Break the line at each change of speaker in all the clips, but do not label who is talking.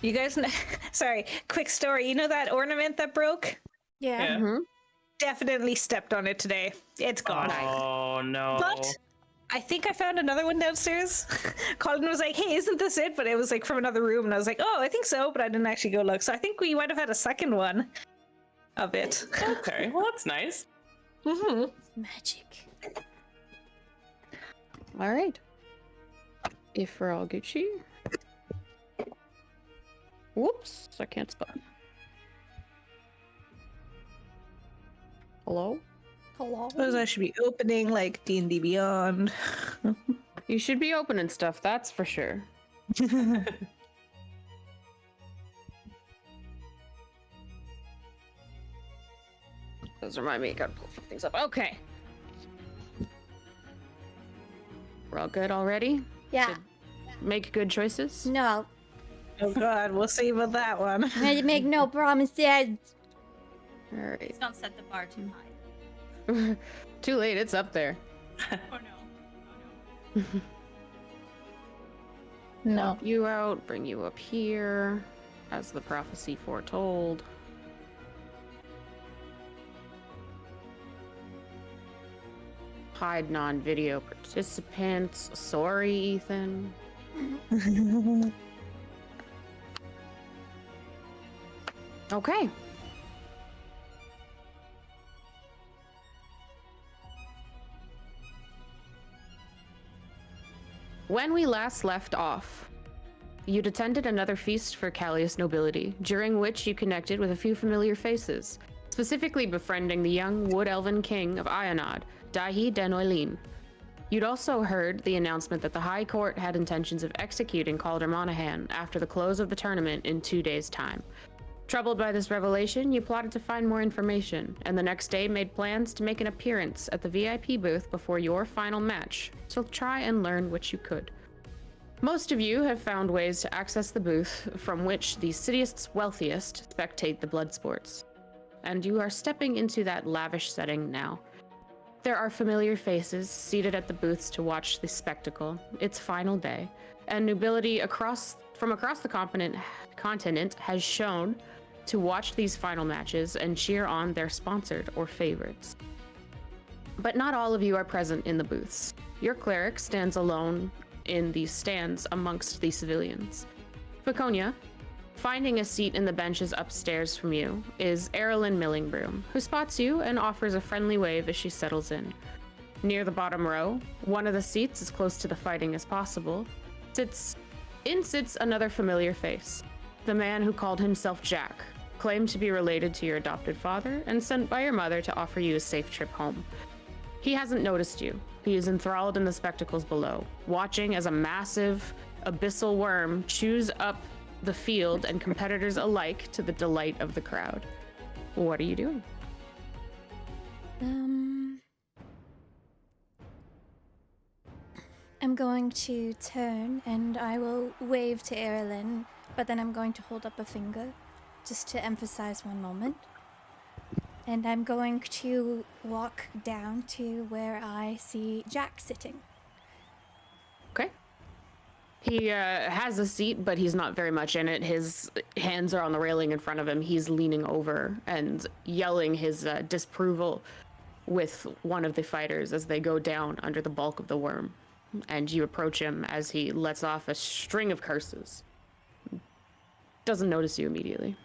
You guys know, sorry, quick story. You know that ornament that broke?
Yeah.
Mm-hmm.
Definitely stepped on it today. It's gone.
Oh no.
But I think I found another one downstairs. Colin was like, hey, isn't this it? But it was like from another room. And I was like, oh, I think so. But I didn't actually go look. So I think we might have had a second one of it.
Okay, well that's nice.
Mm-hmm.
Magic.
All right. If we're all Gucci. Whoops, I can't spell. Hello?
Hello.
Suppose I should be opening like D&D Beyond.
You should be opening stuff, that's for sure. Those remind me, I gotta pull a few things up. Okay. We're all good already?
Yeah.
Make good choices?
No.
Oh god, we'll see about that one.
I make no promises.
Alright.
Please don't set the bar too high.
Too late, it's up there.
Oh no. Oh no.
No.
Pop you out, bring you up here, as the prophecy foretold. Hide non-video participants. Sorry, Ethan. Okay. When we last left off, you'd attended another feast for Callius nobility, during which you connected with a few familiar faces, specifically befriending the young wood elven king of Ionod, Dahi Denoilin. You'd also heard the announcement that the High Court had intentions of executing Calder Monaghan after the close of the tournament in 2 days' time. Troubled by this revelation, you plotted to find more information, and the next day made plans to make an appearance at the VIP booth before your final match, to try and learn what you could. Most of you have found ways to access the booth from which the city's wealthiest spectate the blood sports. And you are stepping into that lavish setting now. There are familiar faces seated at the booths to watch the spectacle, its final day, and nobility from across the continent has shown to watch these final matches and cheer on their sponsored or favorites. But not all of you are present in the booths. Your cleric stands alone in the stands amongst the civilians. Faconia, finding a seat in the benches upstairs from you, is Erilyn Millingbroom, who spots you and offers a friendly wave as she settles in. Near the bottom row, one of the seats as close to the fighting as possible, sits another familiar face. The man who called himself Jack, claimed to be related to your adopted father, and sent by your mother to offer you a safe trip home. He hasn't noticed you. He is enthralled in the spectacles below, watching as a massive, abyssal worm chews up the field and competitors alike to the delight of the crowd. What are you doing?
I'm going to turn and I will wave to Erilyn, but then I'm going to hold up a finger just to emphasize one moment. And I'm going to walk down to where I see Jack sitting.
Okay. He has a seat, but he's not very much in it. His hands are on the railing in front of him. He's leaning over and yelling his disapproval with one of the fighters as they go down under the bulk of the worm. And you approach him as he lets off a string of curses. Doesn't notice you immediately.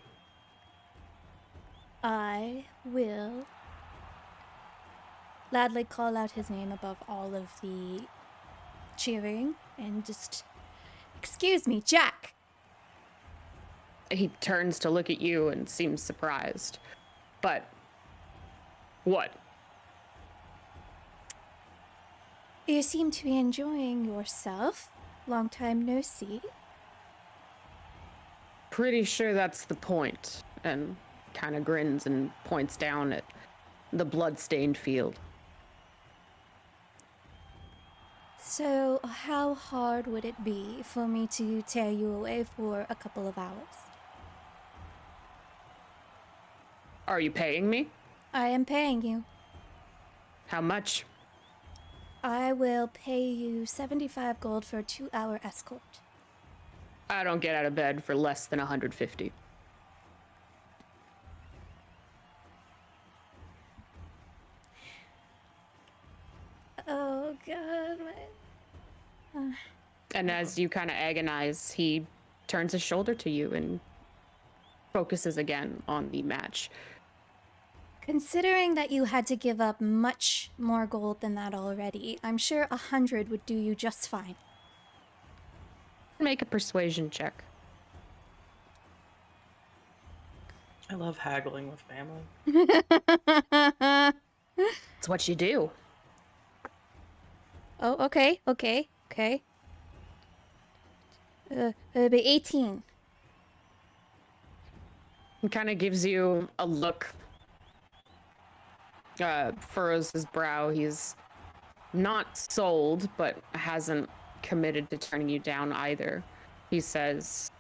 I will loudly call out his name above all of the cheering and just, excuse me, Jack.
He turns to look at you and seems surprised. But what?
You seem to be enjoying yourself. Long time no see.
Pretty sure that's the point. And kind of grins and points down at the blood-stained field.
So, how hard would it be for me to tear you away for a couple of hours?
Are you paying me?
I am paying you.
How much?
I will pay you 75 gold for a 2-hour escort.
I don't get out of bed for less than 150.
Oh god.
And as you kind of agonize, he turns his shoulder to you and focuses again on the match.
Considering that you had to give up much more gold than that already, I'm sure 100 would do you just fine.
Make a persuasion check.
I love haggling with family.
It's what you do.
Oh, okay. It'll be 18.
He kind of gives you a look, furrows his brow. He's not sold, but hasn't committed to turning you down either. He says,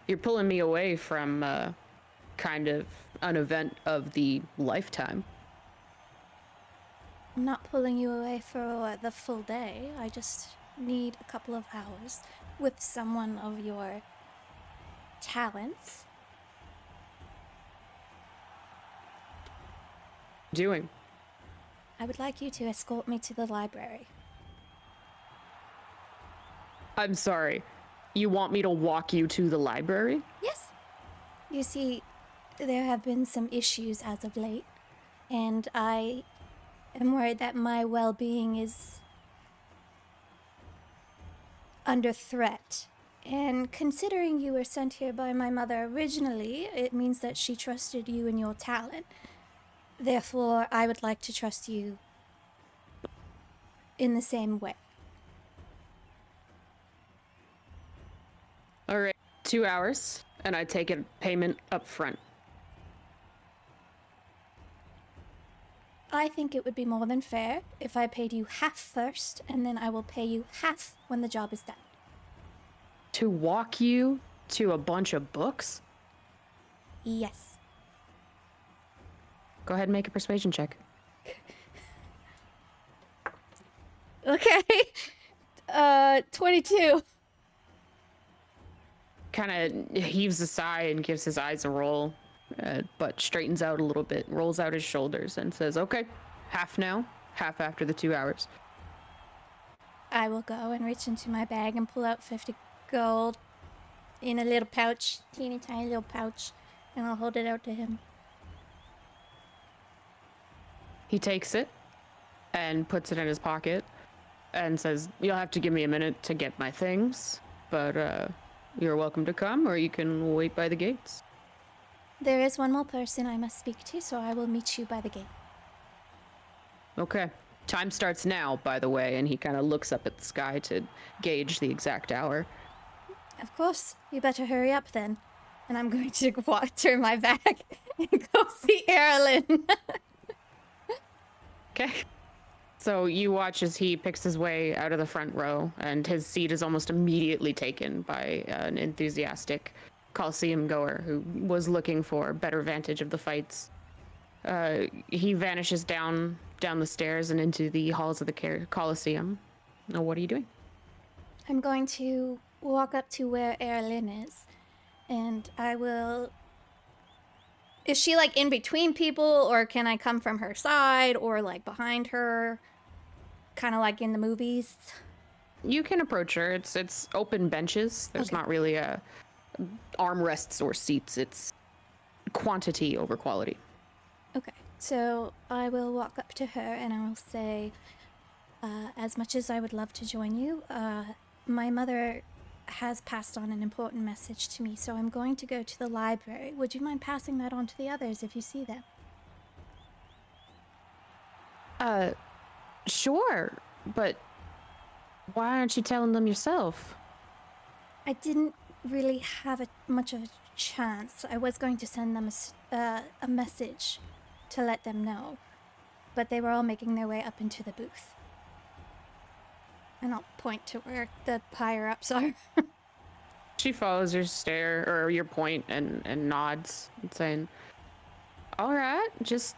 you're pulling me away from kind of an event of the lifetime.
I'm not pulling you away for the full day. I just need a couple of hours with someone of your talents.
Doing.
I would like you to escort me to the library.
I'm sorry. You want me to walk you to the library?
Yes. You see, there have been some issues as of late, and I am worried that my well-being is under threat. And considering you were sent here by my mother originally, it means that she trusted you and your talent. Therefore, I would like to trust you in the same way.
All right, 2 hours, and I take a payment up front.
I think it would be more than fair if I paid you half first, and then I will pay you half when the job is done.
To walk you to a bunch of books?
Yes.
Go ahead and make a persuasion check.
Okay. 22.
Kind of heaves a sigh and gives his eyes a roll, but straightens out a little bit, rolls out his shoulders, and says, okay, half now, half after the 2 hours.
I will go and reach into my bag and pull out 50 gold in a little pouch, teeny tiny little pouch, and I'll hold it out to him.
He takes it and puts it in his pocket and says, you'll have to give me a minute to get my things, but you're welcome to come, or you can wait by the gates.
There is one more person I must speak to, so I will meet you by the gate.
Okay. Time starts now, by the way, and he kind of looks up at the sky to gauge the exact hour.
Of course. You better hurry up then. And I'm going to turn my back and go see Erilyn.
Okay. So you watch as he picks his way out of the front row, and his seat is almost immediately taken by an enthusiastic Coliseum goer who was looking for better vantage of the fights. He vanishes down the stairs and into the halls of the Coliseum. Now, what are you doing?
I'm going to walk up to where Erilyn is, and I will... Is she, like, in between people, or can I come from her side, or, like, behind her? Kind of like in the movies?
You can approach her. It's open benches. There's
Okay.
not really armrests or seats. It's quantity over quality.
Okay, so I will walk up to her and I will say, as much as I would love to join you, my mother has passed on an important message to me, so I'm going to go to the library. Would you mind passing that on to the others if you see them?
Sure, but why aren't you telling them yourself?
I didn't really have much of a chance. I was going to send them a message to let them know, but they were all making their way up into the booth. And I'll point to where the higher-ups are.
She follows your stare or your point and nods and saying, all right, just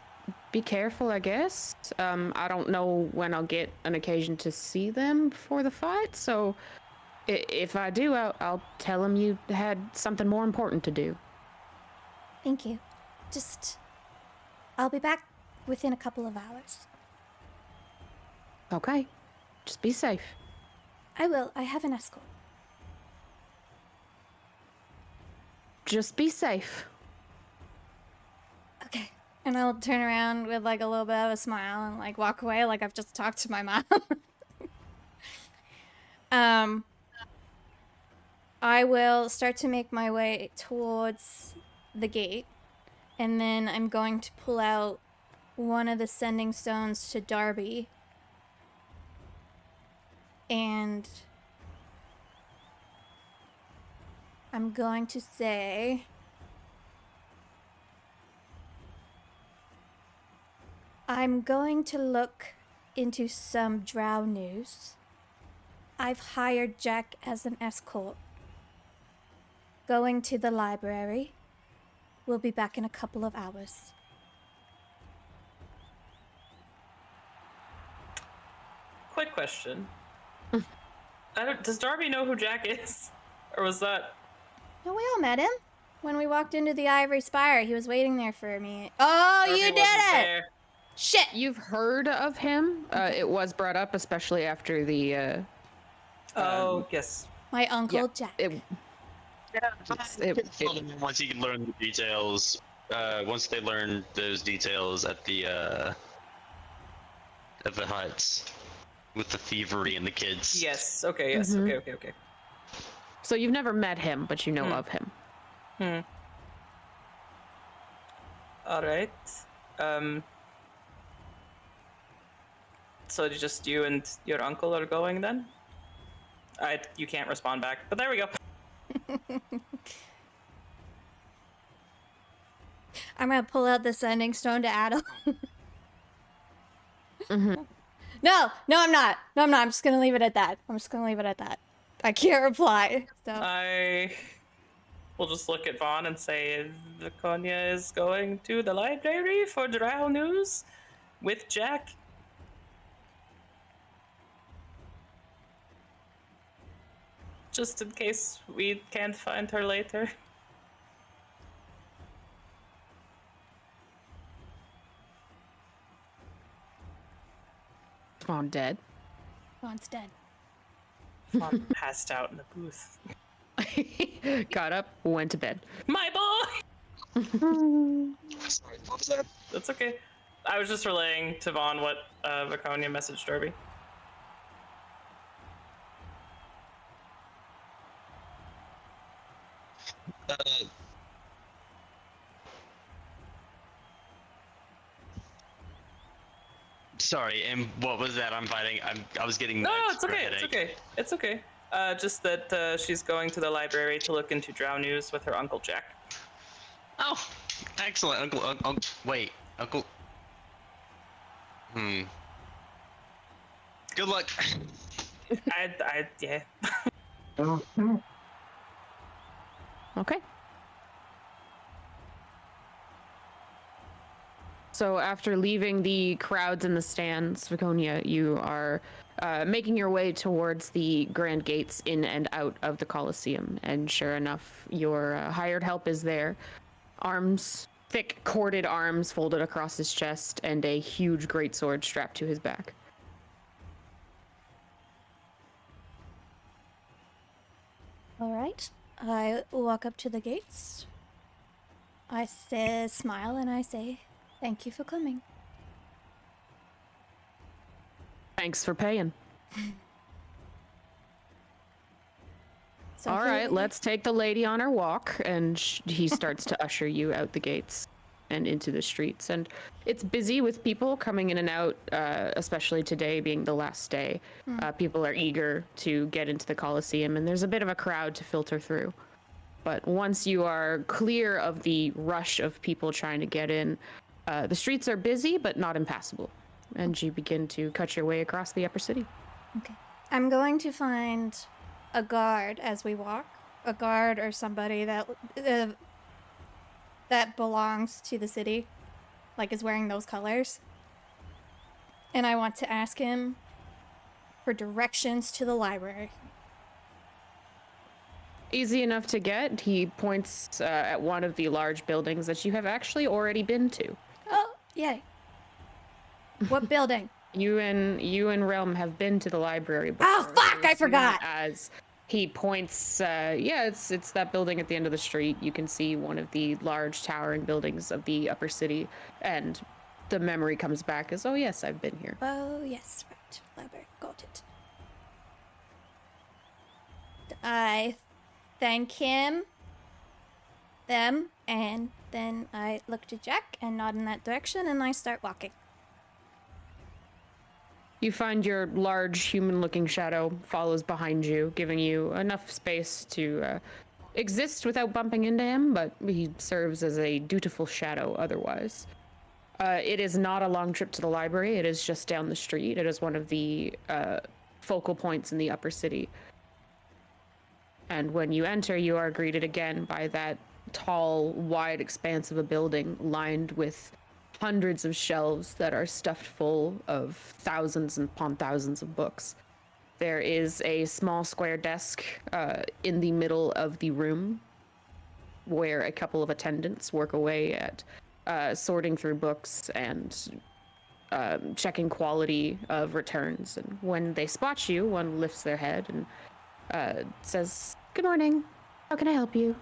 be careful, I guess. I don't know when I'll get an occasion to see them before the fight, so If I do, I'll tell him you had something more important to do.
Thank you. I'll be back within a couple of hours.
Okay. Just be safe.
I will. I have an escort.
Just be safe.
Okay. And I'll turn around with like a little bit of a smile and like walk away like I've just talked to my mom. I will start to make my way towards the gate, and then I'm going to pull out one of the sending stones to Darby. And I'm going to say, I'm going to look into some drow news. I've hired Jack as an escort. Going to the library. We'll be back in a couple of hours.
Quick question. Does Darby know who Jack is? Or was that...
No, we all met him. When we walked into the Ivory Spire, he was waiting there for me. Oh,
Darby
you did
wasn't
it!
there?
Shit!
You've heard of him. It was brought up, especially after the...
Oh, yes.
My Uncle Jack.
Once you learn the details, once they learn those details at the huts with the thievery and the kids.
Yes, okay, yes, okay.
So you've never met him, but you know of him.
Alright. So just you and your uncle are going then? You can't respond back, but there we go.
I'm gonna pull out the sending stone to Adam. No, I'm not. I'm just gonna leave it at that. I can't reply. So
I will just look at Vaughn and say, Viconia is going to the library for drow news with Jack. Just in case we can't find her later.
Vaughn dead.
Vaughn's dead.
Vaughn passed out in the booth.
Got up, went to bed.
My boy!
Sorry, what was that?
That's okay. I was just relaying to Vaughn what Viconia messaged Darby.
Sorry, and what was that? I'm fighting. I was getting.
No,
that
it's okay.
headache.
It's okay. It's okay. Just that she's going to the library to look into drow news with her Uncle Jack.
Oh, excellent, Uncle. Wait, Uncle. Good luck.
Yeah.
Okay. So after leaving the crowds in the stands, Viconia, you are making your way towards the grand gates in and out of the Colosseum. And sure enough, your hired help is there. Arms, thick corded arms folded across his chest, and a huge greatsword strapped to his back.
All right. I walk up to the gates. I smile and I say, "Thank you for coming."
Thanks for paying.
So
All
here
right,
we-
let's take the lady on her walk. And he starts to usher you out the gates and into the streets. And it's busy with people coming in and out, especially today being the last day. People are eager to get into the Colosseum, and there's a bit of a crowd to filter through. But once you are clear of the rush of people trying to get in, the streets are busy but not impassable. And you begin to cut your way across the upper city.
Okay. I'm going to find a guard as we walk. A guard or somebody that belongs to the city, like is wearing those colors. And I want to ask him for directions to the library.
Easy enough to get. He points at one of the large buildings that you have actually already been to.
Oh, yay. What building?
You and Realm have been to the library before.
Oh, fuck, I
as soon
forgot!
As he points, yeah, it's that building at the end of the street. You can see one of the large towering buildings of the upper city, and the memory comes back as, oh yes, I've been here.
Oh, yes, right. Library, got it. I thank him, them, and then I look to Jack and nod in that direction, and I start walking.
You find your large human-looking shadow follows behind you, giving you enough space to exist without bumping into him, but he serves as a dutiful shadow otherwise. It is not a long trip to the library. It is just down the street. It is one of the focal points in the upper city. And when you enter, you are greeted again by that tall, wide expanse of a building lined with hundreds of shelves that are stuffed full of thousands and upon thousands of books. There is a small square desk in the middle of the room where a couple of attendants work away at sorting through books and checking quality of returns. And when they spot you, one lifts their head and says, "Good morning. How can I help you?"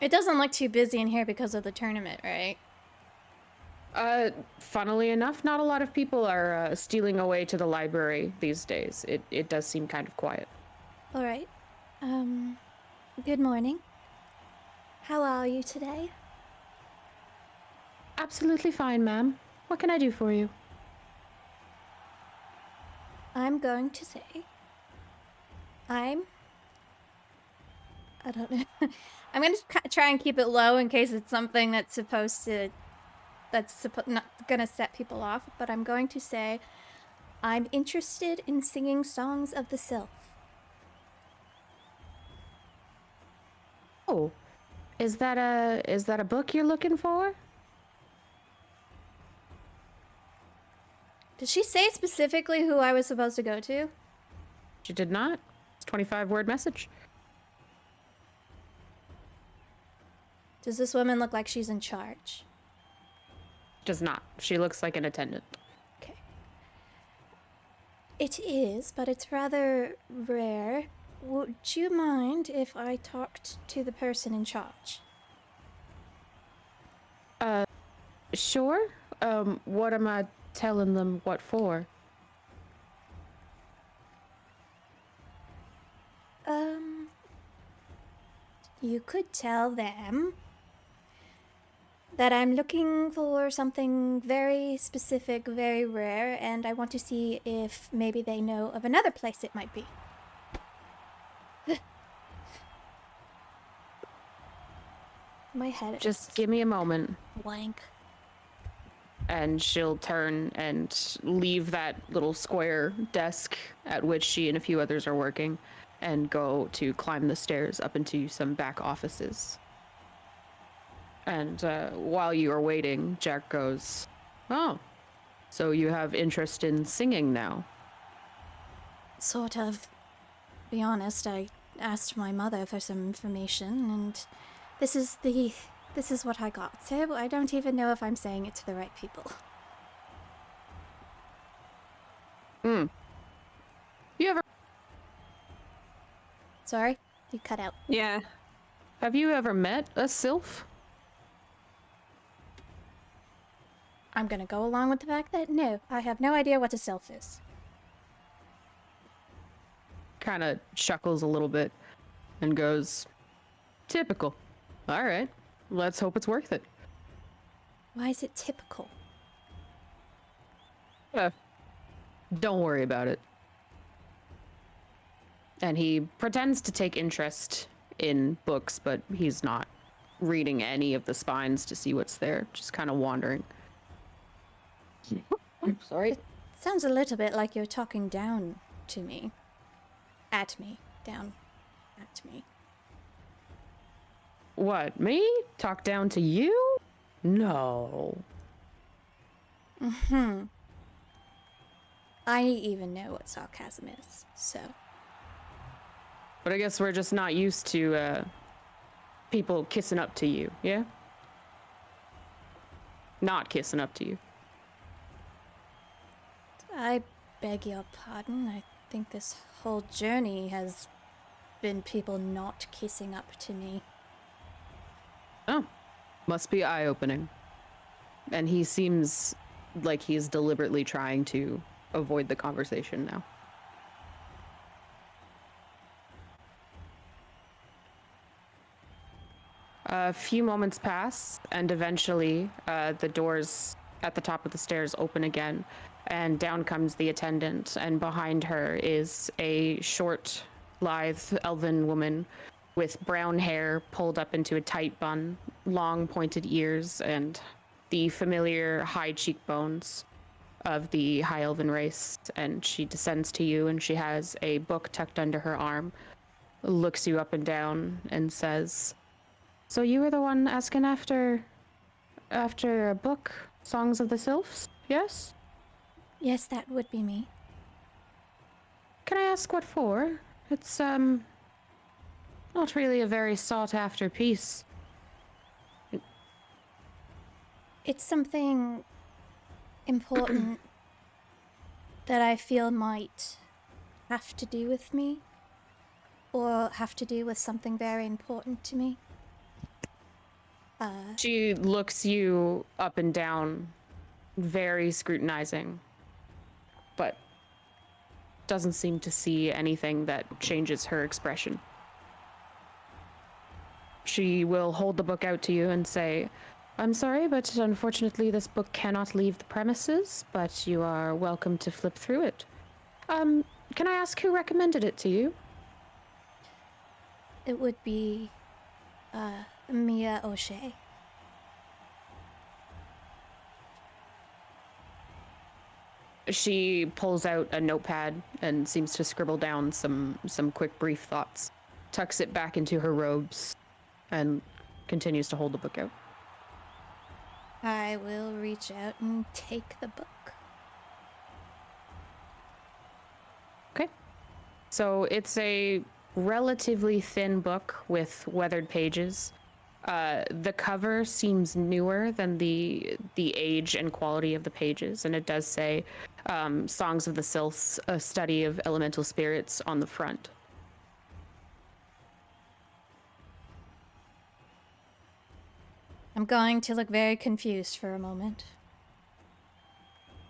It doesn't look too busy in here because of the tournament, right?
Funnily enough, not a lot of people are stealing away to the library these days. It does seem kind of quiet.
All right. Good morning. How are you today?
Absolutely fine, ma'am. What can I do for you?
I'm going to say I don't know. I'm going to try and keep it low in case it's something that's not gonna set people off, but I'm going to say I'm interested in singing songs of the Sylph.
Oh, is that a book you're looking for?
Did she say specifically who I was supposed to go to?
She did not. It's a 25-word message.
Does this woman look like she's in charge?
Does not. She looks like an attendant.
Okay. It is, but it's rather rare. Would you mind if I talked to the person in charge?
Sure. What am I telling them what for?
You could tell them that I'm looking for something very specific, very rare, and I want to see if maybe they know of another place it might be. My head
Just give me a moment.
blank.
And she'll turn and leave that little square desk at which she and a few others are working and go to climb the stairs up into some back offices. And while you are waiting, Jack goes, "Oh, so you have interest in singing now?"
Sort of. Be honest, I asked my mother for some information, and this is what I got. So I don't even know if I'm saying it to the right people.
You ever
Sorry, you cut out.
Yeah.
have you ever met a sylph?
I'm gonna go along with the fact that no, I have no idea what a Sylph is.
Kind of chuckles a little bit and goes, "Typical. All right, let's hope it's worth it."
Why is it typical?
Don't worry about it. And he pretends to take interest in books, but he's not reading any of the spines to see what's there, just kind of wandering. Sorry.
Sounds a little bit like you're talking down to me. At me. Down. At me.
What, me? Talk down to you? No.
I even know what sarcasm is, so.
But I guess we're just not used to people kissing up to you, yeah? Not kissing up to you.
I beg your pardon. I think this whole journey has been people not kissing up to me.
Oh, must be eye-opening. And he seems like he's deliberately trying to avoid the conversation now. A few moments pass, and eventually the doors at the top of the stairs open again, and down comes the attendant, and behind her is a short, lithe elven woman with brown hair pulled up into a tight bun, long pointed ears, and the familiar high cheekbones of the high elven race. And she descends to you, and she has a book tucked under her arm, looks you up and down, and says, "So you were the one asking after a book, Songs of the Sylphs, yes?
Yes, that would be me.
Can I ask what for? It's, not really a very sought-after piece."
It's something important that I feel might have to do with me, or have to do with something very important to me.
She looks you up and down, very scrutinizing, but doesn't seem to see anything that changes her expression. She will hold the book out to you and say, "I'm sorry, but unfortunately this book cannot leave the premises, but you are welcome to flip through it. Can I ask who recommended it to you?"
It would be, Mia O'Shea.
She pulls out a notepad and seems to scribble down some quick brief thoughts, tucks it back into her robes, and continues to hold the book out.
I will reach out and take the book.
Okay. So it's a relatively thin book with weathered pages. The cover seems newer than the age and quality of the pages, and it does say Songs of the Sylphs, a study of elemental spirits on the front.
I'm going to look very confused for a moment.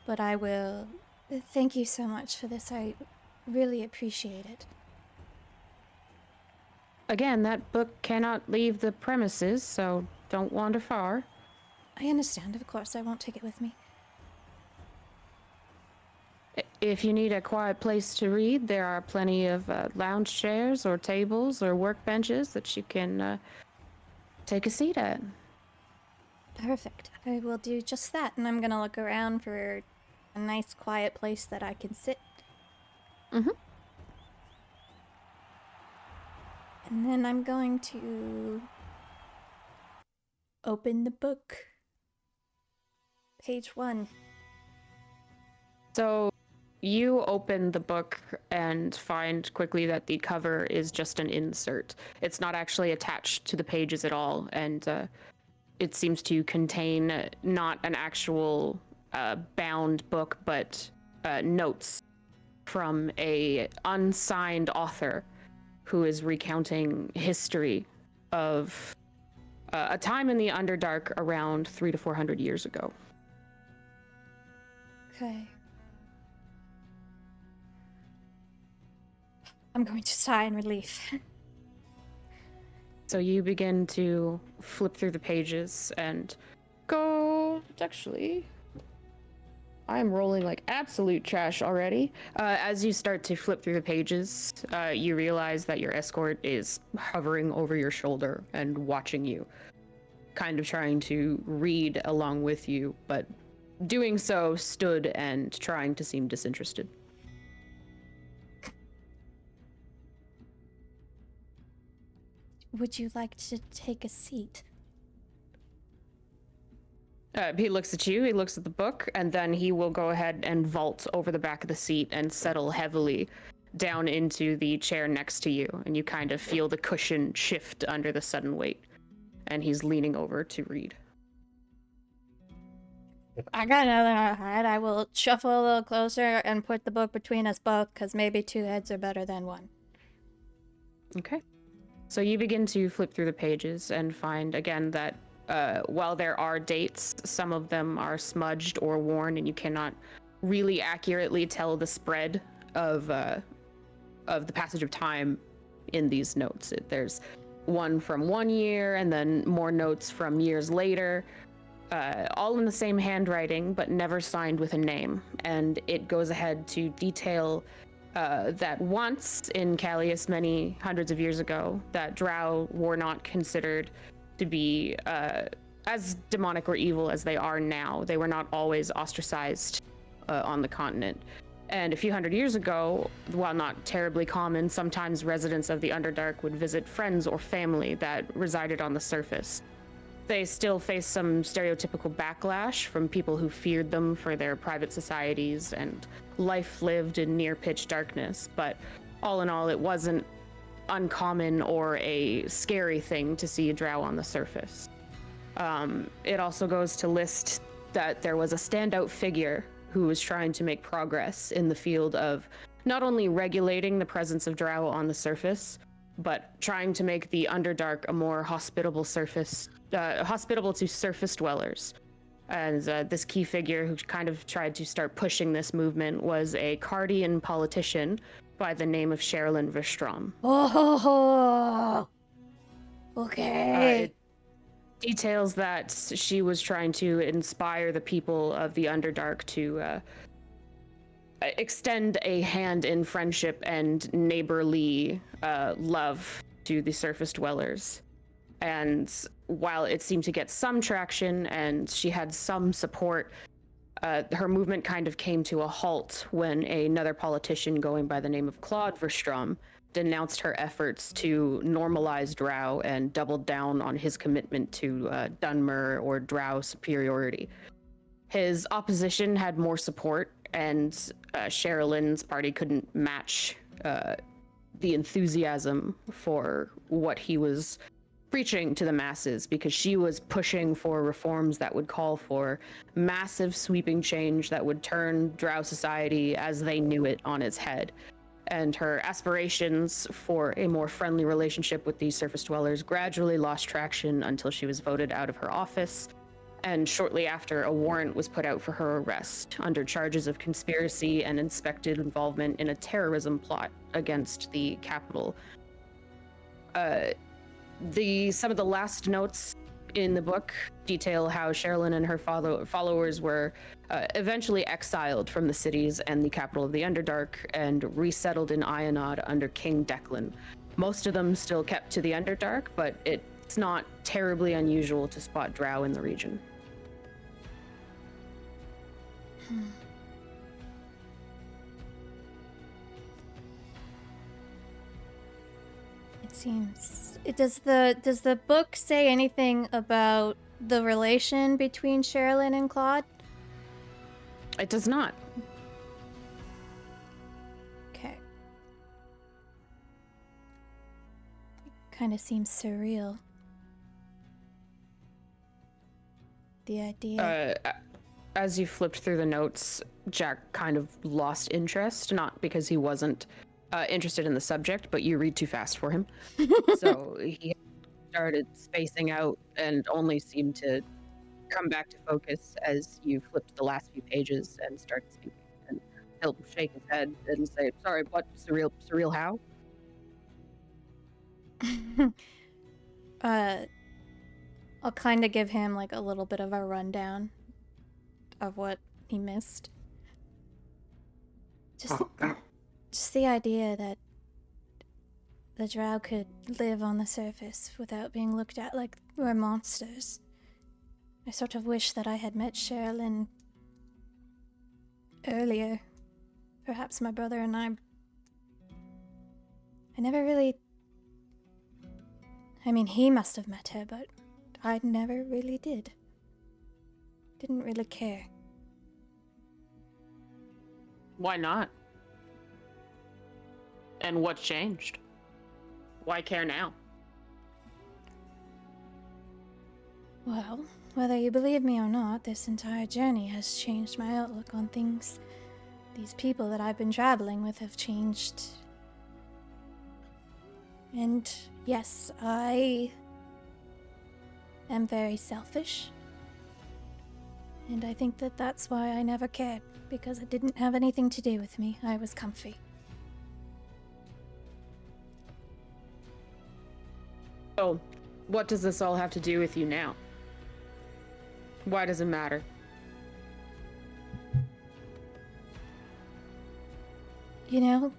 But I will... Thank you so much for this. I really appreciate it.
Again, that book cannot leave the premises, so don't wander far.
I understand, of course. I won't take it with me.
If you need a quiet place to read, there are plenty of lounge chairs or tables or workbenches that you can take a seat at.
Perfect. I will do just that, and I'm gonna look around for a nice quiet place that I can sit.
Mm-hmm.
And then I'm going to open the book. Page 1.
So you open the book and find quickly that the cover is just an insert. It's not actually attached to the pages at all, and it seems to contain not an actual bound book, but notes from a unsigned author who is recounting history of a time in the Underdark around 300 to 400 years ago.
Okay. I'm going to sigh in relief.
So you begin to flip through the pages and go... Actually, I'm rolling like absolute trash already. As you start to flip through the pages, you realize that your escort is hovering over your shoulder and watching you, kind of trying to read along with you, but doing so stood and trying to seem disinterested.
Would you like to take a seat?
He looks at you, he looks at the book, and then he will go ahead and vault over the back of the seat and settle heavily down into the chair next to you, and you kind of feel the cushion shift under the sudden weight. And he's leaning over to read.
I got another head. I will shuffle a little closer and put the book between us both, because maybe 2 heads are better than 1.
Okay. So you begin to flip through the pages and find again that while there are dates, some of them are smudged or worn, and you cannot really accurately tell the spread of the passage of time in these notes. There's one from 1 year, and then more notes from years later, all in the same handwriting, but never signed with a name. And it goes ahead to detail that once in Callius, many hundreds of years ago, that drow were not considered to be as demonic or evil as they are now. They were not always ostracized on the continent. And a few hundred years ago, while not terribly common, sometimes residents of the Underdark would visit friends or family that resided on the surface. They still face some stereotypical backlash from people who feared them for their private societies and life lived in near-pitch darkness, but all in all, it wasn't uncommon or a scary thing to see a drow on the surface. It also goes to list that there was a standout figure who was trying to make progress in the field of not only regulating the presence of drow on the surface, but trying to make the Underdark a more hospitable to surface dwellers. And this key figure who kind of tried to start pushing this movement was a Cardian politician by the name of Sherilyn Verstrom.
Oh, okay.
It details that she was trying to inspire the people of the Underdark to extend a hand in friendship and neighborly love to the surface dwellers. And while it seemed to get some traction and she had some support, her movement kind of came to a halt when another politician going by the name of Claude Verstrom denounced her efforts to normalize drow and doubled down on his commitment to Dunmer or drow superiority. His opposition had more support, and Sherilyn's party couldn't match the enthusiasm for what he was preaching to the masses, because she was pushing for reforms that would call for massive sweeping change that would turn drow society as they knew it on its head. And her aspirations for a more friendly relationship with these surface dwellers gradually lost traction until she was voted out of her office. And shortly after, a warrant was put out for her arrest under charges of conspiracy and suspected involvement in a terrorism plot against the capital. Some of the last notes in the book detail how Sherilyn and her followers were eventually exiled from the cities and the capital of the Underdark and resettled in Ionod under King Declan. Most of them still kept to the Underdark, but it's not terribly unusual to spot drow in the region.
It seems. Does the book say anything about the relation between Sherilyn and Claude?
It does not.
Okay. Kind of seems surreal. The idea.
As you flipped through the notes, Jack kind of lost interest, not because he wasn't interested in the subject, but you read too fast for him. So he started spacing out and only seemed to come back to focus as you flipped the last few pages and started speaking. And he'll shake his head and say, "Sorry, what? Surreal how?"
I'll kind of give him like a little bit of a rundown of what he missed. Just the idea that the drow could live on the surface without being looked at like we're monsters. I sort of wish that I had met Sherilyn earlier. Perhaps my brother and I never really... I mean, he must have met her, but I never really did. Didn't really care.
Why not? And what changed? Why care now?
Well, whether you believe me or not, this entire journey has changed my outlook on things. These people that I've been traveling with have changed. And yes, I am very selfish. And I think that that's why I never cared, because it didn't have anything to do with me. I was comfy.
So, what does this all have to do with you now? Why does it matter?
You know,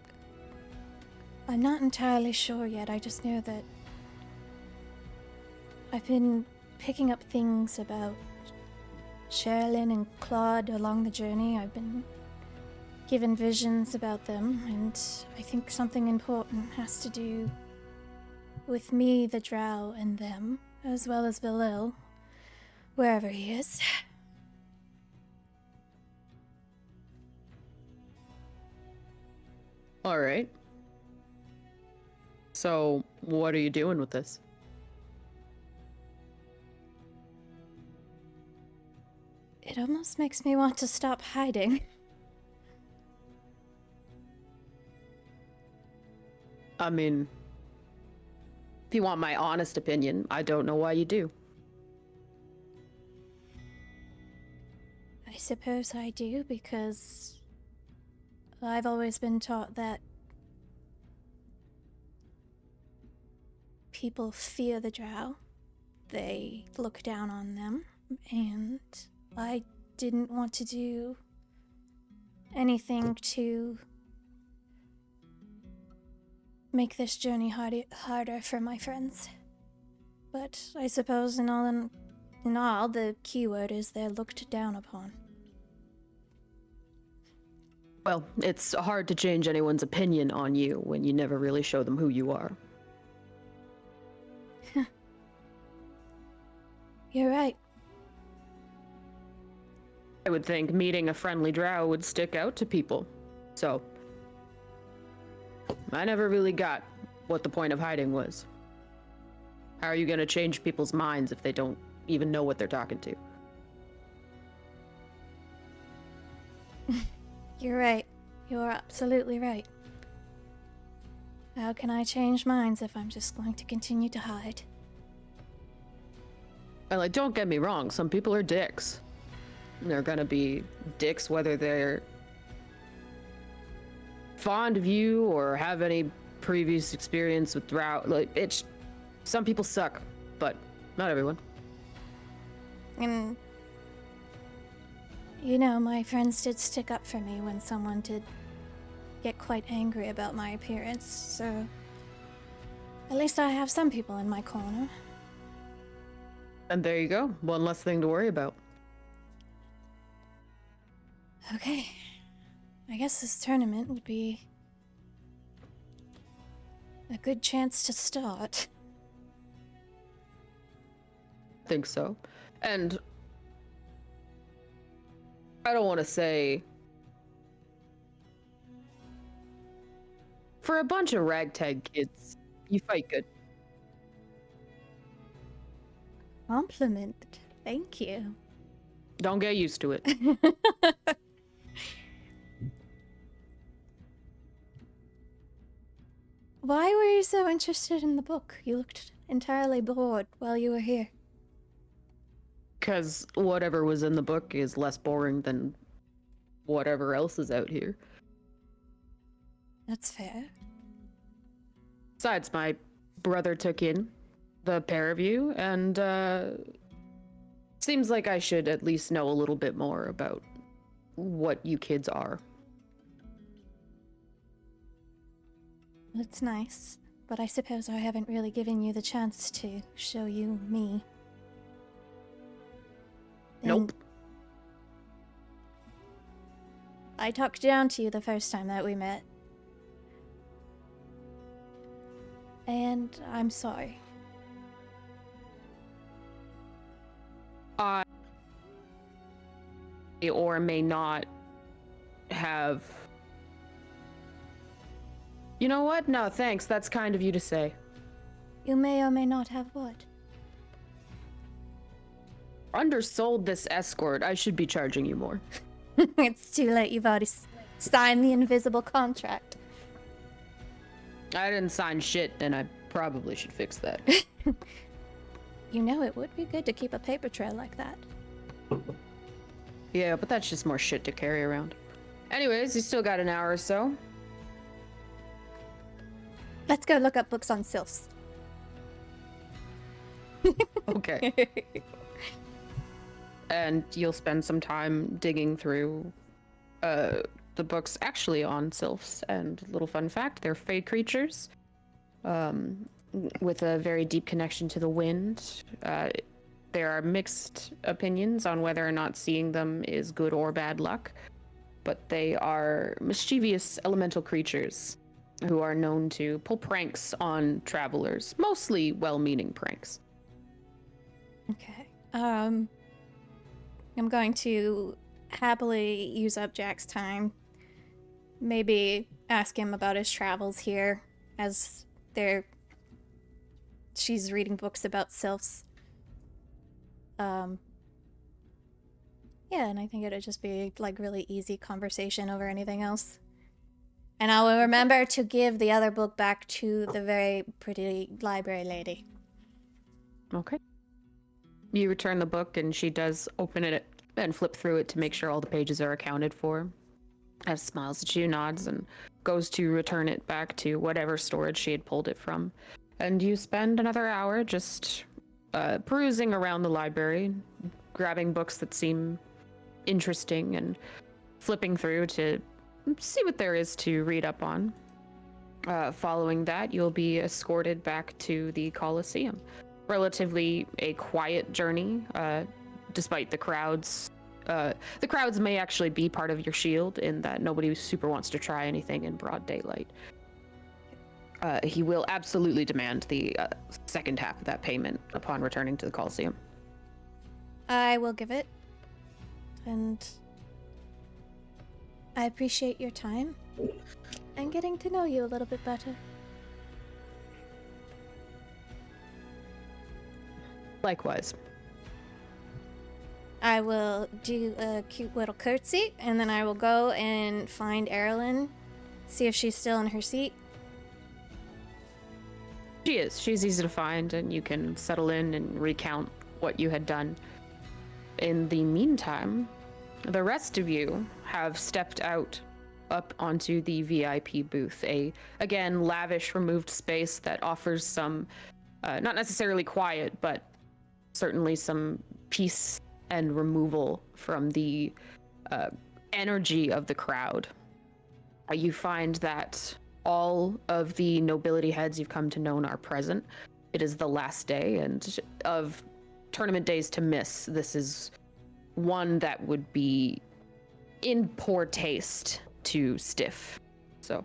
I'm not entirely sure yet. I just know that I've been picking up things about Sherilyn and Claude along the journey. I've been given visions about them, and I think something important has to do with me, the Drow, and them, as well as Valil, wherever he is.
All right. So, what are you doing with this?
It almost makes me want to stop hiding.
I mean, if you want my honest opinion, I don't know why you do.
I suppose I do, because I've always been taught that people fear the Drow. They look down on them, and I didn't want to do anything to make this journey harder for my friends. But I suppose in all, the key word is they're looked down upon.
Well, it's hard to change anyone's opinion on you when you never really show them who you are.
You're right.
I would think meeting a friendly drow would stick out to people. So, I never really got what the point of hiding was. How are you gonna change people's minds if they don't even know what they're talking to?
You're right. You're absolutely right. How can I change minds if I'm just going to continue to hide?
And like, don't get me wrong, some people are dicks. They're gonna be dicks whether they're fond of you or have any previous experience with drow. Like, it's some people suck, but not everyone.
And you know, my friends did stick up for me when someone did get quite angry about my appearance, so at least I have some people in my corner.
And there you go, one less thing to worry about.
Okay. I guess this tournament would be a good chance to start.
I think so. And I don't want to say for a bunch of ragtag kids, you fight good.
Compliment. Thank you.
Don't get used to it.
Why were you so interested in the book? You looked entirely bored while you were here.
Because whatever was in the book is less boring than whatever else is out here.
That's fair.
Besides, my brother took in the pair of you, and seems like I should at least know a little bit more about what you kids are.
That's nice, but I suppose I haven't really given you the chance to show you me.
Nope.
I talked down to you the first time that we met. And I'm sorry.
I or may not have You know what? No, thanks. That's kind of you to say.
You may or may not have what?
Undersold this escort. I should be charging you more.
It's too late. You've already signed the invisible contract.
I didn't sign shit, and I probably should fix that.
You know, it would be good to keep a paper trail like that.
Yeah, but that's just more shit to carry around. Anyways, you still got an hour or so.
Let's go look up books on sylphs.
Okay. And you'll spend some time digging through the books actually on sylphs. And little fun fact, they're fey creatures with a very deep connection to the wind. There are mixed opinions on whether or not seeing them is good or bad luck, but they are mischievous elemental creatures who are known to pull pranks on travelers, mostly well-meaning pranks.
Okay. I'm going to happily use up Jack's time. Maybe ask him about his travels here, as she's reading books about sylphs. Yeah, and I think it'd just be like really easy conversation over anything else. And I will remember to give the other book back to the very pretty library lady.
Okay. You return the book, and she does open it and flip through it to make sure all the pages are accounted for. As smiles at you, nods, and goes to return it back to whatever storage she had pulled it from. And you spend another hour just perusing around the library, grabbing books that seem interesting and flipping through to see what there is to read up on. Following that, you'll be escorted back to the Colosseum. Relatively a quiet journey, despite the crowds. The crowds may actually be part of your shield in that nobody super wants to try anything in broad daylight. He will absolutely demand the second half of that payment upon returning to the Colosseum.
I will give it. And I appreciate your time and getting to know you a little bit better.
Likewise.
I will do a cute little curtsy, and then I will go and find Erilyn, see if she's still in her seat.
She is. She's easy to find, and you can settle in and recount what you had done. In the meantime, the rest of you have stepped out up onto the VIP booth, a, again, lavish removed space that offers some, not necessarily quiet, but certainly some peace and removal from the energy of the crowd. You find that all of the nobility heads you've come to know are present. It is the last day, and of tournament days to miss, this is one that would be in poor taste to stiff. So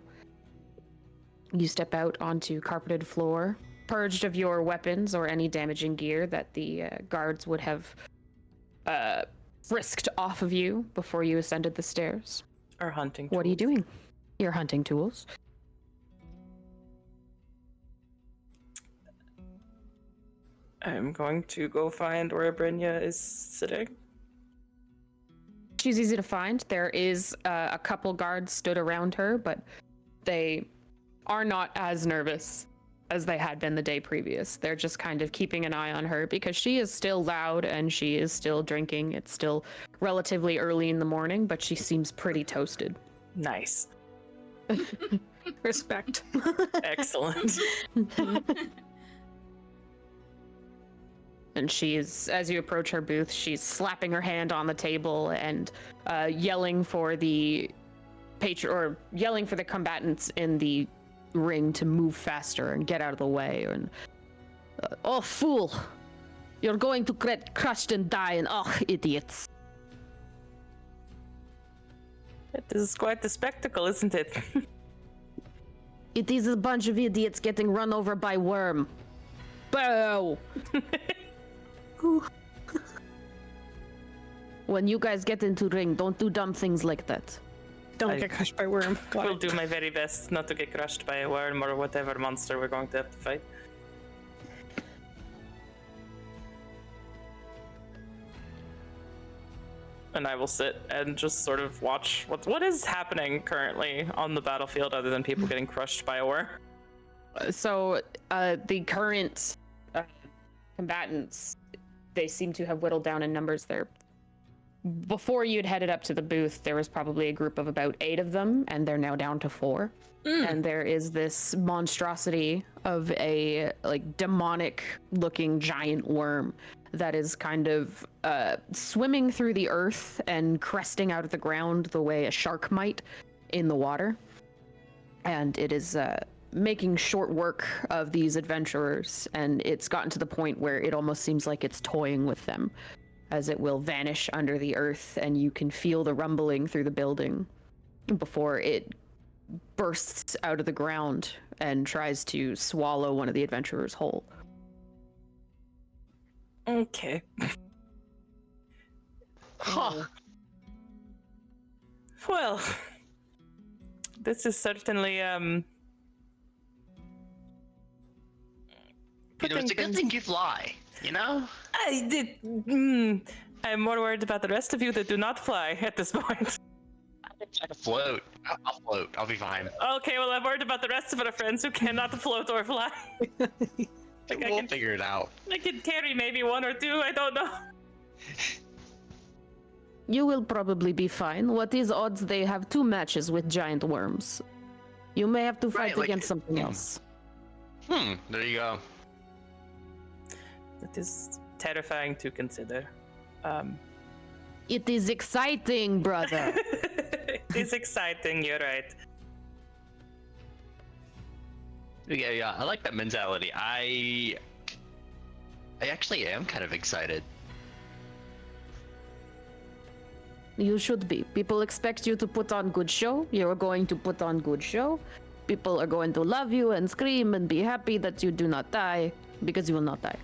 you step out onto carpeted floor, purged of your weapons or any damaging gear that the guards would have frisked off of you before you ascended the stairs.
Our hunting tools.
What are you doing? Your hunting tools.
I'm going to go find where Brynja is sitting.
She's easy to find. There is a couple guards stood around her, but they are not as nervous as they had been the day previous. They're just kind of keeping an eye on her because she is still loud and she is still drinking. It's still relatively early in the morning, but she seems pretty toasted.
Nice.
Respect.
Excellent.
And she's, as you approach her booth, she's slapping her hand on the table and yelling for the yelling for the combatants in the ring to move faster and get out of the way. And oh, fool! You're going to get crushed and die, and oh, idiots!
It is quite the spectacle, isn't it?
It is a bunch of idiots getting run over by worm. Boo! When you guys get into ring, don't do dumb things like that.
Don't get crushed by worm. Got
Will
it.
do my very best not to get crushed by a worm or whatever monster we're going to have to fight. And I will sit and just sort of watch what is happening currently on the battlefield other than people getting crushed by a worm.
So the current combatants, they seem to have whittled down in numbers there. Before you'd headed up to the booth, there was probably a group of about 8 of them, and they're now down to 4. And there is this monstrosity of a demonic looking giant worm that is kind of swimming through the earth and cresting out of the ground the way a shark might in the water. And it is making short work of these adventurers, and it's gotten to the point where it almost seems like it's toying with them, as it will vanish under the earth, and you can feel the rumbling through the building before it bursts out of the ground and tries to swallow one of the adventurers whole.
Okay.
Huh.
Well, this is certainly
You know, it's a good thing you fly, you know?
I'm more worried about the rest of you that do not fly at this point.
I can float. I'll float. I'll be fine.
Okay, well, I'm worried about the rest of our friends who cannot float or fly.
We'll figure it out.
I can carry maybe 1 or 2, I don't know.
You will probably be fine. What is odds they have 2 matches with giant worms? You may have to fight
Right,
against something else.
There you go.
That is terrifying to consider.
It is exciting, brother.
It is exciting, you're right.
Yeah, I like that mentality. I actually am kind of excited.
You should be. People expect you to put on good show. You're going to put on good show. People are going to love you and scream and be happy that you do not die, because you will not die.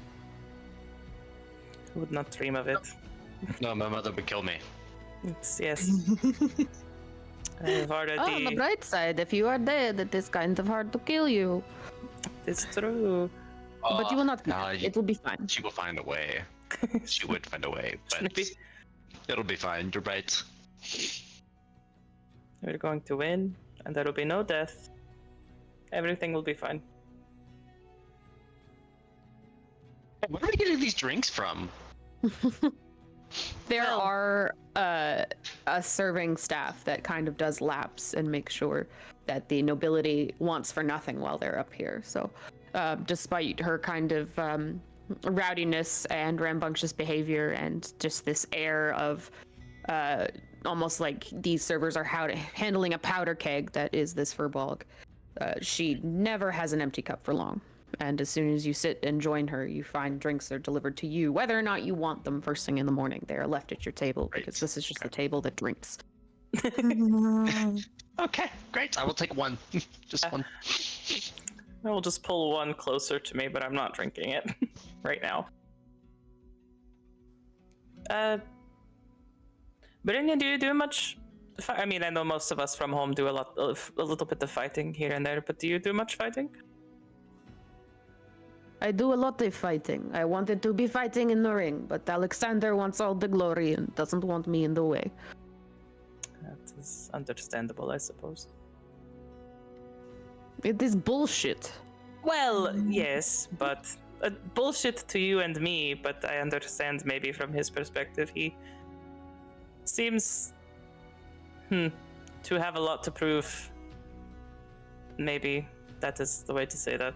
Who would not dream of it?
No, my mother would kill me.
Yes. I've already...
Oh, on the bright side, if you are dead, it is kind of hard to kill you.
It's true.
But you will not
no,
die. It will be fine.
She will find a way. She would find a way, but
Maybe.
it'll be fine. You're right.
We're going to win, and there will be no death. Everything will be fine.
Where are we getting these drinks from?
There are a serving staff that kind of does laps and makes sure that the nobility wants for nothing while they're up here. So, despite her kind of rowdiness and rambunctious behavior and just this air of almost like these servers are handling a powder keg that is this Furbolg, she never has an empty cup for long. And as soon as you sit and join her, you find drinks are delivered to you, whether or not you want them first thing in the morning. They are left at your table because this is just a table that drinks.
Okay, great. I will take one. Just one.
I will just pull 1 closer to me, but I'm not drinking it right now. Brynja, do you do much? I mean, I know most of us from home do a little bit of fighting here and there, but do you do much fighting?
I do a lot of fighting. I wanted to be fighting in the ring, but Alexander wants all the glory and doesn't want me in the way.
That is understandable, I suppose.
It is bullshit.
Well, yes, but bullshit to you and me, but I understand maybe from his perspective. He seems to have a lot to prove. Maybe that is the way to say that.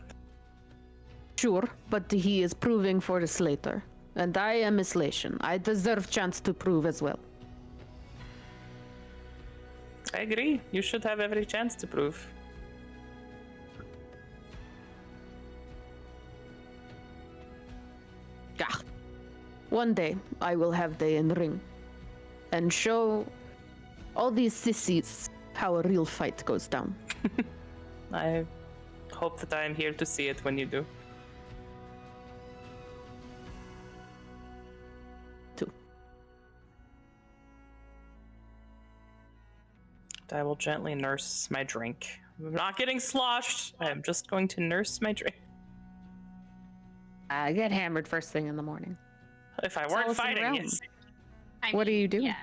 Sure, but he is proving for us later. And I am a Slation. I deserve chance to prove as well.
I agree. You should have every chance to prove.
Ah. One day, I will have day in ring. And show all these sissies how a real fight goes down.
I hope that I am here to see it when you do. I will gently nurse my drink. I'm not getting sloshed. I am just going to nurse my drink.
I get hammered first thing in the morning.
If I
It's
weren't
Alice in
fighting,
Realm.
yes.
What do you do?
Yeah.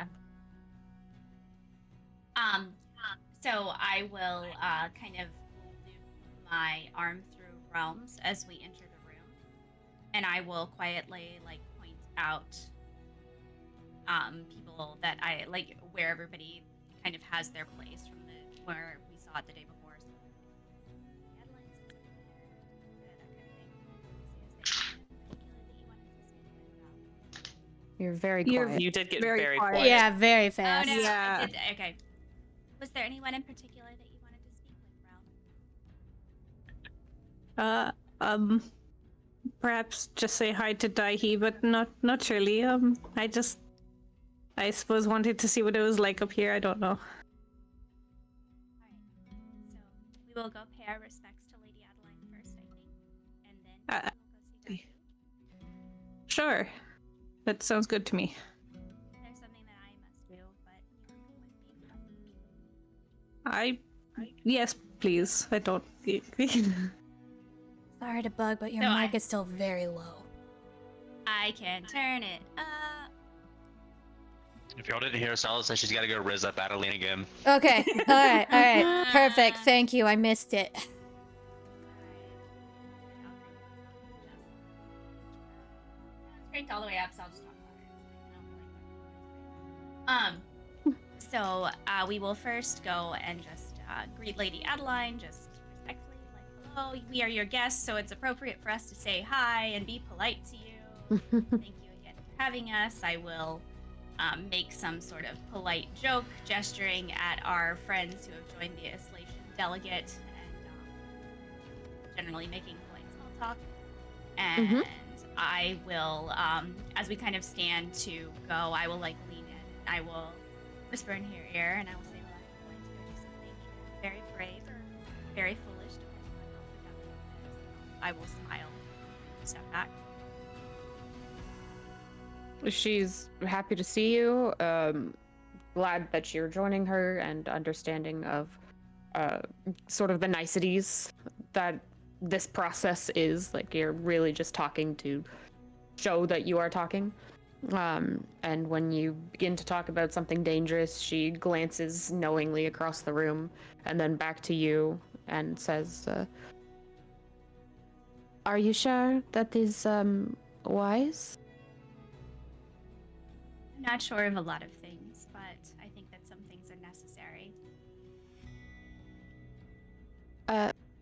So I will kind of loop my arm through realms as we enter the room, and I will quietly like point out people that I like where everybody kind of has their place from the where we saw it the day before. So, Adeline's over there, that kind of thing. Is there anyone in particular that you wanted to speak with about?
You're very
You're
quiet.
You did get
Very
very
quiet.
quiet.
Yeah, very
Oh
fast.
no,
Yeah.
I did. Okay. Was there anyone in particular that you wanted to speak with, Ralph?
Perhaps just say hi to Daihi, but not really. I suppose wanted to see what it was like up here. I don't know.
Alright. So we will go pay our respects to Lady Adeline first, I think. And then
Uh,
we'll go see Daihi.
Sure, that sounds good to me.
There's something that I must do, but you will come with me.
Yes, please. I don't.
Sorry to bug, but your
So
mic
I-
is still very low.
I can turn it up.
If y'all didn't hear, Sala says she's got to go riz up Adeline again.
Okay. All right. Perfect. Thank you. I missed it.
Cranked all the way up, so I'll just talk about it. So we will first go and just greet Lady Adeline, just respectfully, like, hello, we are your guests, so it's appropriate for us to say hi and be polite to you. Thank you again for having us. I will make some sort of polite joke, gesturing at our friends who have joined the Isolation Delegate, and generally making polite small talk. And I will, as we kind of stand to go, I will like lean in. I will whisper in her ear, and I will say, "Well, I'm going to do something either very brave or very foolish, depending on how productive it is." I will smile, step back.
She's happy to see you. Glad that you're joining her and understanding of sort of the niceties that this process is. Like, you're really just talking to show that you are talking. And when you begin to talk about something dangerous, she glances knowingly across the room and then back to you and says, "Are you sure that is wise?"
I'm not sure of a lot of things, but I think that some things are necessary.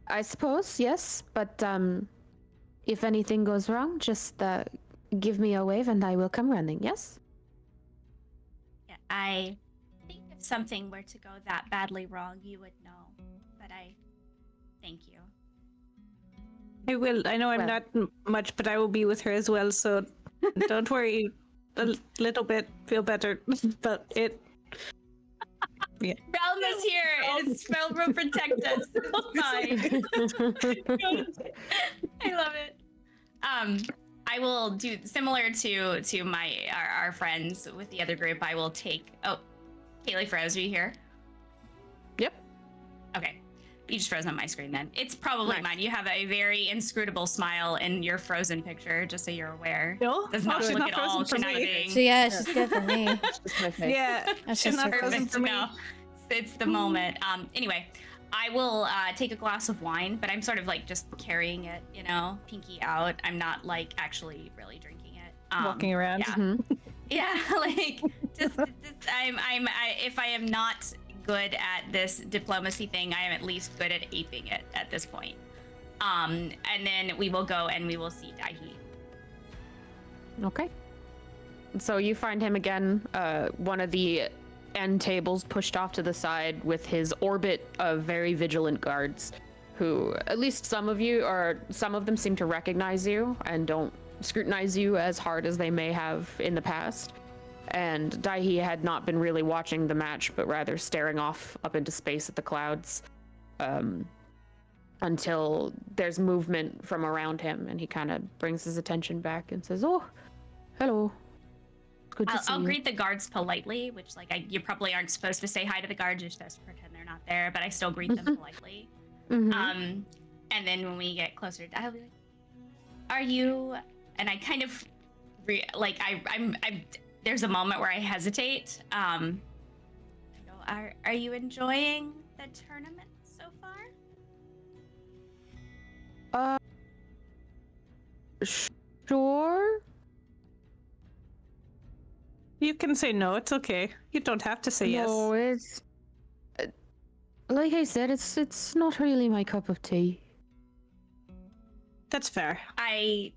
I suppose, yes, but if anything goes wrong, just give me a wave and I will come running, yes?
Yeah, I think if something were to go that badly wrong, you would know. But I thank you.
I will. I know I'm
Well-
not much, but I will be with her as well. So don't worry. A little bit. Feel better about it.
Realm is here. It's Realm will protect us. It's fine. I love it. I will do similar to my our friends with the other group. I will take. Oh, Kaylee froze. Are you here?
Yep.
Okay. You just froze on my screen then. It's probably
Nice.
mine. You have a very inscrutable smile in your frozen picture, just so you're aware.
No,
Does
Oh,
not
she's
look
not
at all
frozen for me.
conniving.
So yeah, she's good for me.
Just my face.
Yeah,
That's
she's
just
not
her
frozen
Perfect.
for me.
No, it's the moment. Anyway, I will take a glass of wine, but I'm sort of like just carrying it, you know, pinky out. I'm not like actually really drinking it.
Walking around.
Yeah.
Mhm.
Yeah, like just if I am not good at this diplomacy thing, I am at least good at aping it at this point. And then we will go and we will see Daihi.
Okay. So you find him again, one of the end tables pushed off to the side with his orbit of very vigilant guards, who, at least some of them seem to recognize you and don't scrutinize you as hard as they may have in the past. And Daihi had not been really watching the match, but rather staring off up into space at the clouds, until there's movement from around him, and he kind of brings his attention back and says, "Oh, hello. It's Good to see
I'll
you.
greet the guards politely, which you probably aren't supposed to say hi to the guards. You're supposed to pretend they're not there, but I still greet them politely.
Mhm.
And then when we get closer, I'll be like, "Are you?" And I kind of, I'm. There's a moment where I hesitate. Are you enjoying the tournament so far?
Sure.
You can say no, it's okay. You don't have to say
No, it's like I said, it's not really my cup of tea.
yes. That's fair.
I'll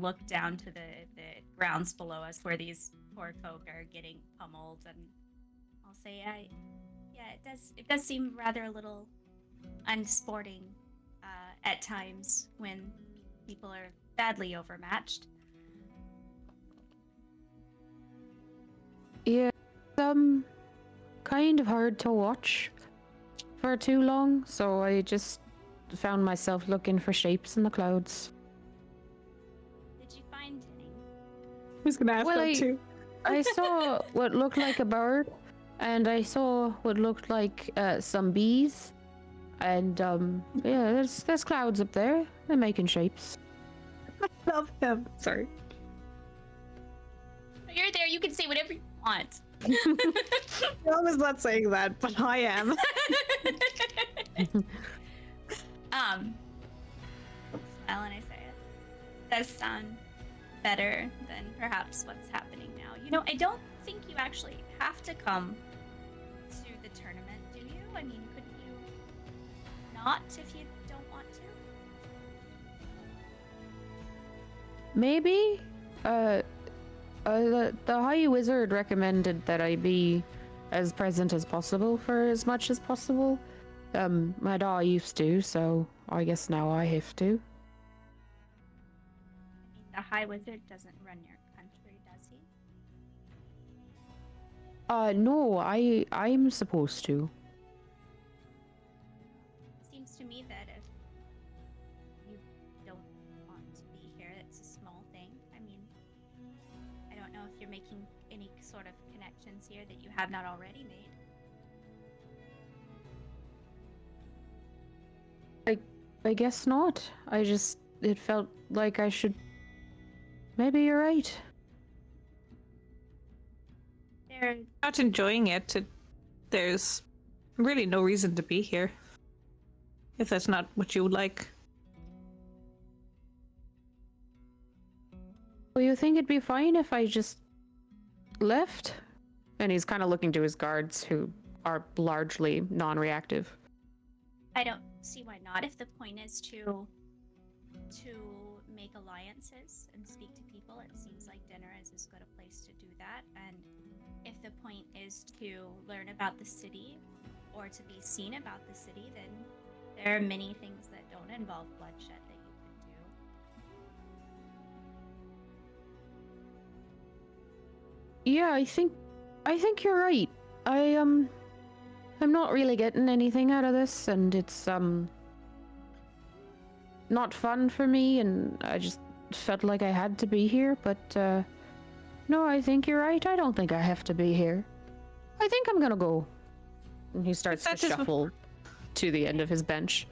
look down to the grounds below us where these poor folk are getting pummeled, and I'll say, it does seem rather a little unsporting at times when people are badly overmatched.
Yeah, kind of hard to watch for too long, so I just found myself looking for shapes in the clouds.
Did you find any?
Who's gonna ask
Well,
that too?
I saw what looked like a bird, and I saw what looked like some bees, and yeah, there's clouds up there. They're making shapes.
Love him. Sorry.
You're there. You can say whatever you want.
I was not saying that, but I am.
Smile and I say it. Does sound better than perhaps what's happening now. You know, I don't think you actually have to come to the tournament, do you? I mean, couldn't you not if you don't want to?
Maybe. The High Wizard recommended that I be as present as possible for as much as possible. My dad used to, so I guess now I have to.
I mean, the High Wizard doesn't run your country, does he?
No, I'm supposed to.
Seems to me that if you don't want to be here, it's a small thing. I mean, I don't know if you're making any sort of connections here that you have not already made.
I guess not. It felt like I should. Maybe you're right.
There,
Not enjoying it. There's really no reason to be here. If that's not what you would like.
Well, you think it'd be fine if I just left? And he's kind of looking to his guards, who are largely non-reactive.
I don't see why not. If the point is to make alliances and speak to people, it seems like dinner is as good a place to do that. And if the point is to learn about the city or to be seen about the city, then there are many things that don't involve bloodshed that you could do.
Yeah, I think you're right. I'm not really getting anything out of this, and it's not fun for me, and I just felt like I had to be here, but no, I think you're right. I don't think I have to be here. I think I'm gonna go. And he starts to shuffle to the end of his bench.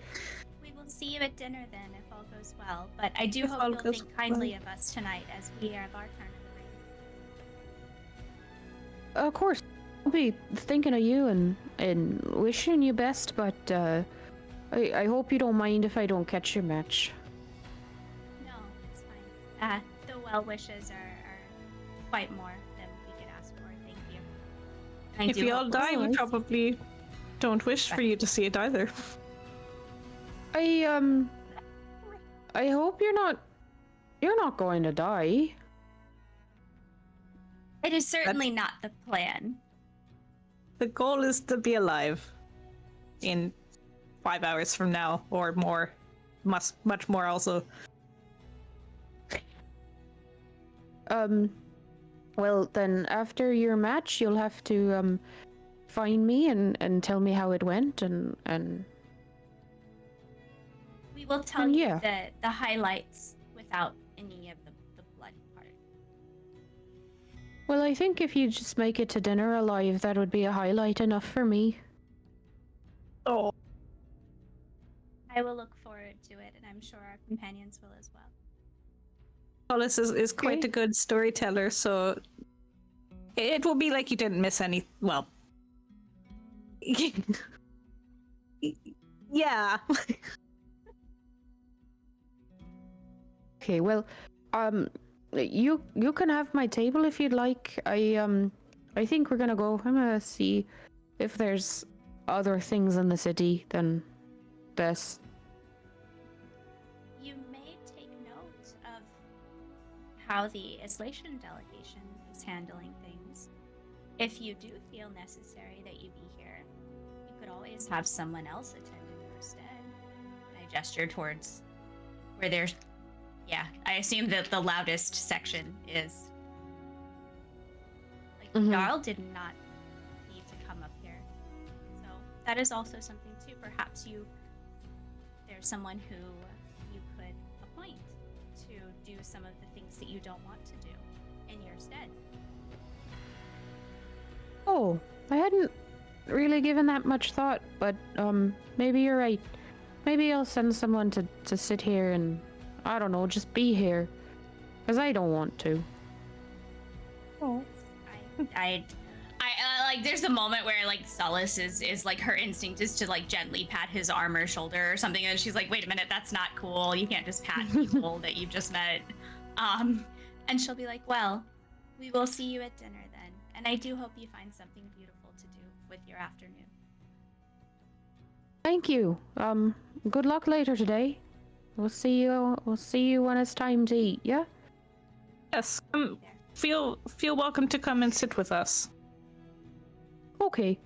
We will see you at dinner then, if all goes well. But I do
If all
hope you'll
goes
think kindly
well.
of us tonight as we have our turn in the ring.
Of course, I'll be thinking of you and wishing you best, but I hope you don't mind if I don't catch your match.
No, it's fine. The well wishes are quite more than we could ask for. Thank you. And I
If
do
we
hope
all
we'll
die,
see
we
you.
probably don't wish for you to see it either.
I hope you're not going to die.
It is certainly not the plan.
The goal is to be alive in 5 hours from now or more. Much more also.
Well, then after your match, you'll have to find me and tell me how it went and
We will tell
And
you
yeah.
the highlights without any of the blood part.
Well, I think if you just make it to dinner alive, that would be a highlight enough for me.
Oh,
I will look forward to it, and I'm sure our companions will as well.
Callius is quite
Okay.
a good storyteller, so it will be like you didn't miss any. Well, yeah.
Okay, well, you can have my table if you'd like. I think we're gonna go. I'm gonna see if there's other things in the city than this.
You may take note of how the Islation delegation is handling things. If you do feel necessary that you be here, you could always have someone else attend in your stead. I gesture towards where there's. Yeah, I assume that the loudest section is. Like,
Mhm.
Jarl did not need to come up here. So that is also something too. Perhaps there's someone who you could appoint to do some of the things that you don't want to do in your stead.
Oh, I hadn't really given that much thought, but maybe you're right. Maybe I'll send someone to sit here and, I don't know, just be here. Because I don't want to.
Oh.
I like. There's a moment where like Solace is like her instinct is to like gently pat his arm or shoulder or something, and she's like, "Wait a minute, that's not cool. You can't just pat people that you've just met." And she'll be like, "Well, we will see you at dinner then, and I do hope you find something beautiful to do with your afternoon."
Thank you. Good luck later today. We'll see you when it's time to eat, yeah?
Yes. Feel welcome to come and sit with us.
Okay.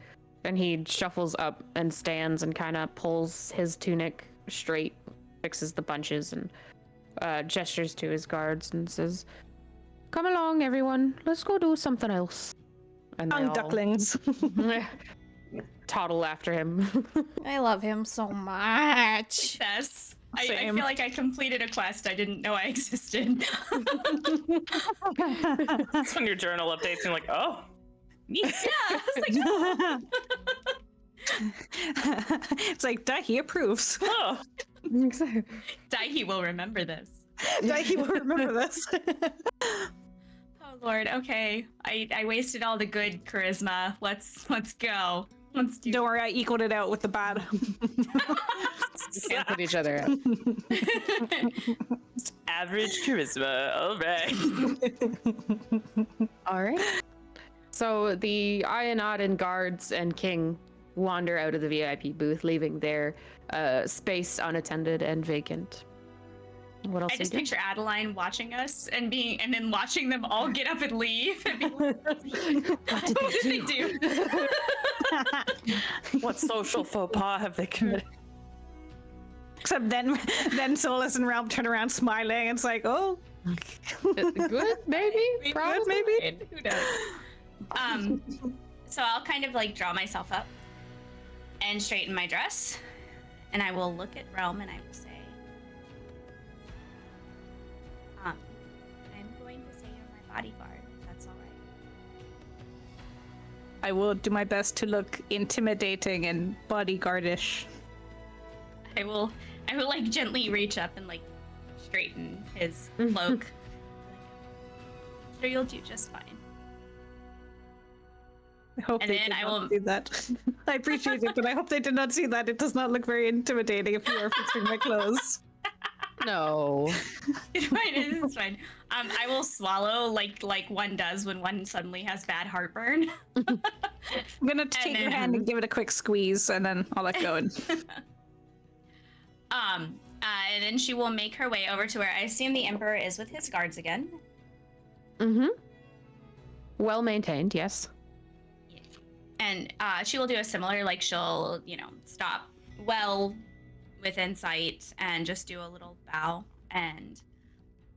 And he shuffles up and stands and kind of pulls his tunic straight, fixes the bunches, and gestures to his guards and says, "Come along, everyone. Let's go do something else." And they
Young
all
ducklings.
toddle after him.
I love him so much.
Success. I
Same.
feel like I completed a quest I didn't know I existed.
It's when your journal updates and you're like, oh,
Yeah, I was like,
It's like, he approves.
oh.
Daihi will remember this.
He will remember this.
Oh Lord, okay. I wasted all the good charisma. Let's go. Let's do
Don't worry, I equaled it out with the bad.
Cancel each other out.
Average charisma. All right.
All right. So the Ionad and guards and king wander out of the VIP booth, leaving their space unattended and vacant. What else?
I just
do you
picture Adeline watching us and then watching them all get up and leave and be like, what did they do?
What social faux pas have they committed?
Except then Solus and Realm turn around smiling. It's like, oh,
Good, maybe, probably,
maybe.
Who knows? So I'll kind of like draw myself up and straighten my dress, and I will look at Realm and I will say, I'm going to say you're my bodyguard, if that's all right.
I will do my best to look intimidating and bodyguardish.
I will like gently reach up and like straighten his cloak. Sure, you'll do just fine.
I hope
And
they
then
did
I
not
will-
see that. I appreciate it, but I hope they did not see that. It does not look very intimidating if you are fixing my clothes.
No.
It's fine. It's fine. I will swallow like one does when one suddenly has bad heartburn.
I'm gonna take your hand and give it a quick squeeze, and then I'll let go.
And then she will make her way over to where I assume the Emperor is with his guards again.
Mm-hmm. Well maintained, yes.
And she will do a similar, like she'll, stop well within sight and just do a little bow and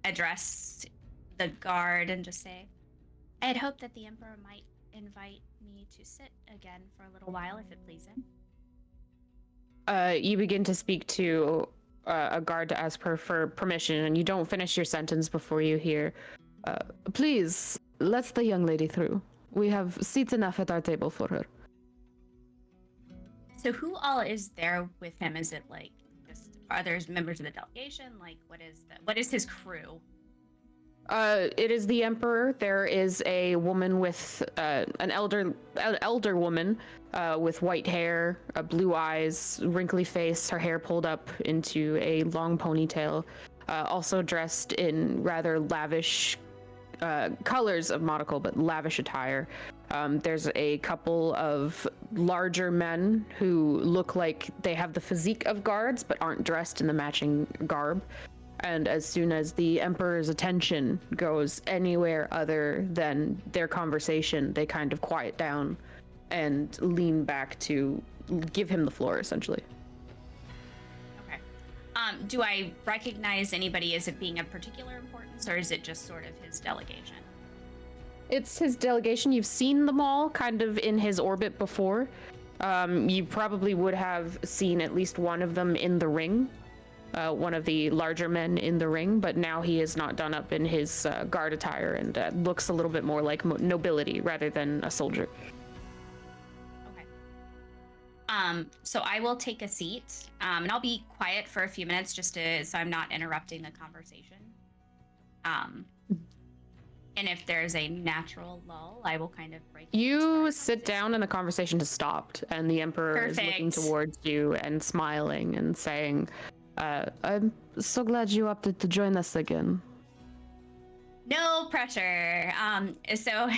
address the guard and just say, I had hoped that the Emperor might invite me to sit again for a little while, if it please him.
You begin to speak to a guard to ask her for permission, and you don't finish your sentence before you hear, please, let the young lady through. We have seats enough at our table for her.
So who all is there with him? Is it like just are there members of the delegation? Like what is his crew?
It is the Emperor. There is a woman with an elder woman with white hair, blue eyes, wrinkly face, her hair pulled up into a long ponytail, also dressed in rather lavish colors of monocle, but lavish attire. There's a couple of larger men who look like they have the physique of guards, but aren't dressed in the matching garb. And as soon as the Emperor's attention goes anywhere other than their conversation, they kind of quiet down and lean back to give him the floor, essentially.
Okay. Do I recognize anybody as it being of particular importance, or is it just sort of his delegation?
It's his delegation. You've seen them all kind of in his orbit before. You probably would have seen at least one of them in the ring. One of the larger men in the ring, but now he is not done up in his guard attire and looks a little bit more like nobility rather than a soldier.
Okay. So I will take a seat, and I'll be quiet for a few minutes just so I'm not interrupting the conversation. And if there's a natural lull, I will kind of break.
You sit down and the conversation has stopped, and the Emperor is looking towards you and smiling and saying, I'm so glad you opted to join us again.
No pressure. So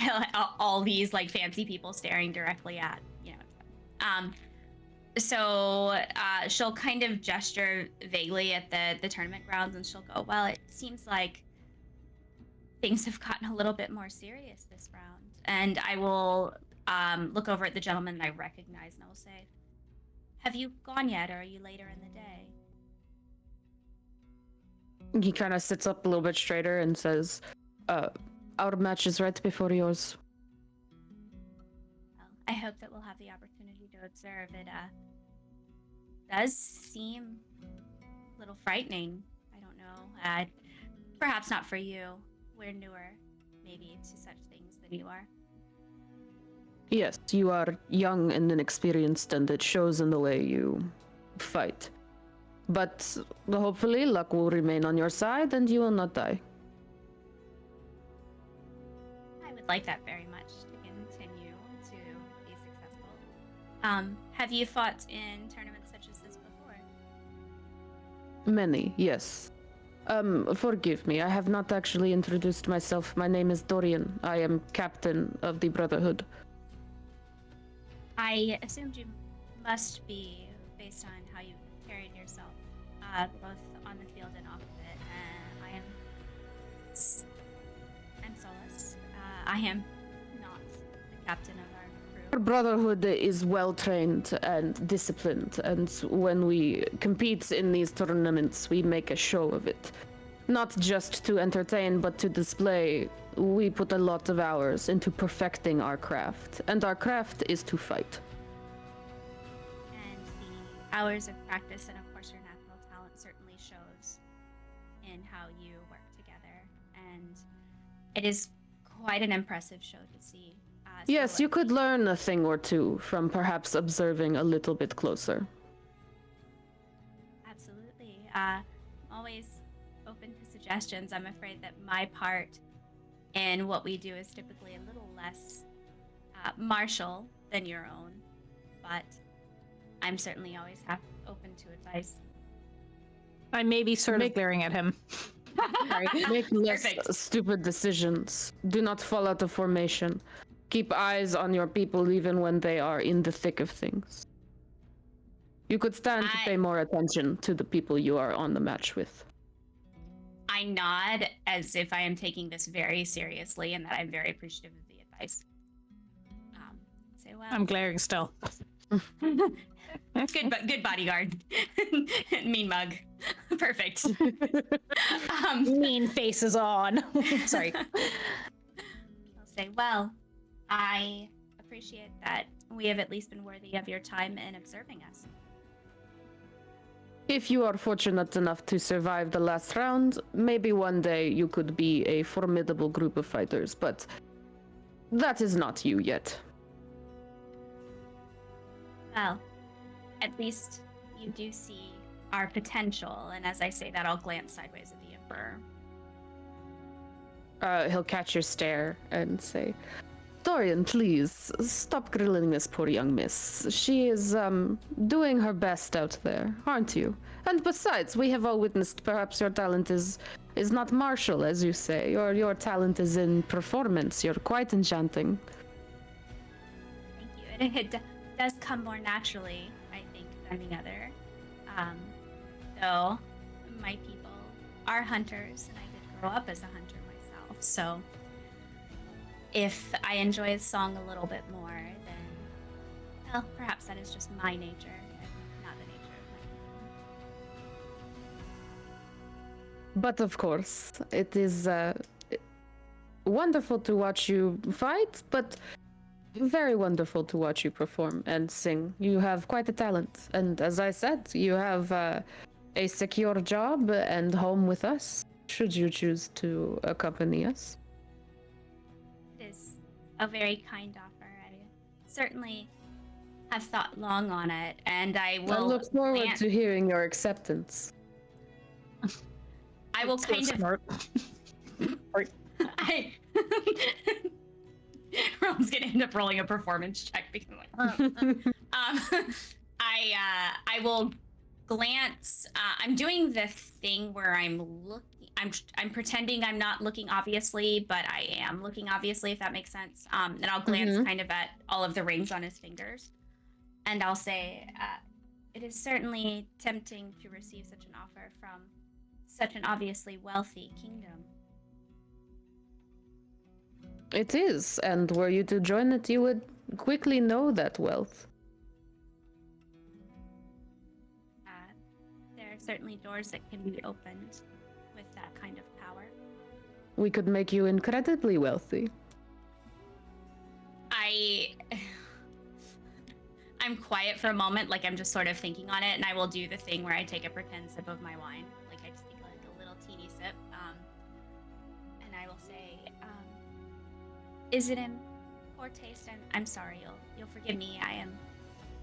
all these like fancy people staring directly at, So she'll kind of gesture vaguely at the tournament grounds, and she'll go, well, it seems like things have gotten a little bit more serious this round. And I will look over at the gentleman that I recognize, and I will say, have you gone yet, or are you later in the day?
He kind of sits up a little bit straighter and says, our match is right before yours.
Well, I hope that we'll have the opportunity to observe it. Does seem a little frightening. I don't know. Perhaps not for you. We're newer, maybe, to such things than you are.
Yes, you are young and inexperienced, and it shows in the way you fight. But hopefully luck will remain on your side and you will not die.
I would like that very much to continue to be successful. Have you fought in tournaments such as this before?
Many, yes. Forgive me, I have not actually introduced myself. My name is Dorian. I am captain of the Brotherhood.
I assumed you must be, based on how you carried yourself, both on the field and off of it. I'm Solus. I am not the captain of our crew.
Our Brotherhood is well trained and disciplined, and when we compete in these tournaments, we make a show of it. Not just to entertain, but to display. We put a lot of hours into perfecting our craft, and our craft is to fight.
And the hours of practice and, of course, your natural talent certainly shows in how you work together. And it is quite an impressive show to see.
Yes, you could learn a thing or two from perhaps observing a little bit closer.
Absolutely. Always open to suggestions. I'm afraid that my part in what we do is typically a little less martial than your own, but I'm certainly always open to advice.
I may be sort of glaring at him. Sorry.
Make less
Perfect.
stupid decisions. Do not fall out of formation. Keep eyes on your people even when they are in the thick of things. You could stand to pay more attention to the people you are on the match with.
I nod as if I am taking this very seriously and that I'm very appreciative of the advice. Say, well,
I'm glaring still.
good bodyguard. Mean mug. Perfect.
Mean faces on. Sorry.
I'll say, well, I appreciate that we have at least been worthy of your time in observing us.
If you are fortunate enough to survive the last round, maybe one day you could be a formidable group of fighters, but that is not you yet.
Well, at least you do see our potential, and as I say that, I'll glance sideways at the Emperor.
He'll catch your stare and say, Dorian, please, stop grilling this poor young miss. She is, doing her best out there, aren't you? And besides, we have all witnessed perhaps your talent is not martial, as you say. Your talent is in performance. You're quite enchanting.
Thank you. It does come more naturally, I think, than the other. Though my people are hunters, and I did grow up as a hunter myself, so if I enjoy the song a little bit more, then, well, perhaps that is just my nature, and not the nature of my people.
But of course, it is wonderful to watch you fight, but very wonderful to watch you perform and sing. You have quite a talent, and as I said, you have a secure job and home with us, should you choose to accompany us.
It is a very kind offer. I certainly have thought long on it, and I will
I look forward
glance-
to hearing your acceptance.
I will
So
kind of
smart.
I Rome's gonna end up rolling a performance check because I'm like, I will glance. I'm doing the thing where I'm looking. I'm pretending I'm not looking obviously, but I am looking obviously, if that makes sense. And I'll glance kind of at all of the rings on his fingers, and I'll say, "It is certainly tempting to receive such an offer from such an obviously wealthy kingdom."
It is, and were you to join it, you would quickly know that wealth.
There are certainly doors that can be opened with that kind of power.
We could make you incredibly wealthy.
I'm quiet for a moment, like I'm just sort of thinking on it, and I will do the thing where I take a pretend sip of my wine. Like I just take like a little teeny sip, and I will say, is it in poor taste? And I'm sorry, you'll forgive me. I am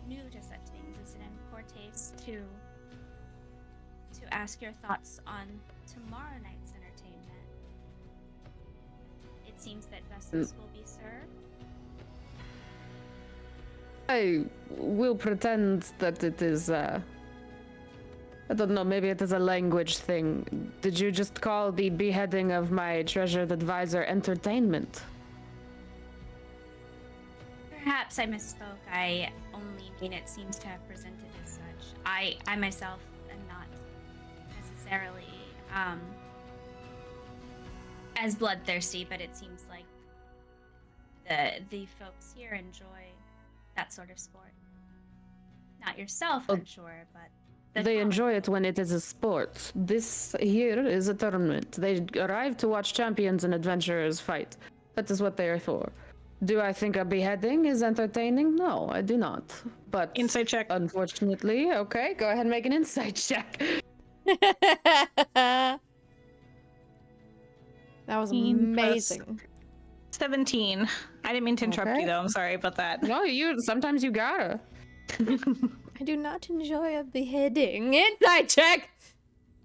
new to such things. Is it in poor taste to ask your thoughts on tomorrow night's entertainment? It seems that vessels will be served.
I will pretend that it is, I don't know, maybe it is a language thing. Did you just call the beheading of my treasured advisor entertainment?
Perhaps I misspoke. I only mean it seems to have presented as such. I myself am not necessarily as bloodthirsty, but it seems like the folks here enjoy that sort of sport. Not yourself, I'm sure, but
They enjoy it when it is a sport. This here is a tournament. They arrive to watch champions and adventurers fight. That is what they are for. Do I think a beheading is entertaining? No, I do not. But
Insight check.
unfortunately, okay, go ahead and make an insight check.
That was
15 plus
amazing.
17. I didn't mean to interrupt
Okay.
you though. I'm sorry about that.
No, sometimes you gotta.
I do not enjoy a beheading. Inside check!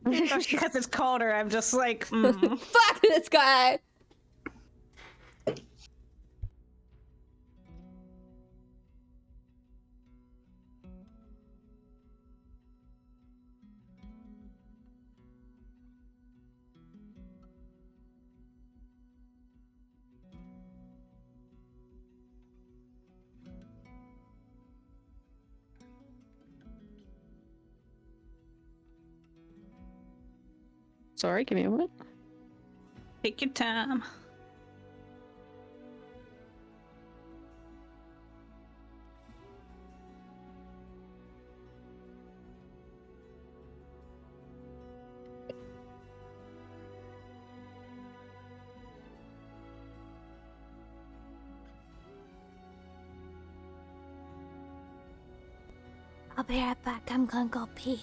Because it's colder, I'm just like, mm.
Fuck this guy!
Sorry, give me a moment.
Take your time.
I'll be right back. I'm gonna go pee.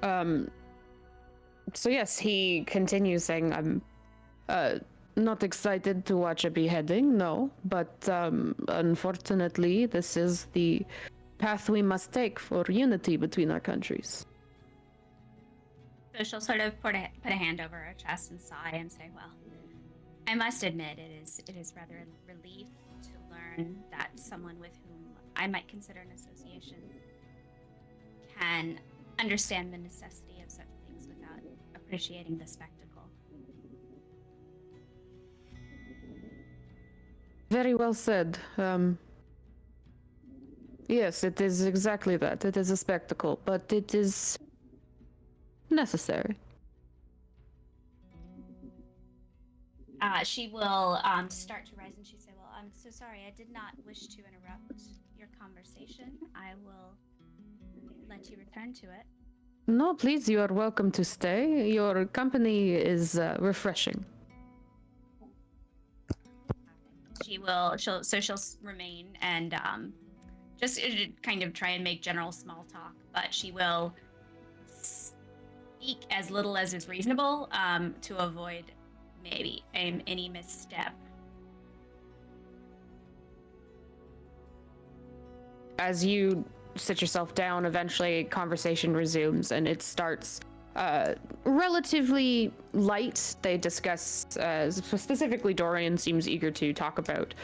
So yes, he continues saying, I'm not excited to watch a beheading, no, but unfortunately, this is the path we must take for unity between our countries.
So she'll sort of put a hand over her chest and sigh and say, well, I must admit it is rather a relief to learn that someone with whom I might consider an association can understand the necessity of such things without appreciating the spectacle.
Very well said. Yes, it is exactly that. It is a spectacle, but it is necessary.
She will start to rise and she say, well, I'm so sorry. I did not wish to interrupt your conversation. I will let you return to it.
No, please, you are welcome to stay. Your company is refreshing.
She'll remain and just kind of try and make general small talk, but she will speak as little as is reasonable to avoid maybe any misstep.
As you sit yourself down, eventually conversation resumes and it starts relatively light. They discuss, specifically Dorian seems eager to talk about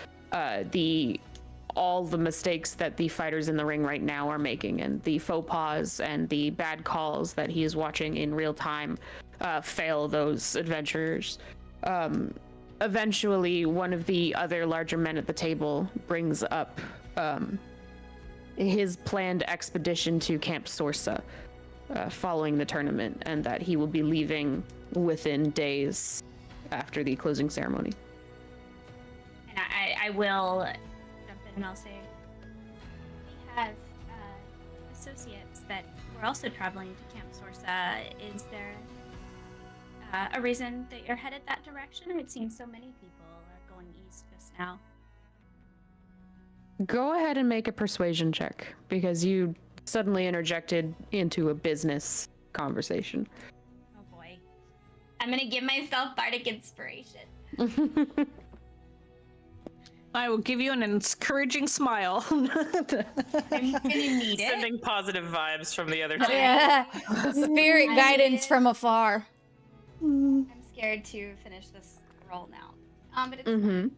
all the mistakes that the fighters in the ring right now are making and the faux pas and the bad calls that he is watching in real time fail those adventurers. Eventually, one of the other larger men at the table brings up his planned expedition to Camp Sorsa following the tournament, and that he will be leaving within days after the closing ceremony.
And I will jump in and I'll say, we have associates that were also traveling to Camp Sorsa. Is there a reason that you're headed that direction? It seems so many people are going east just now.
Go ahead and make a persuasion check, because you suddenly interjected into a business conversation.
Oh boy. I'm gonna give myself bardic inspiration.
I will give you an encouraging smile.
I'm gonna need it.
Sending positive vibes from the other two.
Yeah. Spirit guidance from afar.
I'm scared to finish this roll now. But it's fine.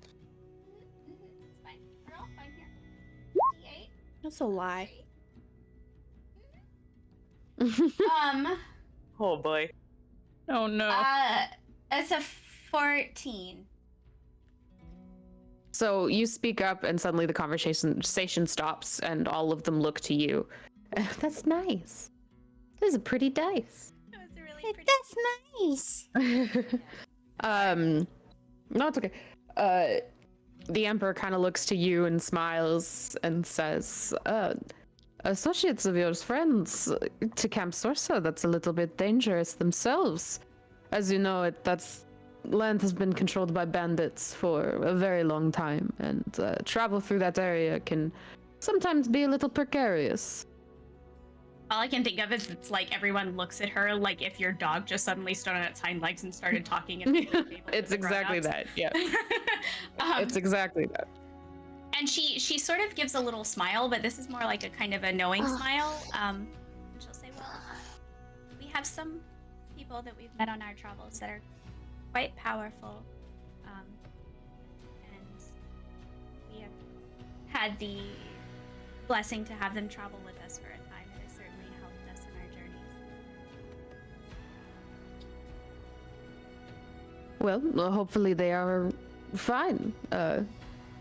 It's fine. We're all fine here. D8.
That's a lie.
Oh boy.
Oh no.
It's a 14.
So you speak up, and suddenly the conversation stops, and all of them look to you. That's nice. Those are pretty dice.
It was a really pretty.
That's nice.
No, it's okay. The Emperor kind of looks to you and smiles and says, associates of yours, friends, to Camp Sorsa, that's a little bit dangerous themselves. As you know, that's land has been controlled by bandits for a very long time, and travel through that area can sometimes be a little precarious.
All I can think of is it's like everyone looks at her like if your dog just suddenly stood on its hind legs and started talking.
It's exactly that, yeah. It's exactly that.
And she sort of gives a little smile, but this is more like a kind of a knowing smile. And she'll say, well, we have some people that we've met on our travels that are quite powerful. And we have had the blessing to have them travel with us for a time. It has certainly helped us in our journeys.
Well, hopefully they are fine.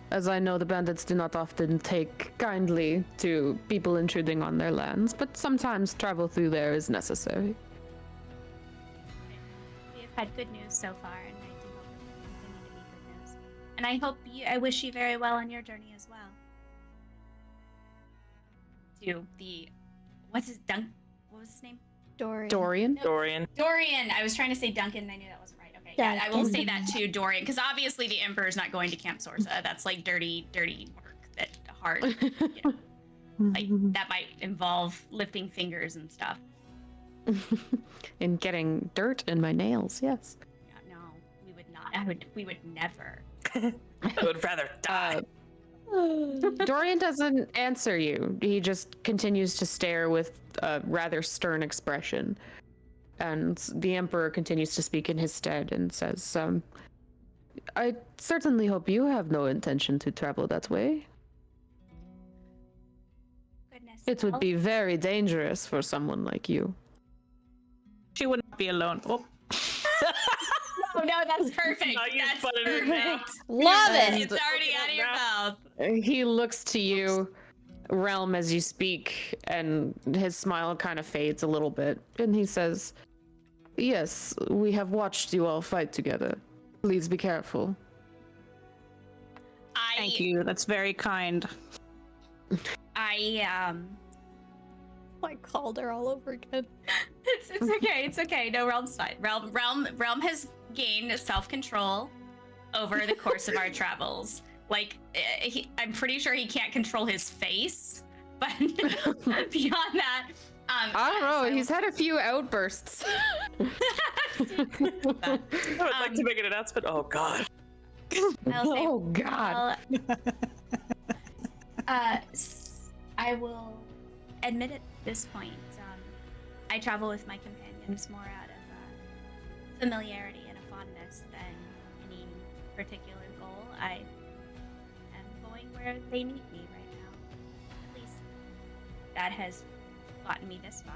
As I know, the bandits do not often take kindly to people intruding on their lands, but sometimes travel through there is necessary.
We have had good news so far, and I do hope it will continue to be good news. And I wish you very well on your journey as well. To the, what was his name?
Dorian?
No,
Dorian.
Dorian. I was trying to say Duncan, and I knew that wasn't right. Okay, yeah, I will say that to Dorian, because obviously the Emperor's not going to Camp Sorsa. That's like dirty work. That hard, like that might involve lifting fingers and stuff.
And getting dirt in my nails, yes.
Yeah, no, we would not. We would never.
I would rather die.
Dorian doesn't answer you. He just continues to stare with a rather stern expression. And the Emperor continues to speak in his stead and says, I certainly hope you have no intention to travel that way.
Goodness.
It would
well,
be very dangerous for someone like you.
She wouldn't be alone. Oh.
Oh no, that's perfect.
Now you
That's
put it in your mouth.
perfect.
Love
And-
it.
It's already out of your mouth.
He looks to you, Realm, as you speak, and his smile kind of fades a little bit. And he says, yes, we have watched you all fight together. Please be careful.
Thank you. That's very kind.
I called her all over again.
It's okay. It's okay. No, Realm's fine. Realm has gained self-control over the course of our travels. Like, I'm pretty sure he can't control his face, but beyond that,
I don't know. He's had a few outbursts.
I would like to make an announcement. Oh God.
I'll say,
Oh God.
I will admit at this point, I travel with my companions more out of familiarity and a fondness than any particular goal. I am going where they need me right now. At least that has gotten me this far.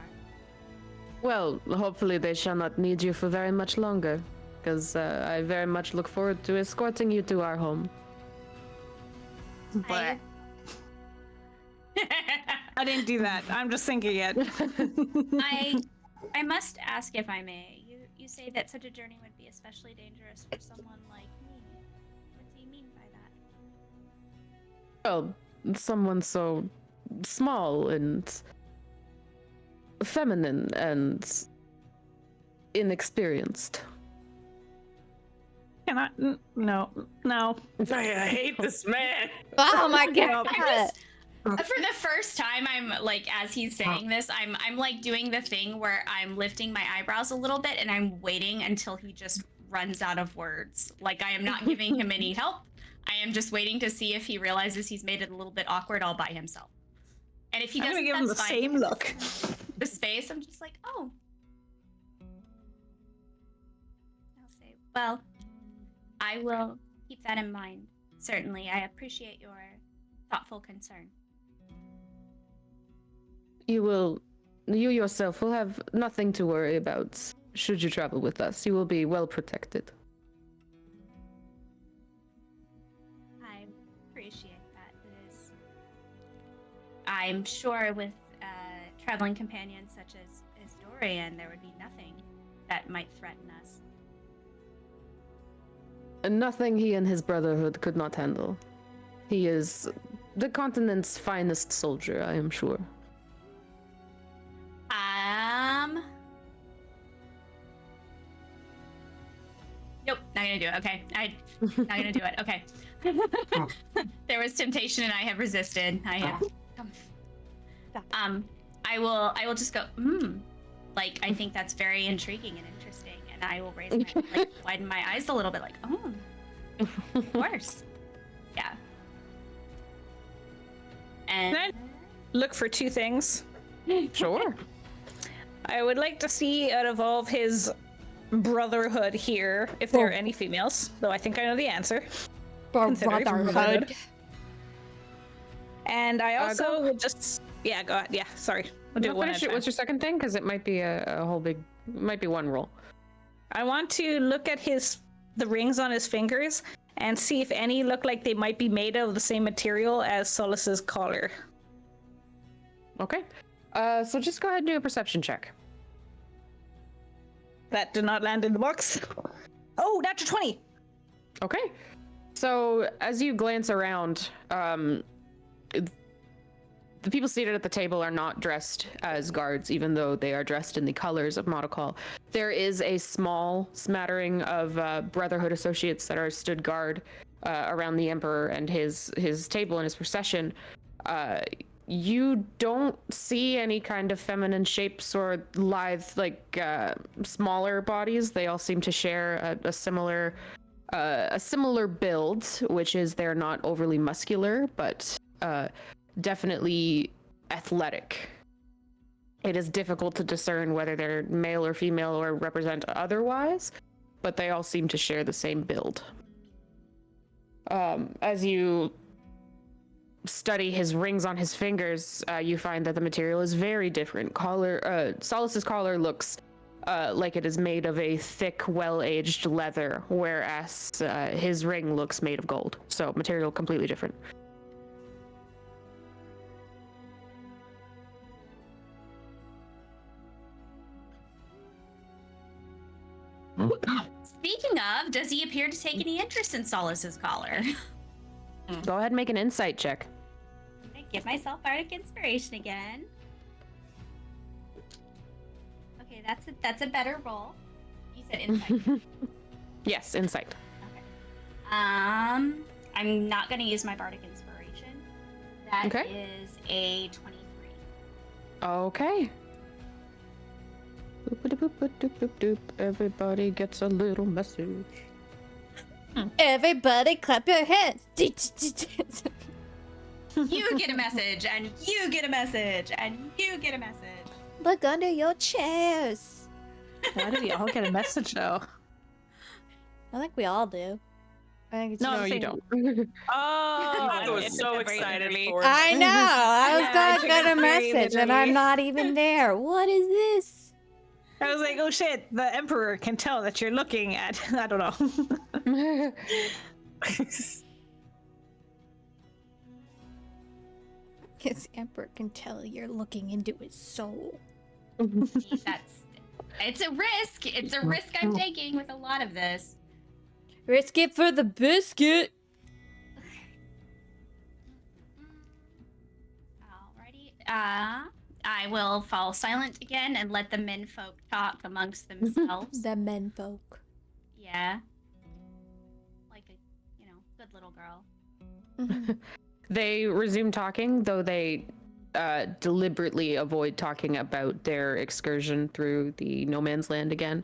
Well, hopefully they shall not need you for very much longer, because I very much look forward to escorting you to our home.
But I didn't do that. I'm just thinking it.
I must ask if I may. You say that such a journey would be especially dangerous for someone like me. What do you mean by that?
Well, someone so small and feminine and inexperienced.
Can I? No.
I hate this man.
Oh my god.
For the first time, I'm like, as he's saying this, I'm like doing the thing where I'm lifting my eyebrows a little bit and I'm waiting until he just runs out of words. Like, I am not giving him any help. I am just waiting to see if he realizes he's made it a little bit awkward all by himself. And if he
I'm
doesn't,
gonna give him the
that's fine.
same look.
The space, I'm just like, oh. I'll say, well, I will keep that in mind. Certainly, I appreciate your thoughtful concern.
You yourself will have nothing to worry about should you travel with us. You will be well protected.
I appreciate that. It is. I'm sure with traveling companions such as Dorian, there would be nothing that might threaten us.
And nothing he and his brotherhood could not handle. He is the continent's finest soldier, I am sure.
Nope, not gonna do it. Okay, not gonna do it. Okay. There was temptation, and I have resisted. I have. I will just go. Like, I think that's very intriguing and interesting, and I will raise my like widen my eyes a little bit, like, oh, of course, yeah. And
Can I look for two things?
Sure.
I would like to see out of all of his brotherhood here if there are any females, though I think I know the answer. considering
Brotherhood.
And I also
go.
would just go ahead. Yeah, sorry. We'll do it one at a time.
What's your second thing? Because it might be a whole big, it might be one roll.
I want to look at the rings on his fingers and see if any look like they might be made of the same material as Solus's collar.
Okay. So just go ahead and do a perception check.
That did not land in the box. Oh, natural 20.
Okay. So as you glance around, the people seated at the table are not dressed as guards, even though they are dressed in the colors of Monocal. There is a small smattering of Brotherhood associates that are stood guard around the Emperor and his table and his procession. You don't see any kind of feminine shapes or lithe, like smaller bodies. They all seem to share a similar build, which is they're not overly muscular, but definitely athletic. It is difficult to discern whether they're male or female or represent otherwise, but they all seem to share the same build. As you study his rings on his fingers, you find that the material is very different. Solus's collar looks like it is made of a thick, well-aged leather, whereas his ring looks made of gold. So material completely different.
Speaking of, does he appear to take any interest in Solus's collar?
Go ahead and make an insight check.
I'm gonna give myself bardic inspiration again. Okay, that's a better roll. You said insight.
Yes, insight.
Okay. I'm not gonna use my bardic inspiration. That
Okay.
is a 23.
Okay. Boop-a-doop-a-doop-a-doop. Everybody gets a little message.
Everybody clap your hands.
You get a message, and you get a message, and you get a message.
Look under your chairs.
Why do we all get a message though?
I think we all do. I think it's
No,
No,
I'm
you
saying-
don't.
Oh,
I was so excited for
I
this.
know. I was
Yeah,
gonna
I
get a
agree,
message, and I'm
literally.
not even there. What is this?
I was like, oh shit, the Emperor can tell that you're looking at, I don't know.
His emperor can tell you're looking into his soul.
It's a risk. It's a risk I'm taking with a lot of this.
Risk it for the biscuit.
Alrighty. I will fall silent again and let the menfolk talk amongst themselves.
The menfolk.
Yeah. Like a, good little girl.
They resume talking, though they deliberately avoid talking about their excursion through the no man's land again,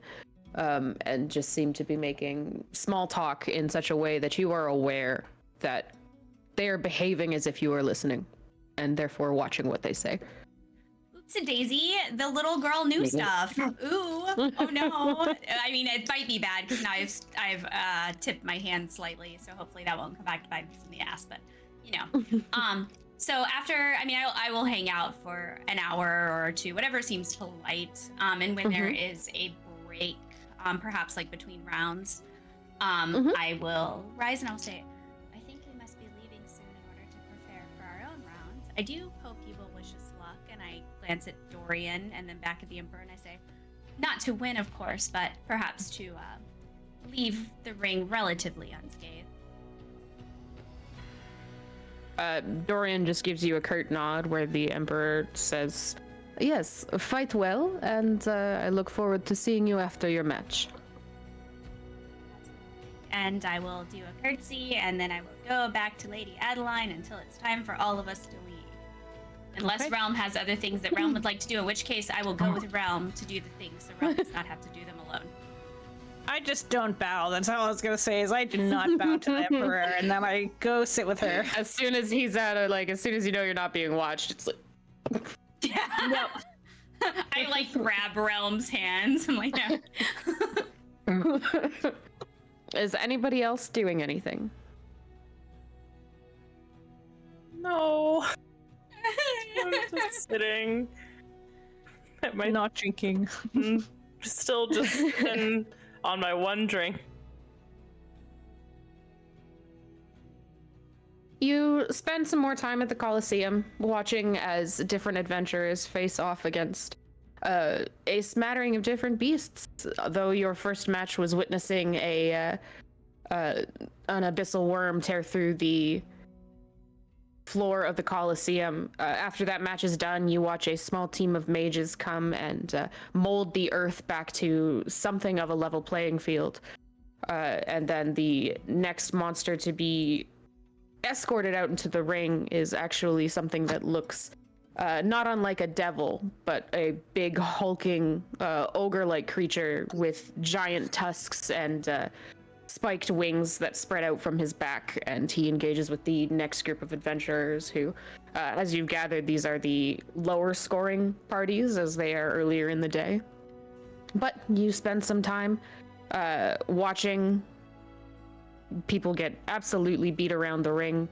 and just seem to be making small talk in such a way that you are aware that they are behaving as if you are listening, and therefore watching what they say.
Oopsie daisy, the little girl knew stuff. Ooh, oh no. I mean, it might be bad because now I've tipped my hand slightly, so hopefully that won't come back to bite us in the ass. But so after, I will hang out for an hour or two, whatever seems polite. And when there is a break, perhaps like between rounds, I will rise and I'll say, I think we must be leaving soon in order to prepare for our own round. I do hope you will wish us luck. And I glance at Dorian and then back at the Emperor and I say, not to win, of course, but perhaps to leave the ring relatively unscathed.
Dorian just gives you a curt nod where the Emperor says, yes, fight well, and I look forward to seeing you after your match.
And I will do a curtsy, and then I will go back to Lady Adeline until it's time for all of us to leave. Unless
Okay.
Realm has other things that Realm would like to do, in which case I will go with Realm to do the things, so Realm does not have to do them alone.
I just don't bow. That's all I was gonna say. Is I do not bow to the Emperor, and then I go sit with her.
As soon as he's at as soon as you know you're not being watched, it's like,
Yep.
I like grab Realm's hands. I'm like, no.
is anybody else doing anything?
No. I'm just sitting at my
Not drinking.
still just sitting on my one drink.
You spend some more time at the Colosseum, watching as different adventurers face off against a smattering of different beasts. Though your first match was witnessing an abyssal worm tear through the floor of the Colosseum. After that match is done, you watch a small team of mages come and mold the earth back to something of a level playing field. And then the next monster to be escorted out into the ring is actually something that looks not unlike a devil, but a big hulking ogre-like creature with giant tusks and spiked wings that spread out from his back. And he engages with the next group of adventurers who, as you've gathered, these are the lower scoring parties as they are earlier in the day. But you spend some time watching people get absolutely beat around the ring,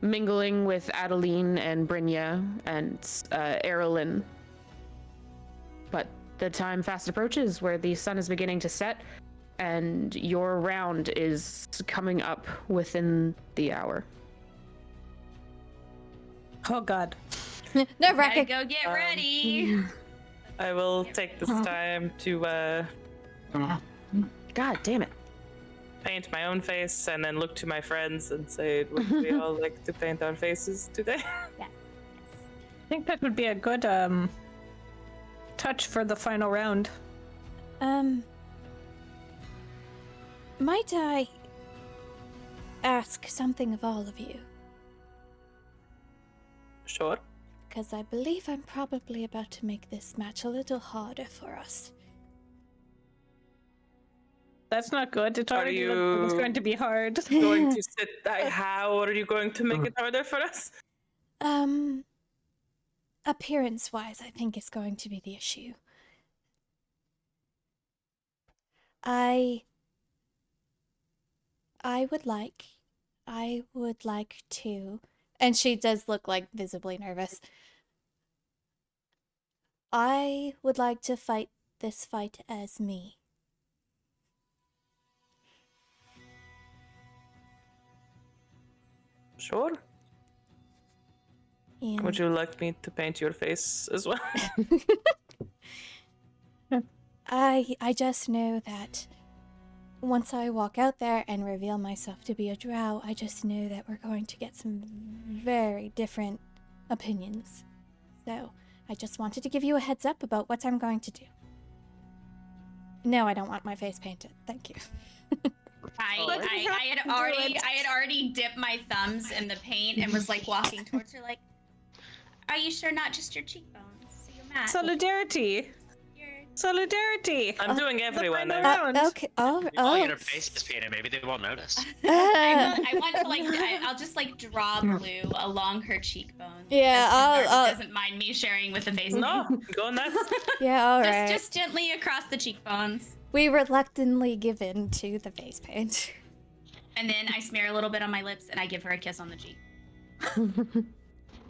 mingling with Adeline and Brynja and Erilyn. But the time fast approaches where the sun is beginning to set, and your round is coming up within the hour.
Oh God.
No,
Gotta
Racket.
go get ready.
I will take this time to
God damn it.
paint my own face and then look to my friends and say, would we all like to paint our faces today?
I think that would be a good touch for the final round.
Might I ask something of all of you?
Sure.
Because I believe I'm probably about to make this match a little harder for us.
That's not good. It
Are
already looked like it's
you-
going to be hard.
Going to sit. How are you going to make it harder for us?
Appearance-wise, I think is going to be the issue. I would like to, and she does look like visibly nervous. I would like to fight this fight as me.
Sure.
And
Would you like me to paint your face as well?
I just know that once I walk out there and reveal myself to be a drow, I just know that we're going to get some very different opinions. So, I just wanted to give you a heads up about what I'm going to do. No, I don't want my face painted. Thank you.
I had already dipped my thumbs in the paint and was like walking towards her like, are you sure not just your cheekbones? So you're mad.
Solidarity. Solidarity.
I'm doing everyone.
final
I'm-
round.
Okay. Oh,
I'll
oh.
get her face is painted. Maybe they won't notice.
I want to like, I'll just like draw blue along her cheekbones.
Yeah,
Darby
I'll-
doesn't mind me sharing with the face.
No, go nuts.
Yeah, all right.
Just gently across the cheekbones.
We reluctantly give in to the face paint.
And then I smear a little bit on my lips and I give her a kiss on the cheek.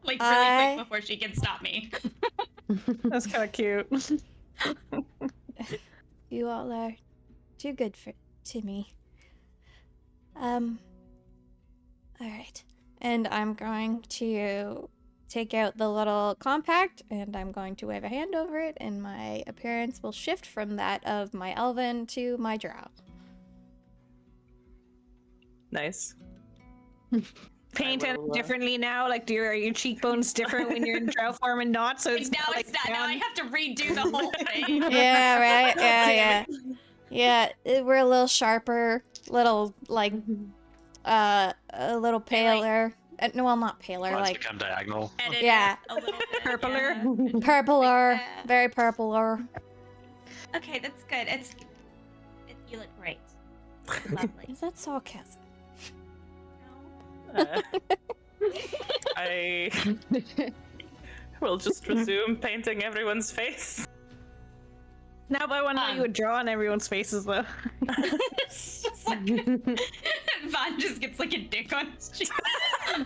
Like really
I-
quick before she can stop me.
That's kind of cute.
You all are too good to me. All right. And I'm going to take out the little compact and I'm going to wave a hand over it and my appearance will shift from that of my elven to my drow.
Nice.
Paint
I
it
will,
differently now. Like, are your cheekbones different when you're in drow form and not? So
Like,
it's
now
like
it's not. Now I
down.
have to redo the whole thing.
Yeah, right. Yeah, yeah. Yeah, we're a little sharper, little like a little paler. No, well, not paler,
Let's
like
become diagonal.
Edit
Yeah.
it a little bit.
Purpler.
yeah.
purpler,
Yeah.
very purpler.
Okay, that's good. You look great. Lovely.
Is that sarcasm?
I will just resume painting everyone's face.
Now, but I want to know you would draw on everyone's faces, though.
It's just like Von just gets like a dick on his cheek.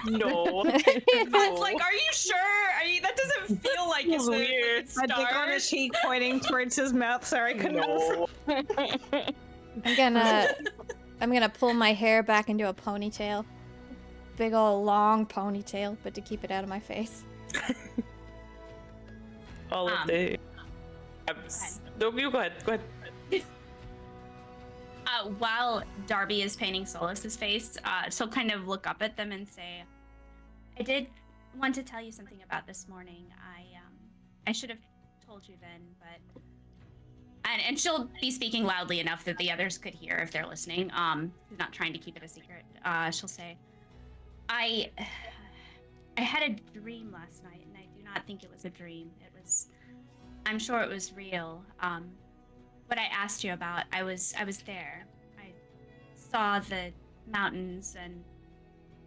No.
Von's like, "Are you sure? That doesn't feel like it's
Weird.
weird."
A dick on his cheek pointing towards his mouth. Sorry, I couldn't
No.
I'm gonna pull my hair back into a ponytail. Big old long ponytail, but to keep it out of my face.
All of the. No, you go ahead. Go ahead.
While Darby is painting Solus's face, she'll kind of look up at them and say, "I did want to tell you something about this morning. I should have told you then, but." And she'll be speaking loudly enough that the others could hear if they're listening. She's not trying to keep it a secret. She'll say, I had a dream last night, and I do not think it was a dream. I'm sure it was real. What I asked you about, I was there. I saw the mountains, and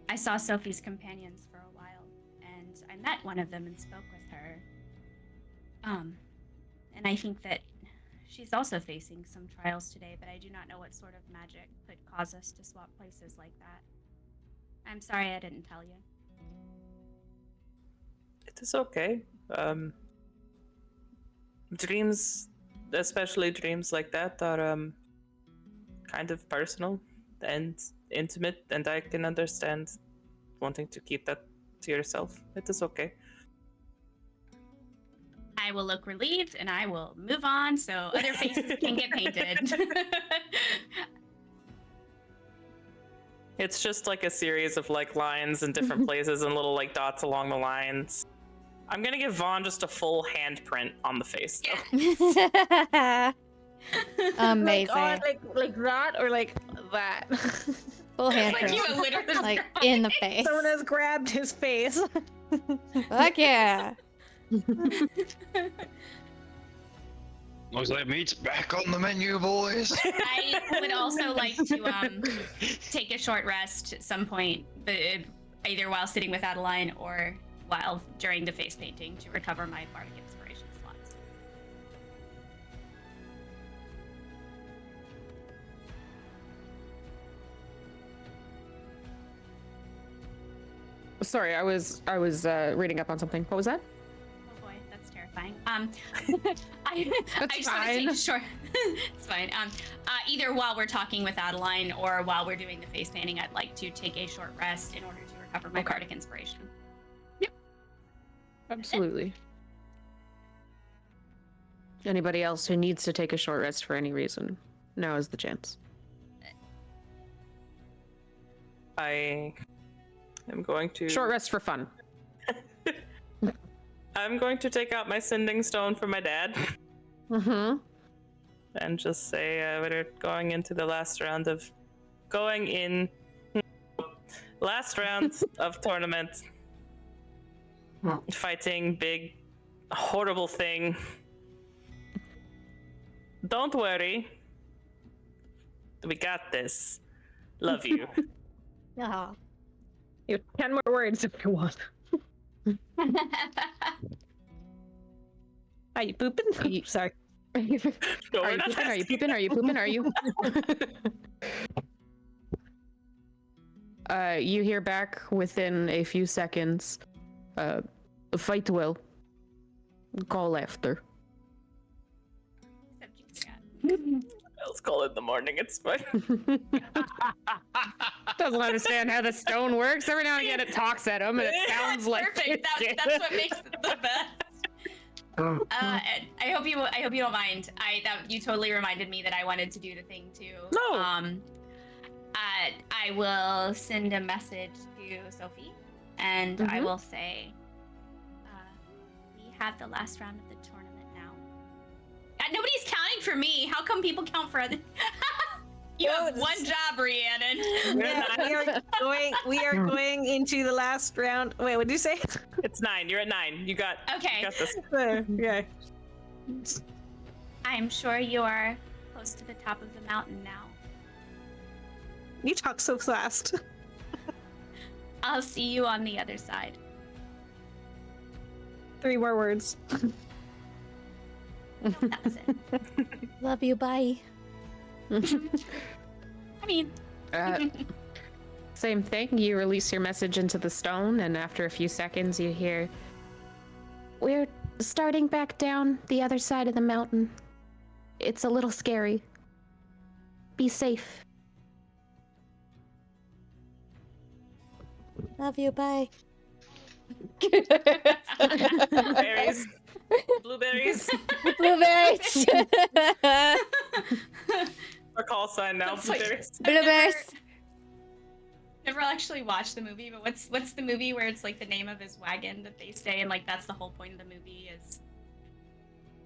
I saw Sophie's companions for a while, and I met one of them and spoke with her. And I think that she's also facing some trials today, but I do not know what sort of magic could cause us to swap places like that. I'm sorry I didn't tell you.
It is okay. Dreams, especially dreams like that, are kind of personal and intimate, and I can understand wanting to keep that to yourself. It is okay.
I will look relieved, and I will move on so other faces can get painted.
It's just like a series of like lines in different places and little like dots along the lines. I'm gonna give Vaughn just a full handprint on the face, though.
Amazing.
Like that or like that.
Full hand
Like you would literally
like in the face.
Someone has grabbed his face.
Fuck yeah.
Looks like meat's back on the menu, boys.
I would also like to take a short rest at some point, but either while sitting with Adeline or while during the face painting to recover my bardic inspiration slots.
Sorry, I was reading up on something. What was that?
Oh boy, that's terrifying. I just want to take a short. It's fine. Either while we're talking with Adeline or while we're doing the face painting, I'd like to take a short rest in order to recover my bardic inspiration.
Absolutely. Anybody else who needs to take a short rest for any reason, now is the chance.
I am going to
Short rest for fun.
I'm going to take out my sending stone for my dad
Mm-hmm.
and just say we're going into the last round of tournament. Fighting big, horrible thing. Don't worry. We got this. Love you.
Aw.
You have 10 more words if you want. Are you pooping? Sorry.
No,
Are
we're
you
not
pooping? Are you
asking.
pooping? Are you pooping? Are you? You hear back within a few seconds. Fight well. Call after.
Except you can't.
Let's call it in the morning. It's fine.
Doesn't understand how the stone works. Every now and again it talks at him and it sounds like
Perfect. That's what makes it the best. And I hope you don't mind. You totally reminded me that I wanted to do the thing too.
No.
I will send a message to Sophie, and I will say, we have the last round of the tournament now. Nobody's counting for me. How come people count for other? You have one job, Rhiannon.
We are going into the last round. Wait, what did you say?
It's 9. You're at 9. You got
Okay.
You got this.
Yeah.
I'm sure you are close to the top of the mountain now.
You talk so fast.
I'll see you on the other side.
3 more words.
That was it.
Love you, bye.
I mean,
Same thing. You release your message into the stone, and after a few seconds, you hear, "We're starting back down the other side of the mountain. It's a little scary. Be safe."
Love you, bye.
Berries. Blueberries.
Blueberries.
Our call sign now.
That's like-
Blueberries.
Blueberries.
never actually watched the movie, but what's the movie where it's like the name of his wagon that they stay in? Like that's the whole point of the movie is.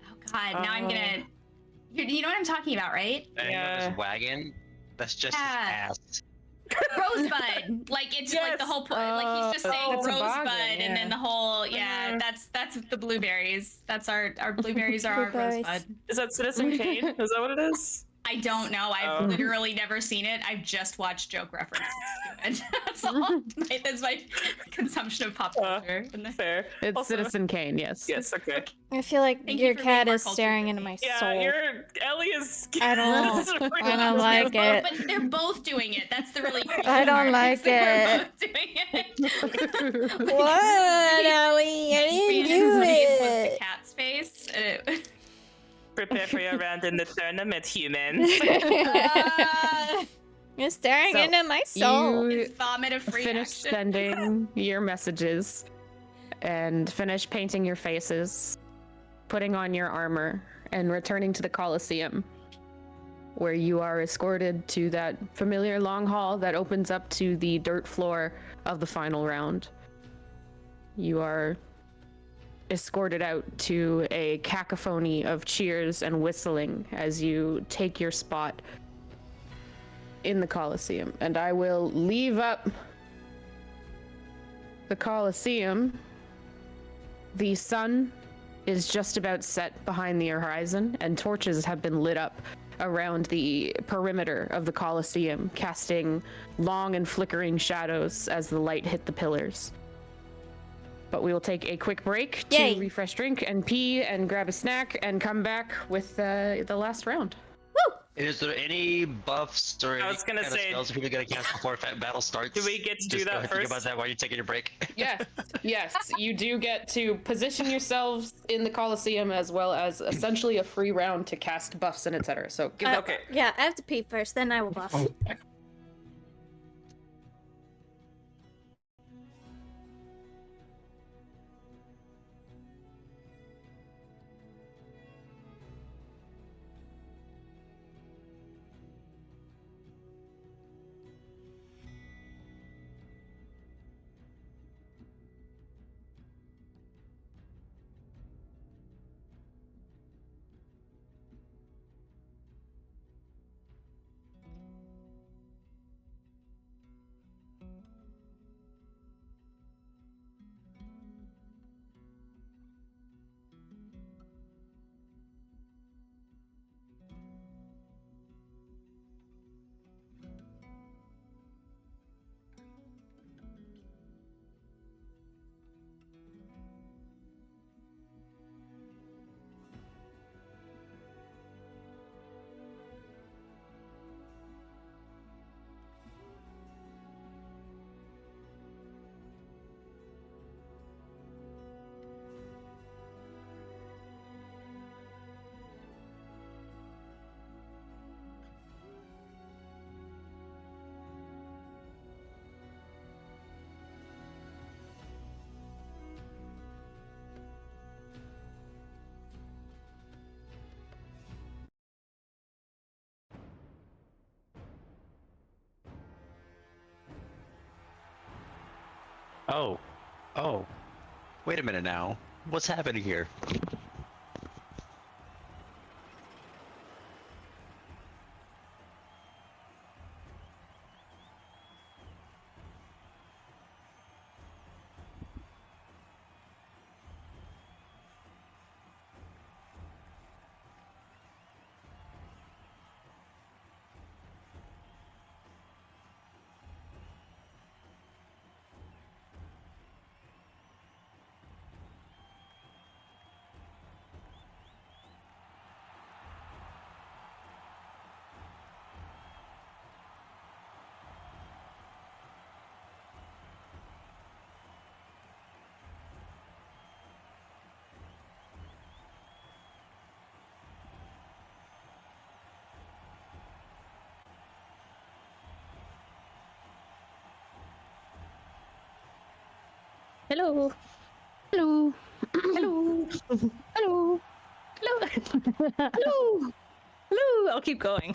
Oh God! Now I'm gonna. You know what I'm talking about, right?
And
Yeah.
his wagon, that's just
Yeah.
his ass.
Rosebud. Like it's like the whole point. Like he's just saying
it's a
Rosebud,
bargain,
and then the whole that's the blueberries. That's our blueberries are our
Blueberries.
Rosebud.
Is that Citizen Kane? Is that what it is?
I don't know. I've literally never seen it. I've just watched joke references to it. That's all. That's my consumption of pop culture.
Fair.
It's
Also-
Citizen Kane, yes.
Yes, okay.
I feel like
Thank you
your
for
cat
being
is
more
staring
cultured
into
than
my
me.
soul.
Yeah, Ellie is.
I don't-
This is really
I don't like it.
But they're both doing it. That's the really creepy
I don't
part,
like
is they were
it.
both doing it.
What, Ellie? I didn't do
Rhiannon's face was the
it.
cat's face.
Prepare for your round in the tournament, humans.
You're staring
So,
into my soul.
You
Is vomit a free
finish
action?
sending your messages and finish painting your faces, putting on your armor, and returning to the Colosseum, where you are escorted to that familiar long hall that opens up to the dirt floor of the final round. You are escorted out to a cacophony of cheers and whistling as you take your spot in the Colosseum. And I will leave up the Colosseum. The sun is just about set behind the horizon, and torches have been lit up around the perimeter of the Colosseum, casting long and flickering shadows as the light hit the pillars. But we will take a quick break to
Yay.
refresh, drink, and pee, and grab a snack, and come back with the last round.
Is there any buffs or any
was gonna
kind
say-
of spells people gotta cast before battle starts?
Do we get to do
Just go
that
ahead and think
first?
about that while you're taking your break.
Yes, yes, you do get to position yourselves in the Colosseum, as well as essentially a free round to cast buffs and etc. So give that.
Okay.
Yeah, I have to pee first, then I will buff.
Oh. Oh. Wait a minute now. What's happening here?
Hello. Hello. Hello. Hello. Hello.
Hello. Hello. I'll keep going.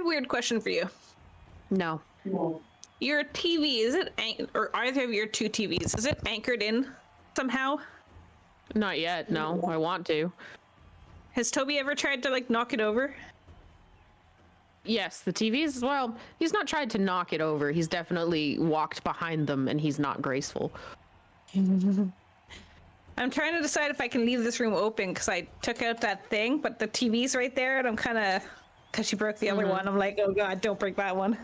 a weird question for you.
No.
Your TV, is it or either of your two TVs, is it anchored in somehow?
Not yet, no. I want to.
Has Toby ever tried to like knock it over?
Yes, the TVs, well, he's not tried to knock it over. He's definitely walked behind them and he's not graceful.
I'm trying to decide if I can leave this room open because I took out that thing, but the TV's right there and I'm kind of, because she broke the other one, I'm like, oh god, don't break that one.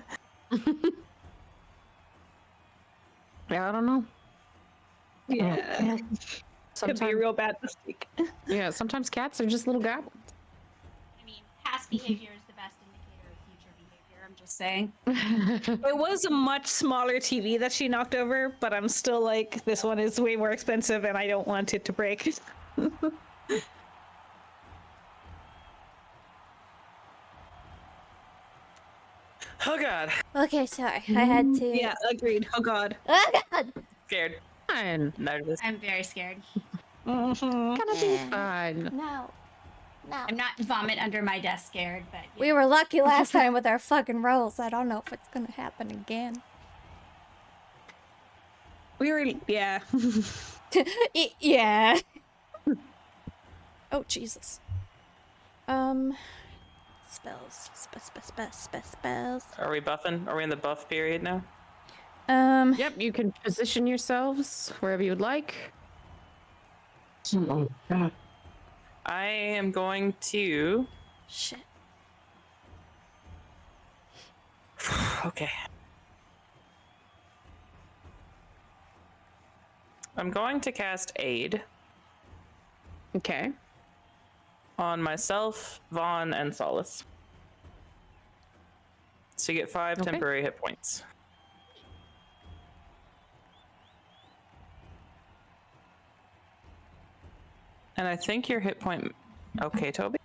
Yeah, I don't know.
Yeah. Could be a real bad mistake.
Yeah, sometimes cats are just little goblins.
I mean, past behavior is the best indicator of future behavior. I'm just saying.
It was a much smaller TV that she knocked over, but I'm still like, this one is way more expensive and I don't want it to break.
Oh god.
Okay, sorry. I had to.
Yeah, agreed. Oh god.
Oh god.
Scared.
Fine.
Nervous.
I'm very scared.
Mm-hmm.
Gonna be fine.
No. No.
I'm not vomit under my desk scared, but
We were lucky last time with our fucking rolls. I don't know if it's gonna happen again.
We were, yeah.
Yeah. Oh Jesus. Spells. Spells.
Are we buffing? Are we in the buff period now?
Yep, you can position yourselves wherever you would like.
Oh, God.
I am going to.
Shit.
Okay. I'm going to cast Aid
Okay.
on myself, Vaughn, and Solace. So you get 5
Okay.
temporary hit points. And I think your hit point. Okay, Toby.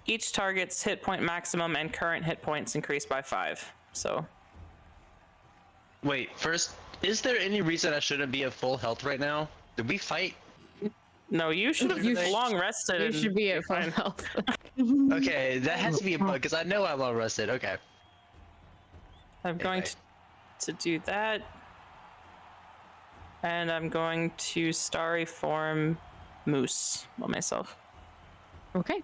Each target's hit point maximum and current hit points increase by 5. So
Wait, first, is there any reason I shouldn't be at full health right now? Did we fight?
no, you should
You
be
sh-
long rested.
You
and
should be
be
at full
fine.
health.
Okay, that has to be a bug, because I know I'm well rested. Okay.
I'm going
Anyway.
to do that. And I'm going to starry form Moose on myself.
Okay.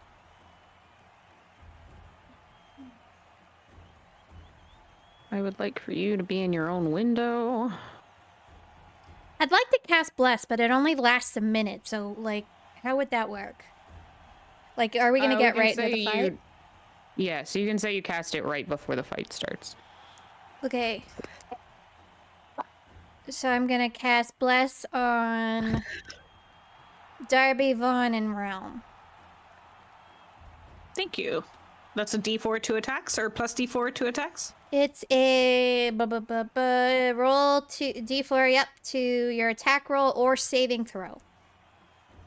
I would like for you to be in your own window.
I'd like to cast Bless, but it only lasts a minute, so, like, how would that work? Like, are we gonna
We
get
can
right into
say
the fight?
Yeah, so you can say you cast it right before the fight starts.
Okay. So I'm gonna cast Bless on Darby, Vaughn, and Realm.
Thank you. That's a D4 to attacks or plus D4 to attacks?
It's a roll to D4, yep, to your attack roll or saving throw.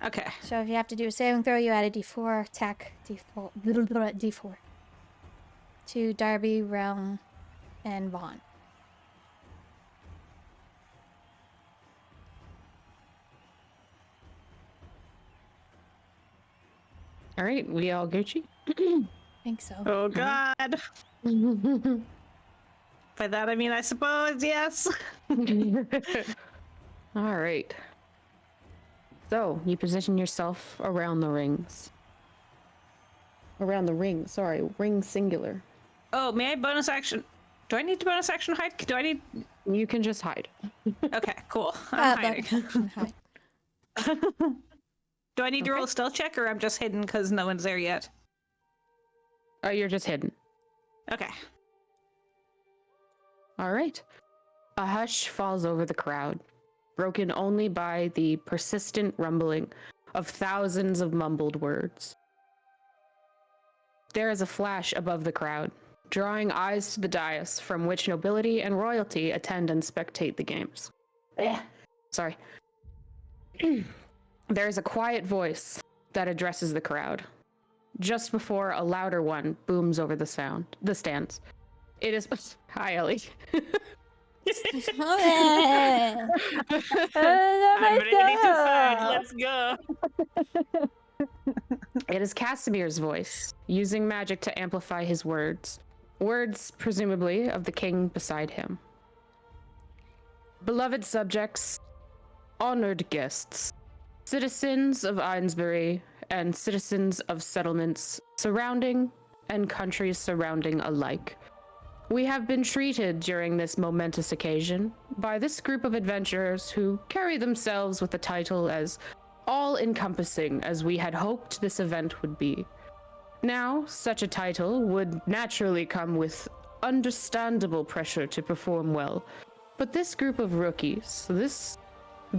Okay.
So if you have to do a saving throw, you add a D4, attack D4 to Darby, Realm, and Vaughn.
All right, we all Gucci?
I think so.
Oh god. By that I mean I suppose, yes.
All right. So you position yourself around the rings. Around the ring, sorry, ring singular.
Oh, may I bonus action? Do I need to bonus action hide? Do I need?
You can just hide.
Okay, cool. I'm hiding.
Hi.
Do I need to
Okay.
roll a stealth check or I'm just hidden because no one's there yet?
Oh, you're just hidden.
Okay.
All right. A hush falls over the crowd, broken only by the persistent rumbling of thousands of mumbled words. There is a flash above the crowd, drawing eyes to the dais from which nobility and royalty attend and spectate the games. Sorry. There is a quiet voice that addresses the crowd, just before a louder one booms over the stands. It is Hi, Ellie.
I'm ready to fight. Let's go.
It is Casimir's voice, using magic to amplify his words. Words, presumably, of the king beside him. Beloved subjects, honored guests, citizens of Ainsbury, and citizens of settlements surrounding and countries surrounding alike. We have been treated during this momentous occasion by this group of adventurers who carry themselves with a title as all-encompassing as we had hoped this event would be. Now, such a title would naturally come with understandable pressure to perform well, but this group of rookies, this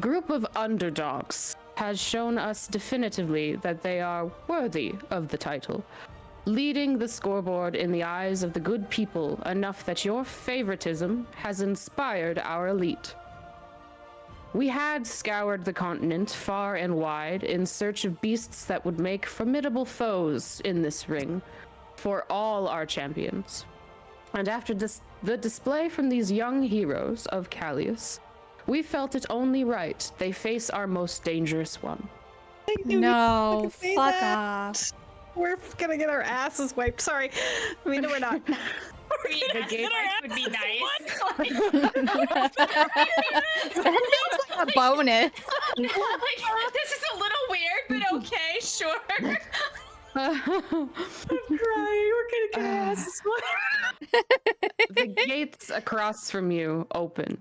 group of underdogs, has shown us definitively that they are worthy of the title, leading the scoreboard in the eyes of the good people enough that your favoritism has inspired our elite. We had scoured the continent far and wide in search of beasts that would make formidable foes in this ring for all our champions. And after the display from these young heroes of Callius, we felt it only right they face our most dangerous one.
No,
Say
fuck
that.
off.
We're gonna get our asses wiped. Sorry. I mean, no, we're not.
The
gate
would be nice.
That feels like a bonus.
Like, this is a little weird, but okay, sure.
I'm crying. We're gonna get our asses wiped.
The gates across from you open.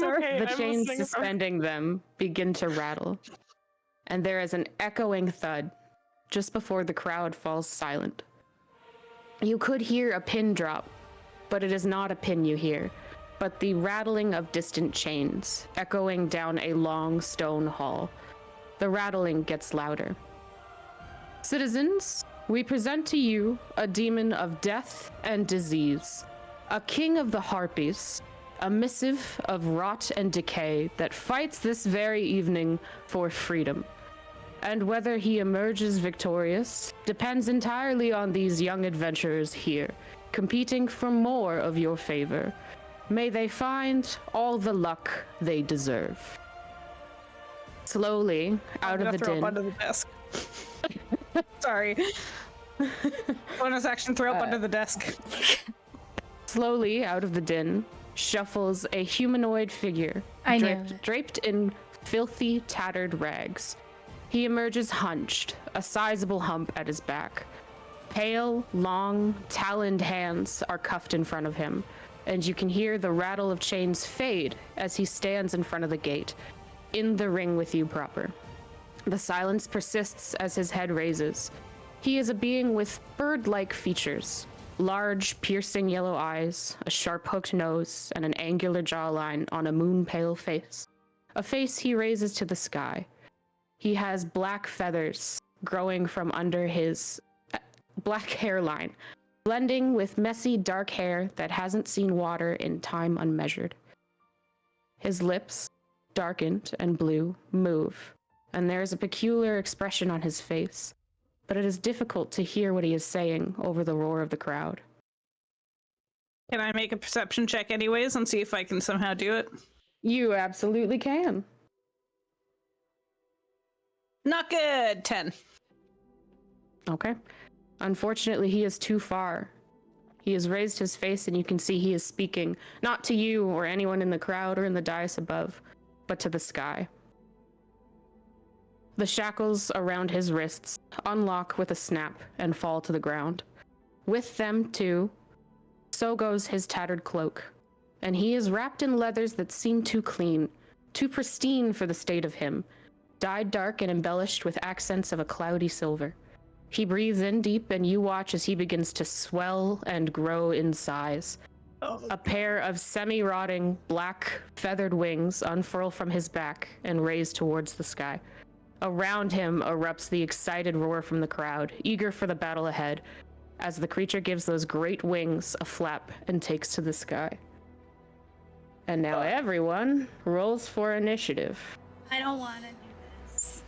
Okay,
The
I'm
chains
listening.
suspending them begin to rattle, and there is an echoing thud just before the crowd falls silent. You could hear a pin drop, but it is not a pin you hear, but the rattling of distant chains echoing down a long stone hall. The rattling gets louder. Citizens, we present to you a demon of death and disease, a king of the harpies, a missive of rot and decay that fights this very evening for freedom. And whether he emerges victorious depends entirely on these young adventurers here, competing for more of your favor. May they find all the luck they deserve. Slowly, out of the
throw
din.
up under the desk. Sorry. Bonus action, throw up under the desk.
Slowly, out of the din, shuffles a humanoid figure,
I knew it.
draped in filthy, tattered rags. He emerges hunched, a sizable hump at his back. Pale, long, taloned hands are cuffed in front of him, and you can hear the rattle of chains fade as he stands in front of the gate, in the ring with you proper. The silence persists as his head raises. He is a being with bird-like features, large, piercing yellow eyes, a sharp-hooked nose, and an angular jawline on a moon-pale face. A face he raises to the sky. He has black feathers growing from under his black hairline, blending with messy dark hair that hasn't seen water in time unmeasured. His lips, darkened and blue, move, and there is a peculiar expression on his face, but it is difficult to hear what he is saying over the roar of the crowd.
Can I make a perception check anyways and see if I can somehow do it?
You absolutely can.
Not good. 10.
Okay. Unfortunately, he is too far. He has raised his face and you can see he is speaking, not to you or anyone in the crowd or in the dais above, but to the sky. The shackles around his wrists unlock with a snap and fall to the ground. With them, too, so goes his tattered cloak, and he is wrapped in leathers that seem too clean, too pristine for the state of him, dyed dark and embellished with accents of a cloudy silver. He breathes in deep, and you watch as he begins to swell and grow in size. A pair of semi-rotting, black, feathered wings unfurl from his back and raise towards the sky. Around him erupts the excited roar from the crowd, eager for the battle ahead, as the creature gives those great wings a flap and takes to the sky. And now everyone rolls for initiative.
I don't want to do this.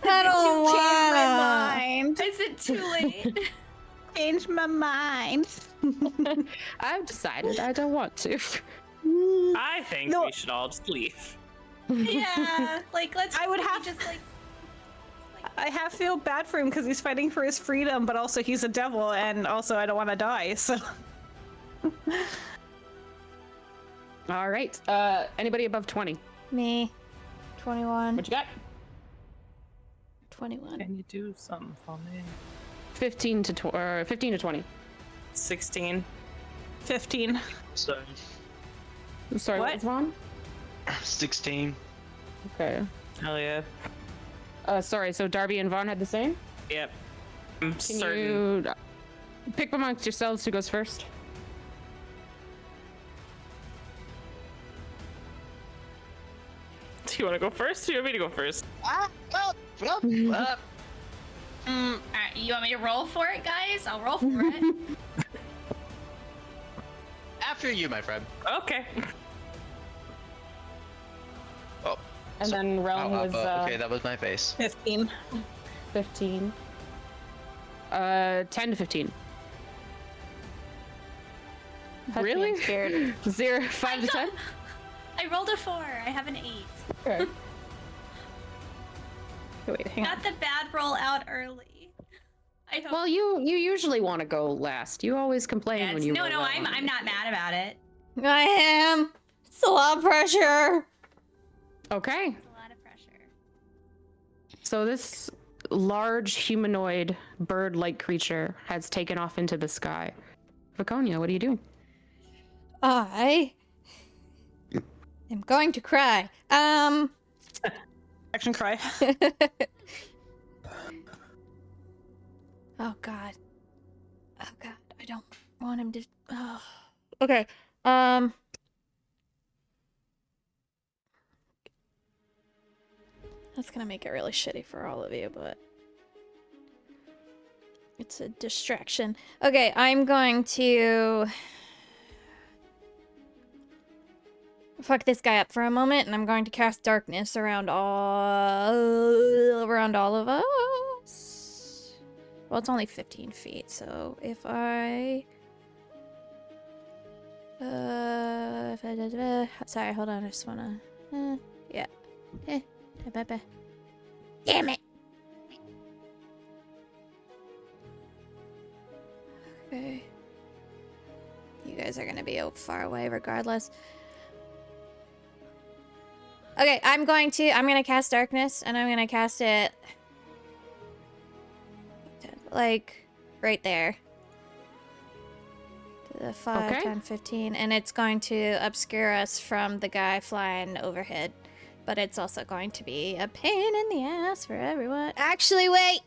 I don't wanna.
Mind.
Is it too late?
Change my mind.
I've decided I don't want to.
I think
No.
we should all just leave.
Yeah, like let's.
I would
maybe
have-
just like.
I half feel bad for him because he's fighting for his freedom, but also he's a devil, and also I don't want to die. So
All right. Anybody above 20?
Me. 21.
What you got?
21.
Can you do something for me?
15 to 20.
16.
15.
So,
I'm sorry,
What?
what was wrong?
16.
Okay.
Hell yeah.
Sorry, so Darby and Vaughn had the same?
Yep. I'm
Can
certain.
you pick amongst yourselves who goes first?
Do you want to go first? Or do you want me to go first?
Alright, you want me to roll for it, guys? I'll roll for it.
After you, my friend.
Okay.
Oh.
And then Realm was
okay, that was my face.
15.
15. 10 to 15. Really?
I'm scared.
0, 5 to 10?
I rolled a 4. I have an 8.
Okay.
Wait, hang on.
Got the bad roll out early. I hope.
Well, you usually want to go last. You always complain
Yeah,
when you
no,
roll
no,
well
I'm
on
not mad about it.
I am. It's a lot of pressure.
Okay.
It's a lot of pressure.
So this large humanoid bird-like creature has taken off into the sky. Viconia, what are you doing?
I am going to cry.
Action cry.
Oh god. Oh god. I don't want him to. Oh. Okay. That's gonna make it really shitty for all of you, but it's a distraction. Okay, I'm going to fuck this guy up for a moment, and I'm going to cast darkness around all of us. Well, it's only 15 feet, so if I sorry, hold on, I just wanna yeah. Damn it. Okay. You guys are gonna be far away regardless. Okay, I'm gonna cast darkness, and I'm gonna cast it like right there. To the 5,
Okay.
10, 15, and it's going to obscure us from the guy flying overhead. But it's also going to be a pain in the ass for everyone. Actually, wait!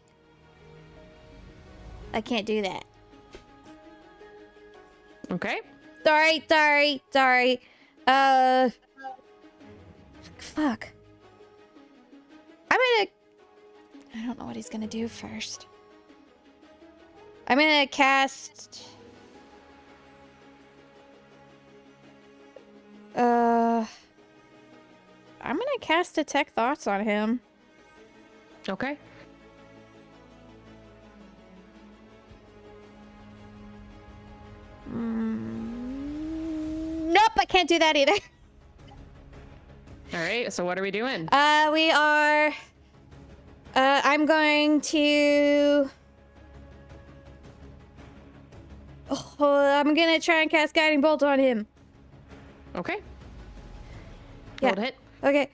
I can't do that.
Okay.
Sorry. Fuck. I don't know what he's gonna do first. I'm gonna cast... I'm gonna cast Detect Thoughts on him.
Okay.
Nope, I can't do that either.
All right. So what are we doing?
We are... I'm going to... Oh, I'm gonna try and cast Guiding Bolt on him.
Okay.
Yeah.
Roll to hit.
Okay.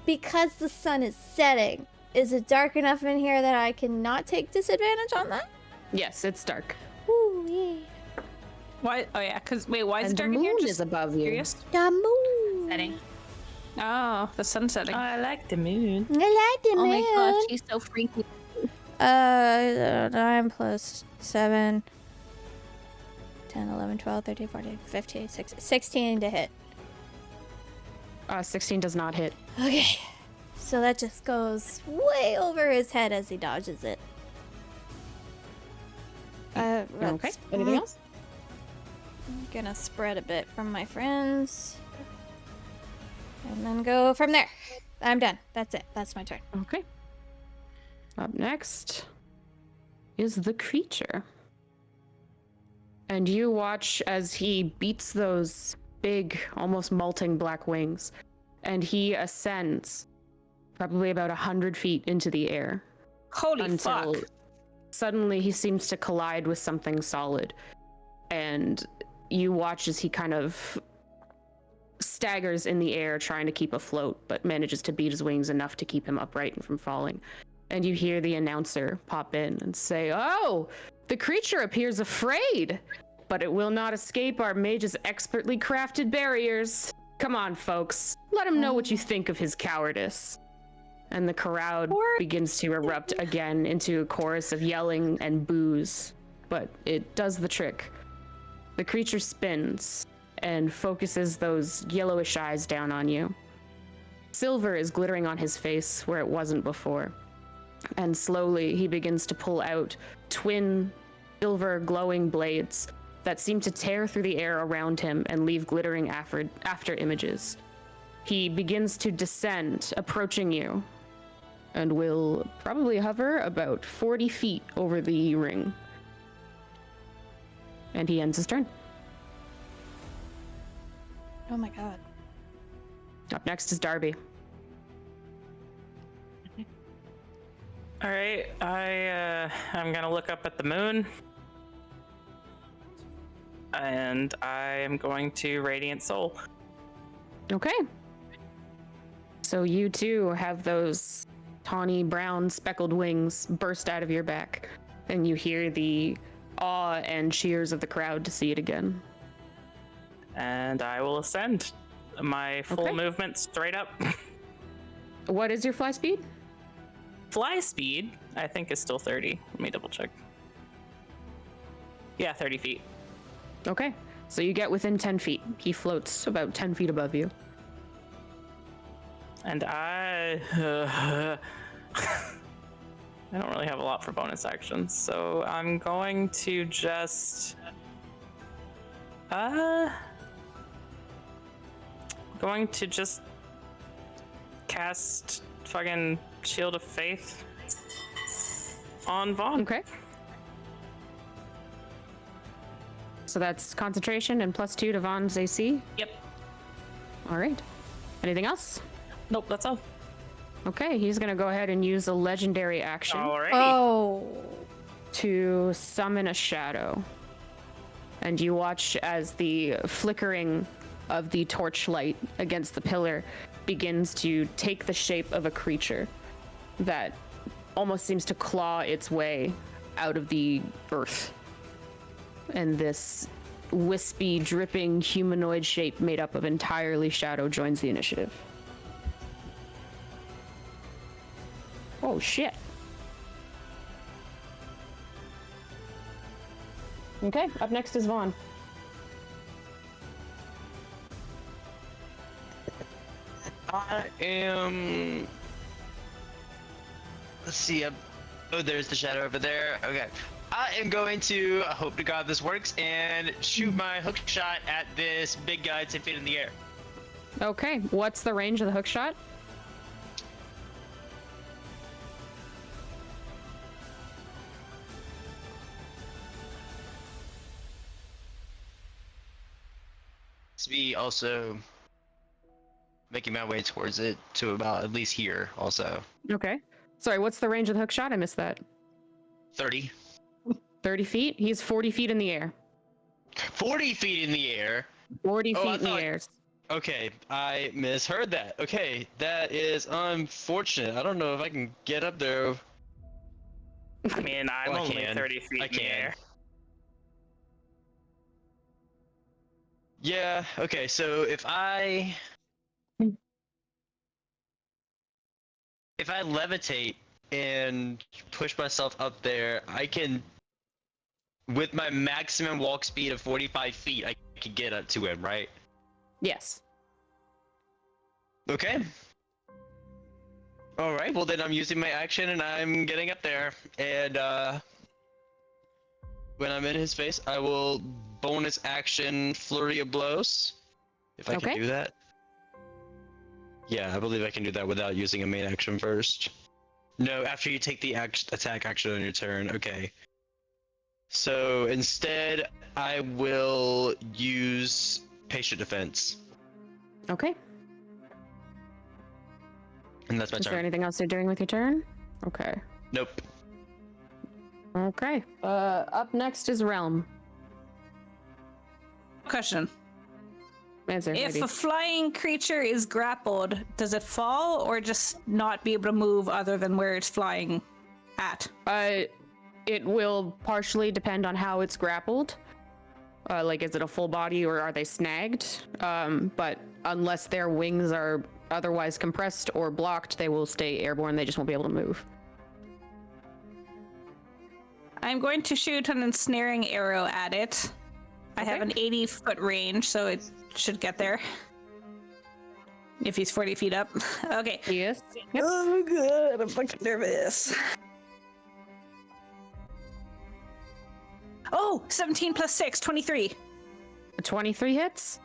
Because the sun is setting, is it dark enough in here that I cannot take disadvantage on that?
Yes, it's dark.
Ooh, yeah.
Why? Oh yeah, because wait, why is
And
it
the
dark in here?
moon
Just
is above you.
curious.
The moon.
Setting.
Oh, the sun setting.
I like the moon.
I like the
Oh
moon.
my gosh, she's so freaky.
9 plus 7. 10, 11, 12, 13, 14, 15, 16 to hit.
16 does not hit.
Okay. So that just goes way over his head as he dodges it.
Okay.
That's-
Anything else?
I'm gonna spread a bit from my friends. And then go from there. I'm done. That's it. That's my turn.
Okay. Up next is the creature. And you watch as he beats those big, almost molting black wings, and he ascends probably about 100 feet into the air.
Holy
until
fuck.
suddenly he seems to collide with something solid. And you watch as he kind of staggers in the air trying to keep afloat, but manages to beat his wings enough to keep him upright and from falling. And you hear the announcer pop in and say, "Oh, the creature appears afraid, but it will not escape our mage's expertly crafted barriers. Come on, folks. Let him know what you think of his cowardice." And the crowd begins to erupt again into a chorus of yelling and boos, but it does the trick. The creature spins and focuses those yellowish eyes down on you. Silver is glittering on his face where it wasn't before. And slowly he begins to pull out twin silver glowing blades that seem to tear through the air around him and leave glittering after images. He begins to descend, approaching you, and will probably hover about 40 feet over the ring. And he ends his turn.
Oh my god.
Up next is Darby.
All right, I'm gonna look up at the moon, and I am going to Radiant Soul.
Okay. So you too have those tawny brown speckled wings burst out of your back, and you hear the awe and cheers of the crowd to see it again.
And I will ascend. My full
Okay.
movement straight up.
What is your fly speed?
Fly speed, I think, is still 30. Let me double check. Yeah, 30 feet.
Okay. So you get within 10 feet. He floats about 10 feet above you.
And I don't really have a lot for bonus actions, so I'm going to just cast fucking Shield of Faith on Vaughn.
Okay. So that's concentration and +2 to Vaughn's AC.
Yep.
All right. Anything else?
Nope, that's all.
Okay, he's gonna go ahead and use a legendary action
Alrighty.
Oh.
to summon a shadow. And you watch as the flickering of the torchlight against the pillar begins to take the shape of a creature that almost seems to claw its way out of the earth. And this wispy, dripping humanoid shape made up of entirely shadow joins the initiative. Oh shit. Okay, up next is Vaughn.
I am. Let's see. Oh, there's the shadow over there. Okay. I am going to, I hope to God this works, and shoot my hook shot at this big guy 10 feet in the air.
Okay, what's the range of the hook shot?
To be also making my way towards it to about at least here also.
Okay. Sorry, what's the range of the hook shot? I missed that.
30.
30 feet? He's 40 feet in the air.
40 feet in the air.
40
Oh, I
feet in the
thought-
air.
Okay, I misheard that. Okay, that is unfortunate. I don't know if I can get up there.
I mean, I'm
Well, I
only
can.
30 feet
I
in the
can.
air.
Yeah, okay, so if I levitate and push myself up there, I can, with my maximum walk speed of 45 feet, I can get up to him, right?
Yes.
Okay. Alright, well then I'm using my action and I'm getting up there. And when I'm in his face, I will bonus action Flurry of Blows. If I
Okay.
can do that. Yeah, I believe I can do that without using a main action first. No, after you take the attack action on your turn. Okay. So instead, I will use patient defense,
Okay.
and that's my
Is there
turn.
anything else you're doing with your turn? Okay.
Nope.
Okay. Up next is Realm.
Question.
Answer,
If
maybe.
a flying creature is grappled, does it fall or just not be able to move other than where it's flying at?
It will partially depend on how it's grappled. Like, is it a full body or are they snagged? But unless their wings are otherwise compressed or blocked, they will stay airborne. They just won't be able to move.
I'm going to shoot an ensnaring arrow at it. I have
Okay.
an 80-foot range, so it should get there. If he's 40 feet up. Okay.
Yes. Yep.
Oh, good. I'm fucking nervous. Oh, 17 plus 6, 23.
23 hits.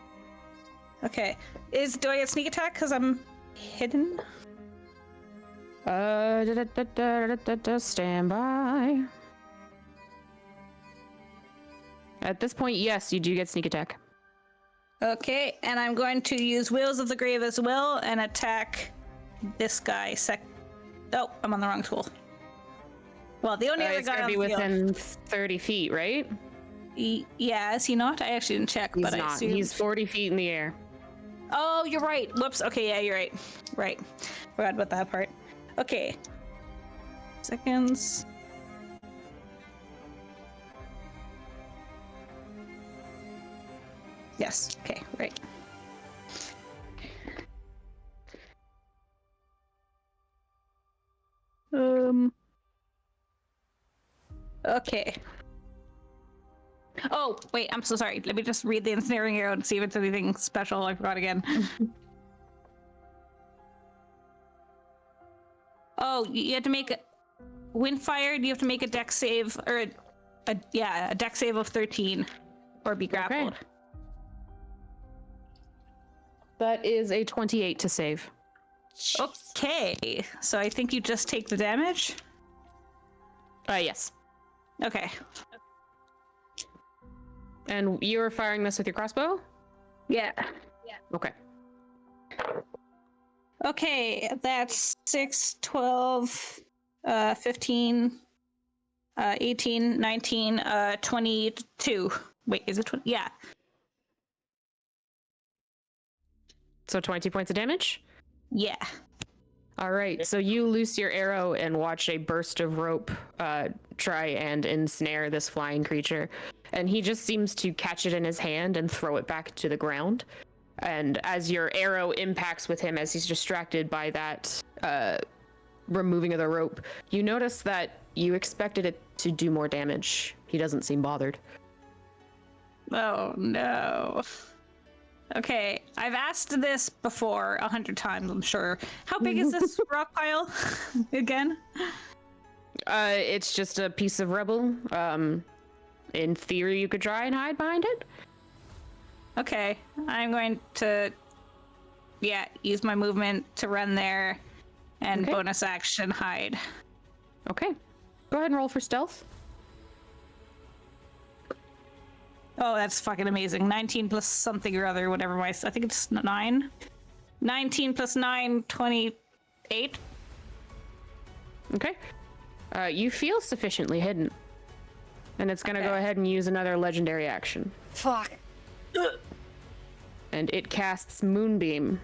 Okay. Do I get sneak attack because I'm hidden?
Stand by. At this point, yes, you do get sneak attack.
Okay, and I'm going to use Wheels of the Grave as well and attack this guy. Oh, I'm on the wrong tool. Well, the only other
It's
guy
gonna
on
be
the field.
within 30 feet, right?
Yeah, is he not? I actually didn't check,
He's
but I
not.
assumed.
He's 40 feet in the air.
Oh, you're right. Whoops. Okay, yeah, you're right. Right. Forgot about that part. Okay. Seconds. Yes. Okay, right. Okay. Oh, wait, I'm so sorry. Let me just read the ensnaring arrow and see if it's anything special. I forgot again. Oh, you have to make when fired, you have to make a dex save or a dex save of 13 or be grappled.
Okay. That is a 28 to save.
Okay. So I think you just take the damage.
Yes.
Okay.
And you're firing this with your crossbow?
Yeah.
Okay.
Okay, that's 6, 12, 15, 18, 19, 22. Wait, is it 20? Yeah.
So 20 points of damage?
Yeah.
All right, so you loose your arrow and watch a burst of rope try and ensnare this flying creature. And he just seems to catch it in his hand and throw it back to the ground. And as your arrow impacts with him, as he's distracted by that removing of the rope, you notice that you expected it to do more damage. He doesn't seem bothered.
Oh, no. Okay, I've asked this before 100 times, I'm sure. How big is this rock pile again?
It's just a piece of rubble. In theory, you could try and hide behind it.
Okay, I'm going to, use my movement to run there and
Okay.
bonus action hide.
Okay. Go ahead and roll for stealth.
Oh, that's fucking amazing. 19 plus something or other, whatever I think it's 9. 19 plus 9, 28.
Okay. You feel sufficiently hidden. And it's gonna go
Okay.
ahead and use another legendary action.
Fuck.
And it casts Moonbeam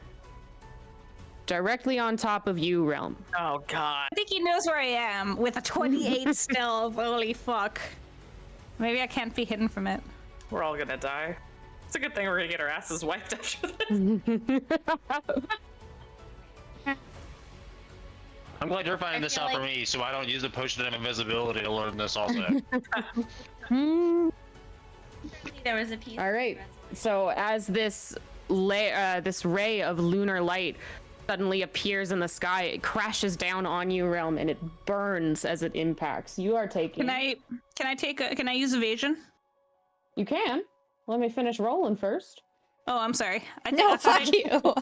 directly on top of you, Realm.
Oh god.
I think he knows where I am with a 28 stealth. Holy fuck. Maybe I can't be hidden from it.
We're all gonna die. It's a good thing we're gonna get our asses wiped after this.
I'm glad you're finding
I
this
feel
out for
like-
me, so I don't use a potion of invisibility to learn this also.
There was a piece.
All right. So as this ray of lunar light suddenly appears in the sky, it crashes down on you, Realm, and it burns as it impacts. You are taking.
Can I use evasion?
You can. Let me finish rolling first.
Oh, I'm sorry.
No,
thought
fuck you.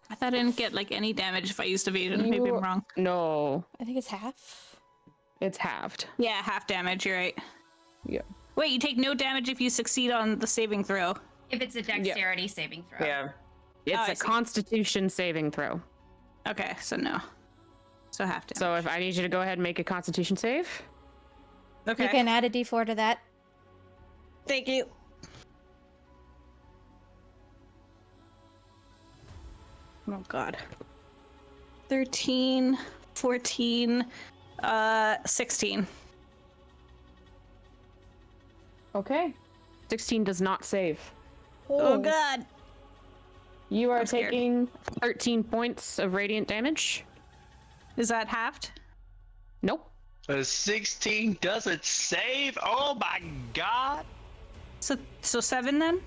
I thought I didn't get like any damage if I used evasion. Maybe I'm wrong.
No.
I think it's half.
It's halved.
Yeah, half damage. You're right.
Yeah.
Wait, you take no damage if you succeed on the saving throw.
If it's a dexterity saving throw.
Yeah.
It's
I
a
see.
Constitution saving throw.
Okay, so no. So half damage.
So if I need you to go ahead and make a Constitution save.
Okay.
You can add a d4 to that.
Thank you. Oh god. 13, 14, 16.
Okay. 16 does not save.
Oh god.
You are
I'm scared.
taking 13 points of radiant damage.
Is that halved?
Nope.
A 16 doesn't save? Oh my god!
So 7 then?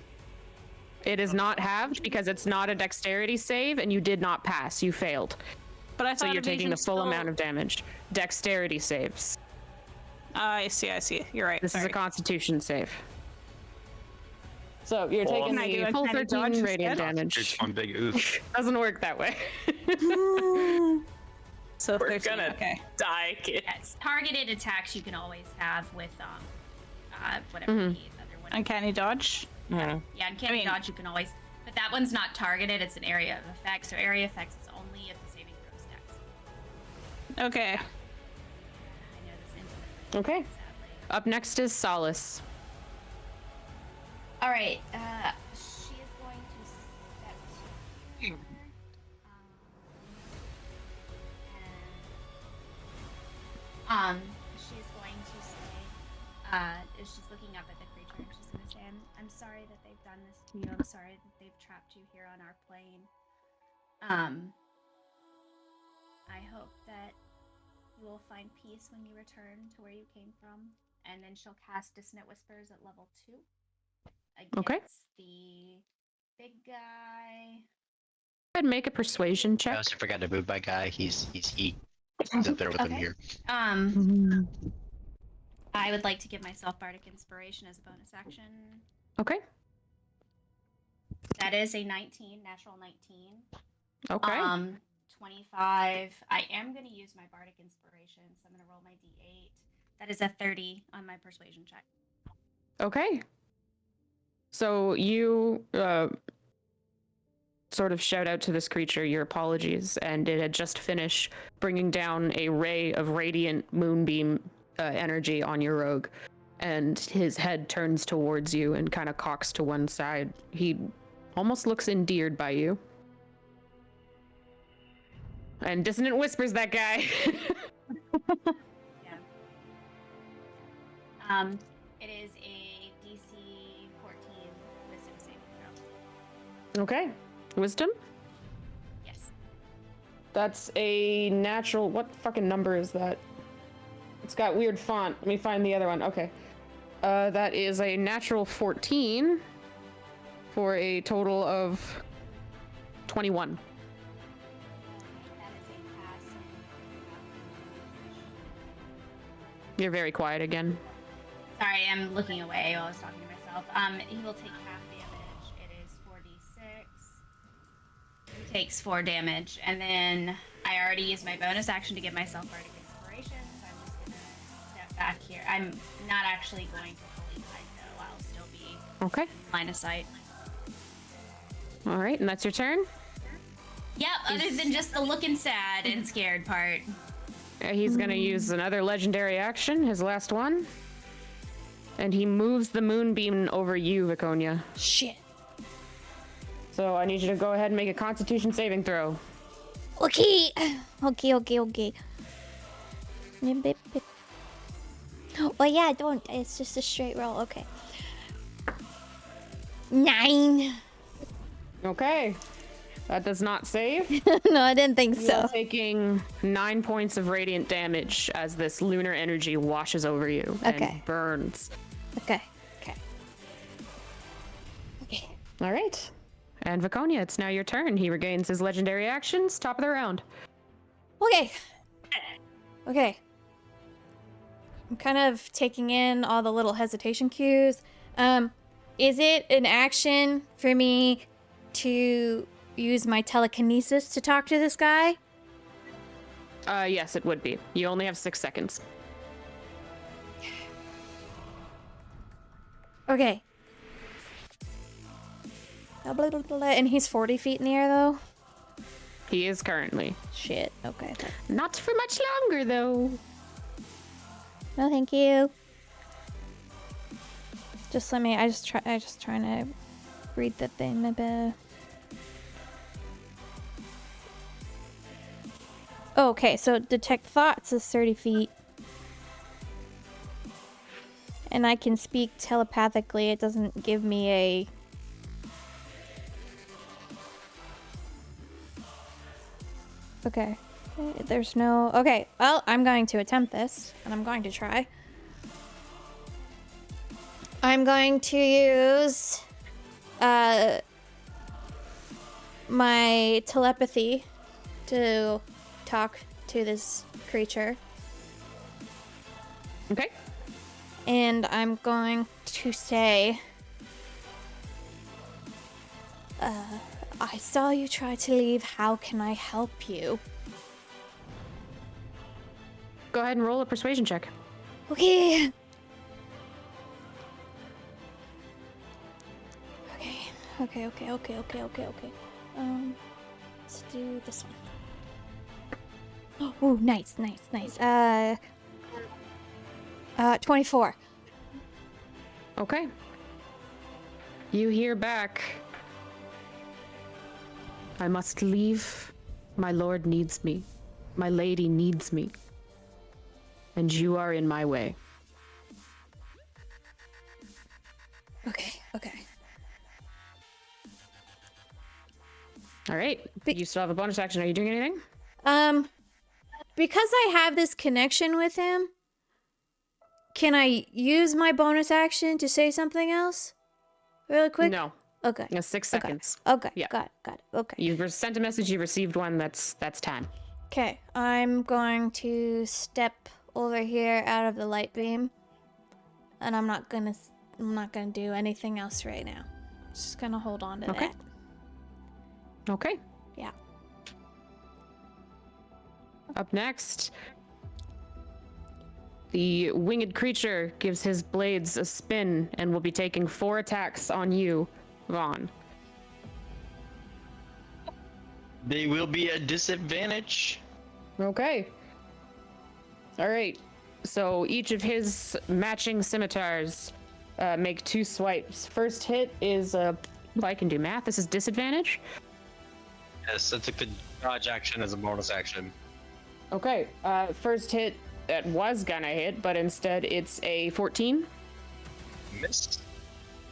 It is not halved because it's not a dexterity save and you did not pass. You failed.
But I
So
thought
you're taking the
evasion's
full
still-
amount of damage. Dexterity saves.
I see. You're right.
This is a
Sorry.
Constitution save. So you're
Oh.
taking
Can I do
the
a
full
kind of dodge
13 radiant
instead?
damage.
It's one big oof.
Doesn't work that way.
So
We're
13,
gonna
okay.
die, kids.
Yes, targeted attacks you can always have with whatever
Mhm.
the other one.
Uncanny dodge.
Mhm.
Yeah, uncanny
mean-
dodge you can always, but that one's not targeted. It's an area of effect. So area effects is only if the saving throw stacks.
Okay.
I know this intimately.
Okay.
Sadly.
Up next is Solace.
All right. She is going to step to her. She's going to say, she's looking up at the creature and she's going to say, I'm sorry that they've done this to you. I'm sorry that they've trapped you here on our plane. I hope that you will find peace when you return to where you came from. And then she'll cast Dissonant Whispers at level 2 against
Okay.
the big guy.
Go ahead and make a persuasion
I
check.
also forgot to move my guy. He's up there with him
Okay.
here.
I would like to give myself Bardic Inspiration as a bonus action.
Okay.
That is a 19, natural 19.
Okay.
25. I am going to use my Bardic Inspiration, so I'm going to roll my d8. That is a 30 on my persuasion check.
Okay. So you sort of shout out to this creature your apologies, and it had just finished bringing down a ray of radiant moonbeam energy on your rogue, and his head turns towards you and kind of cocks to one side. He almost looks endeared by you. And Dissonant Whispers that guy.
Yeah. It is a DC 14 Wisdom saving throw.
Okay. Wisdom?
Yes.
That's a natural. What fucking number is that? It's got weird font. Let me find the other one. Okay. That is a natural 14 for a total of 21.
That is a pass.
You're very quiet again.
Sorry, I'm looking away while I was talking to myself. He will take half damage. It is 4d6. He takes 4 damage, and then I already used my bonus action to give myself Bardic Inspiration, so I'm just gonna step back here. I'm not actually going to fully hide though. I'll still be
Okay.
in line of sight.
All right, and that's your turn.
Yep, other than just the looking sad and scared part.
He's gonna use another legendary action, his last one. And he moves the moonbeam over you, Viconia.
Shit.
So I need you to go ahead and make a Constitution saving throw.
Okay. Okay. Oh yeah, don't. It's just a straight roll. Okay. 9.
Okay. That does not save.
No, I didn't think
You
so.
are taking 9 points of radiant damage as this lunar energy washes over you
Okay.
and burns.
Okay.
All right. And Viconia, it's now your turn. He regains his legendary actions. Top of the round.
Okay. I'm kind of taking in all the little hesitation cues. Is it an action for me to use my telekinesis to talk to this guy?
Yes, it would be. You only have 6 seconds.
Okay. And he's 40 feet in the air, though?
He is currently.
Shit. Okay.
Not for much longer, though.
No, thank you. Just let me. I just trying to read the thing a bit. Okay, so detect thoughts is 30 feet. And I can speak telepathically. It doesn't give me a... Okay. There's no... Okay, well, I'm going to attempt this. And I'm going to try. I'm going to use... my telepathy to talk to this creature.
Okay.
And I'm going to say, I saw you try to leave. How can I help you?
Go ahead and roll a persuasion check.
Okay. Okay. Let's do this one. Oh, nice. 24.
Okay. You hear back. I must leave. My lord needs me. My lady needs me. And you are in my way.
Okay.
All right. You still have a bonus action. Are you doing anything?
Because I have this connection with him, can I use my bonus action to say something else? Really quick?
No.
Okay.
6 seconds.
Okay.
Yeah.
Got it. Okay.
You've sent a message. You received one. That's time.
Okay. I'm going to step over here out of the light beam, and I'm not gonna do anything else right now. Just gonna hold on to that.
Okay.
Yeah.
Up next, the winged creature gives his blades a spin and will be taking 4 attacks on you, Vaughn.
They will be at disadvantage.
Okay. All right. So each of his matching scimitars make 2 swipes. First hit is if I can do math, this is disadvantage.
Yes, I took the dodge action as a bonus action.
Okay. First hit that was gonna hit, but instead it's a 14.
Missed.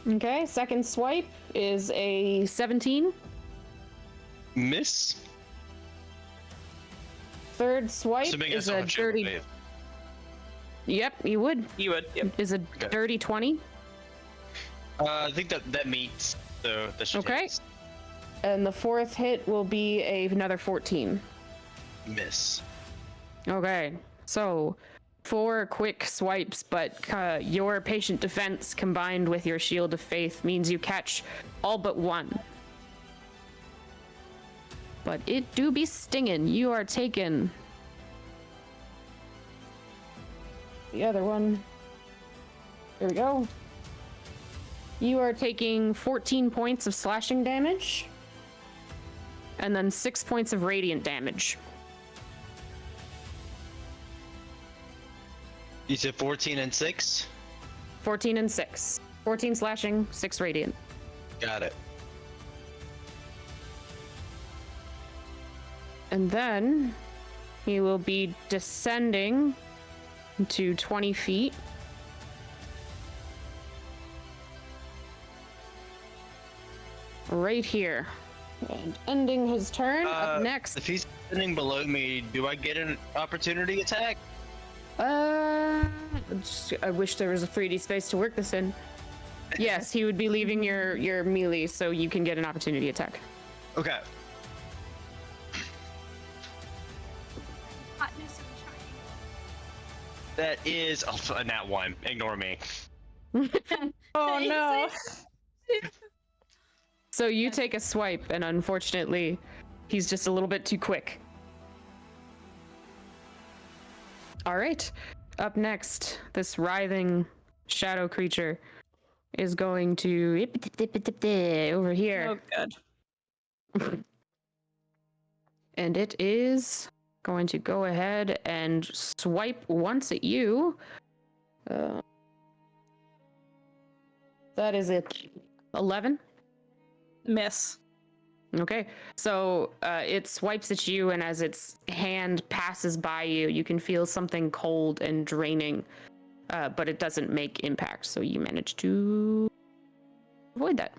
Okay. Second swipe is a 17.
Miss.
Third swipe
Assuming
is
I
a
still have shield
dirty.
wave.
Yep, you would.
You would, yep.
Is a
Okay.
dirty 20.
I think that meets the should
Okay.
hit.
And the fourth hit will be another 14.
Miss.
Okay, so 4 quick swipes, but your patient defense combined with your shield of faith means you catch all but 1. But it do be stinging. You are taking the other one. Here we go. You are taking 14 points of slashing damage. And then 6 points of radiant damage.
You said 14 and 6?
14 and 6. 14 slashing, 6 radiant.
Got it.
And then he will be descending to 20 feet. Right here. And ending his turn. Up next.
If he's sitting below me, do I get an opportunity attack?
I wish there was a 3D space to work this in. Yes, he would be leaving your melee, so you can get an opportunity attack.
Okay.
Hotness of trying.
That is a nat 1. Ignore me.
Oh no.
So you take a swipe, and unfortunately, he's just a little bit too quick. All right. Up next, this writhing shadow creature is going to over here.
Oh god.
And it is going to go ahead and swipe once at you. That is it. 11.
Miss.
Okay, so it swipes at you, and as its hand passes by you, you can feel something cold and draining, but it doesn't make impact, so you manage to avoid that.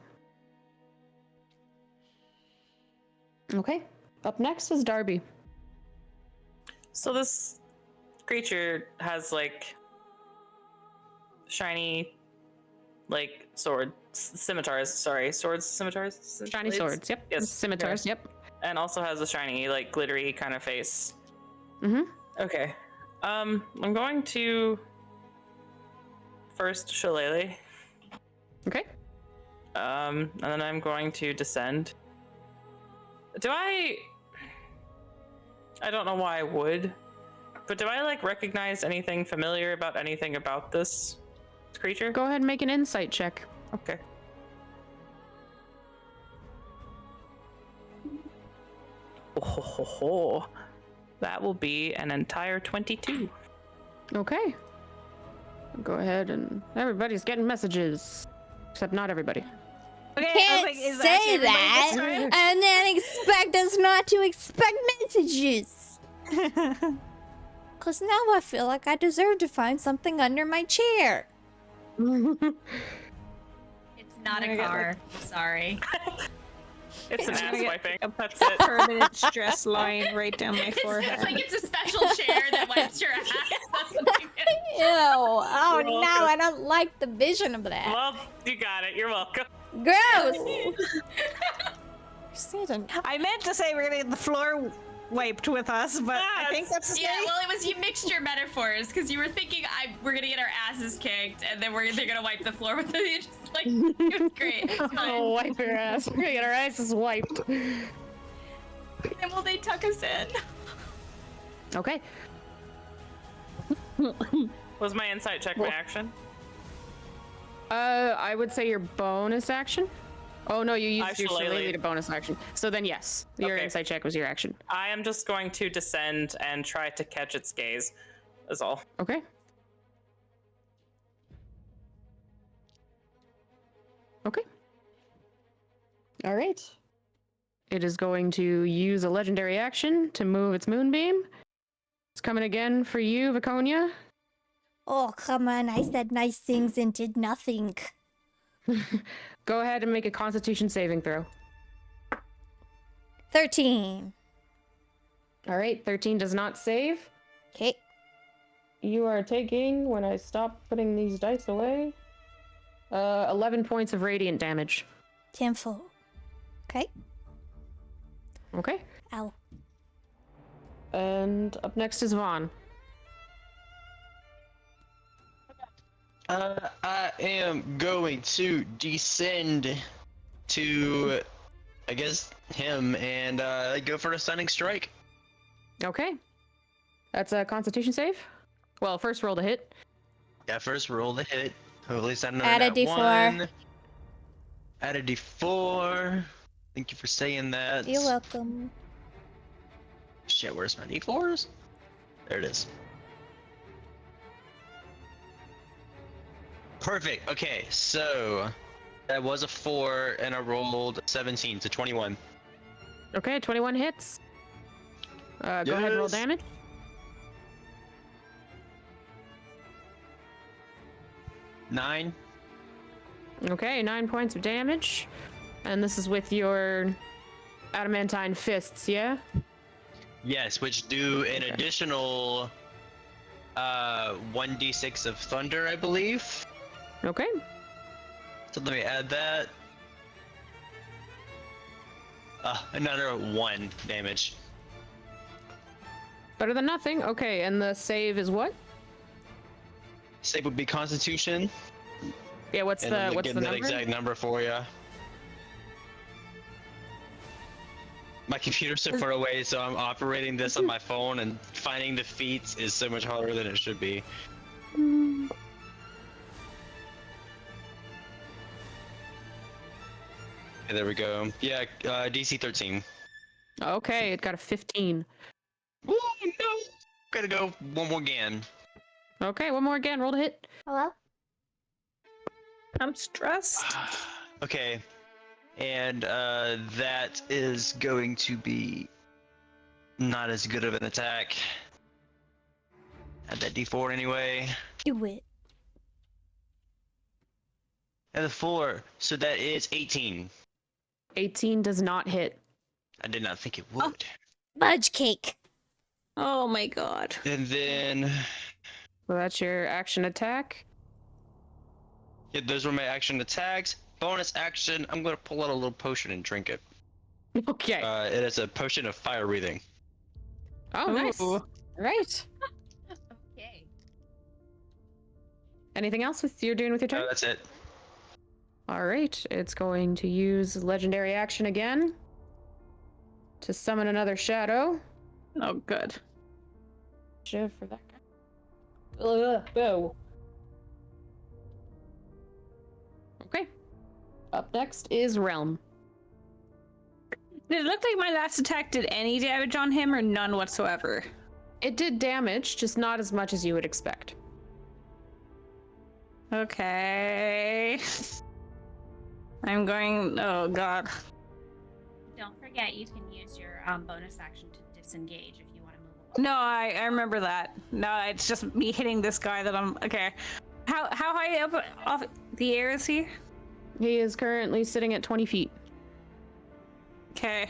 Okay, up next is Darby.
So this creature has like shiny, like scimitars. Sorry, scimitars.
Shiny
blades?
swords, yep.
Yes,
Scimitars,
yeah.
yep.
And also has a shiny, like glittery kind of face.
Mm-hmm.
Okay. I'm going to first shillelagh.
Okay.
And then I'm going to descend. I don't know why I would, but do I like recognize anything familiar about anything about this creature?
Go ahead and make an insight check.
Okay. Oh, that will be an entire 22.
Okay. Go ahead and everybody's getting messages, except not everybody.
Okay, I was
Can't
like, is
say
actually everybody
that
this time?
and then expect us not to expect messages. Cause now I feel like I deserve to find something under my chair.
It's not
I
a
got,
car. Sorry.
It's an
It's
ass
gonna get
wiping.
a
That's it.
permanent stress line right down my
It's
forehead.
like it's a special chair that wipes your ass. That's what it is.
Ew. Oh
You're
no,
welcome.
I don't like the vision of that.
Well, you got it. You're welcome.
Gross. Satan.
I meant to say we're gonna get the floor wiped with us, but I think that's the
Yeah, well, it was you mixed your metaphors because you were thinking we're gonna get our asses kicked and then they're gonna wipe the floor with it. You just like it was great. It's fine.
Oh, wipe your ass. We're gonna get our asses wiped.
And will they tuck us in?
Okay.
Was my insight check my action?
I would say your bonus action. Oh no, you used your
shillelagh.
shillelagh to bonus action. So then yes, your
Okay.
insight check was your action.
I am just going to descend and try to catch its gaze. Is all.
Okay. Okay. All right. It is going to use a legendary action to move its moonbeam. It's coming again for you, Viconia.
Oh, come on. I said nice things and did nothing.
Go ahead and make a Constitution saving throw.
13.
All right, 13 does not save.
Okay.
You are taking, when I stop putting these dice away, 11 points of radiant damage.
10 full. Okay.
Okay.
Ow.
And up next is Vaughn.
I am going to descend to, I guess, him and go for a stunning strike.
Okay. That's a Constitution save. Well, first roll to hit.
Yeah, first roll the hit. Hopefully it's not another
Add a
nat
D4.
one. Add a D4. Thank you for saying that.
You're welcome.
Shit, where's my D4s? There it is. Perfect. Okay, so that was a 4 and I rolled 17 to 21.
Okay, 21 hits. Go ahead and roll
Yes.
damage.
Nine.
Okay, 9 points of damage. And this is with your adamantine fists, yeah?
Yes, which do an
Okay.
additional 1d6 of thunder, I believe.
Okay.
So let me add that. Another 1 damage.
Better than nothing. Okay, and the save is what?
Save would be Constitution.
Yeah, what's
And
the
then
what's
get
the
that
number?
exact number for you. My computer's so far away, so I'm operating this on my phone, and finding the feats is so much harder than it should be. Okay, there we go. Yeah, DC 13.
Okay, it got a 15.
Ooh, no! Gotta go one more again.
Okay, one more again. Roll to hit.
Hello?
I'm stressed.
Okay, and that is going to be not as good of an attack. Add that D4 anyway.
Do it.
And the 4, so that is 18.
18 does not hit.
I did not think it would.
Fudge cake.
Oh my god.
And then,
So that's your action attack.
yeah, those were my action attacks. Bonus action, I'm gonna pull out a little potion and drink it.
Okay.
It is a potion of fire breathing.
Oh, nice.
Ooh.
All right.
Okay.
Anything else you're doing with your turn?
That's it.
All right. It's going to use legendary action again to summon another shadow.
Oh, good.
Shiv for that guy. Boo. Okay. Up next is Realm.
Did it look like my last attack did any damage on him or none whatsoever?
It did damage, just not as much as you would expect.
Okay. I'm going. Oh god.
Don't forget, you can use your bonus action to disengage if you want to move away.
No, I remember that. No, it's just me hitting this guy that I'm. Okay. How high up off the air is he?
He is currently sitting at 20 feet.
Okay.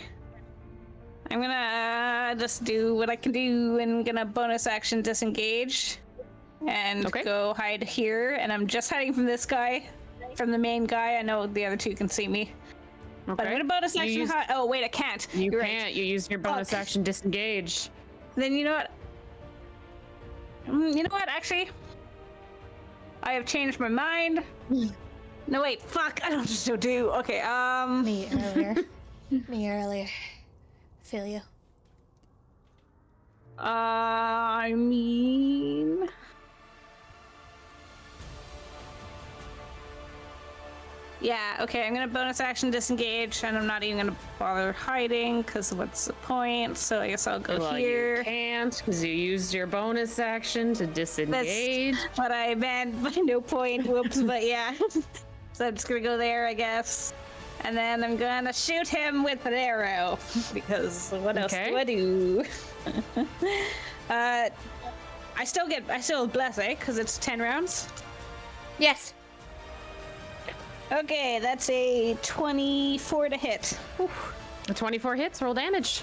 I'm gonna just do what I can do and I'm gonna bonus action disengage and
Okay.
go hide here. And I'm just hiding from this guy, from the main guy. I know the other two can see me.
Okay.
But I'm gonna bonus
You
action
used-
hide. Oh, wait, I can't.
You
You're
can't.
right.
You use your bonus
Fuck.
action disengage.
Then you know what? You know what, actually? I have changed my mind. No, wait, fuck. I don't still do. Okay,
Me earlier. Me earlier. Feel you.
I mean... Yeah, okay, I'm gonna bonus action disengage, and I'm not even gonna bother hiding, because what's the point? So I guess I'll go
Well,
here.
you can't because you used your bonus action to disengage.
What I meant by no point, whoops, but yeah. So I'm just gonna go there, I guess. And then I'm gonna shoot him with an arrow, because what else
Okay.
do I do? I still bless, eh? Because it's 10 rounds.
Yes.
Okay, that's a 24 to hit. Whew.
The 24 hits, roll damage.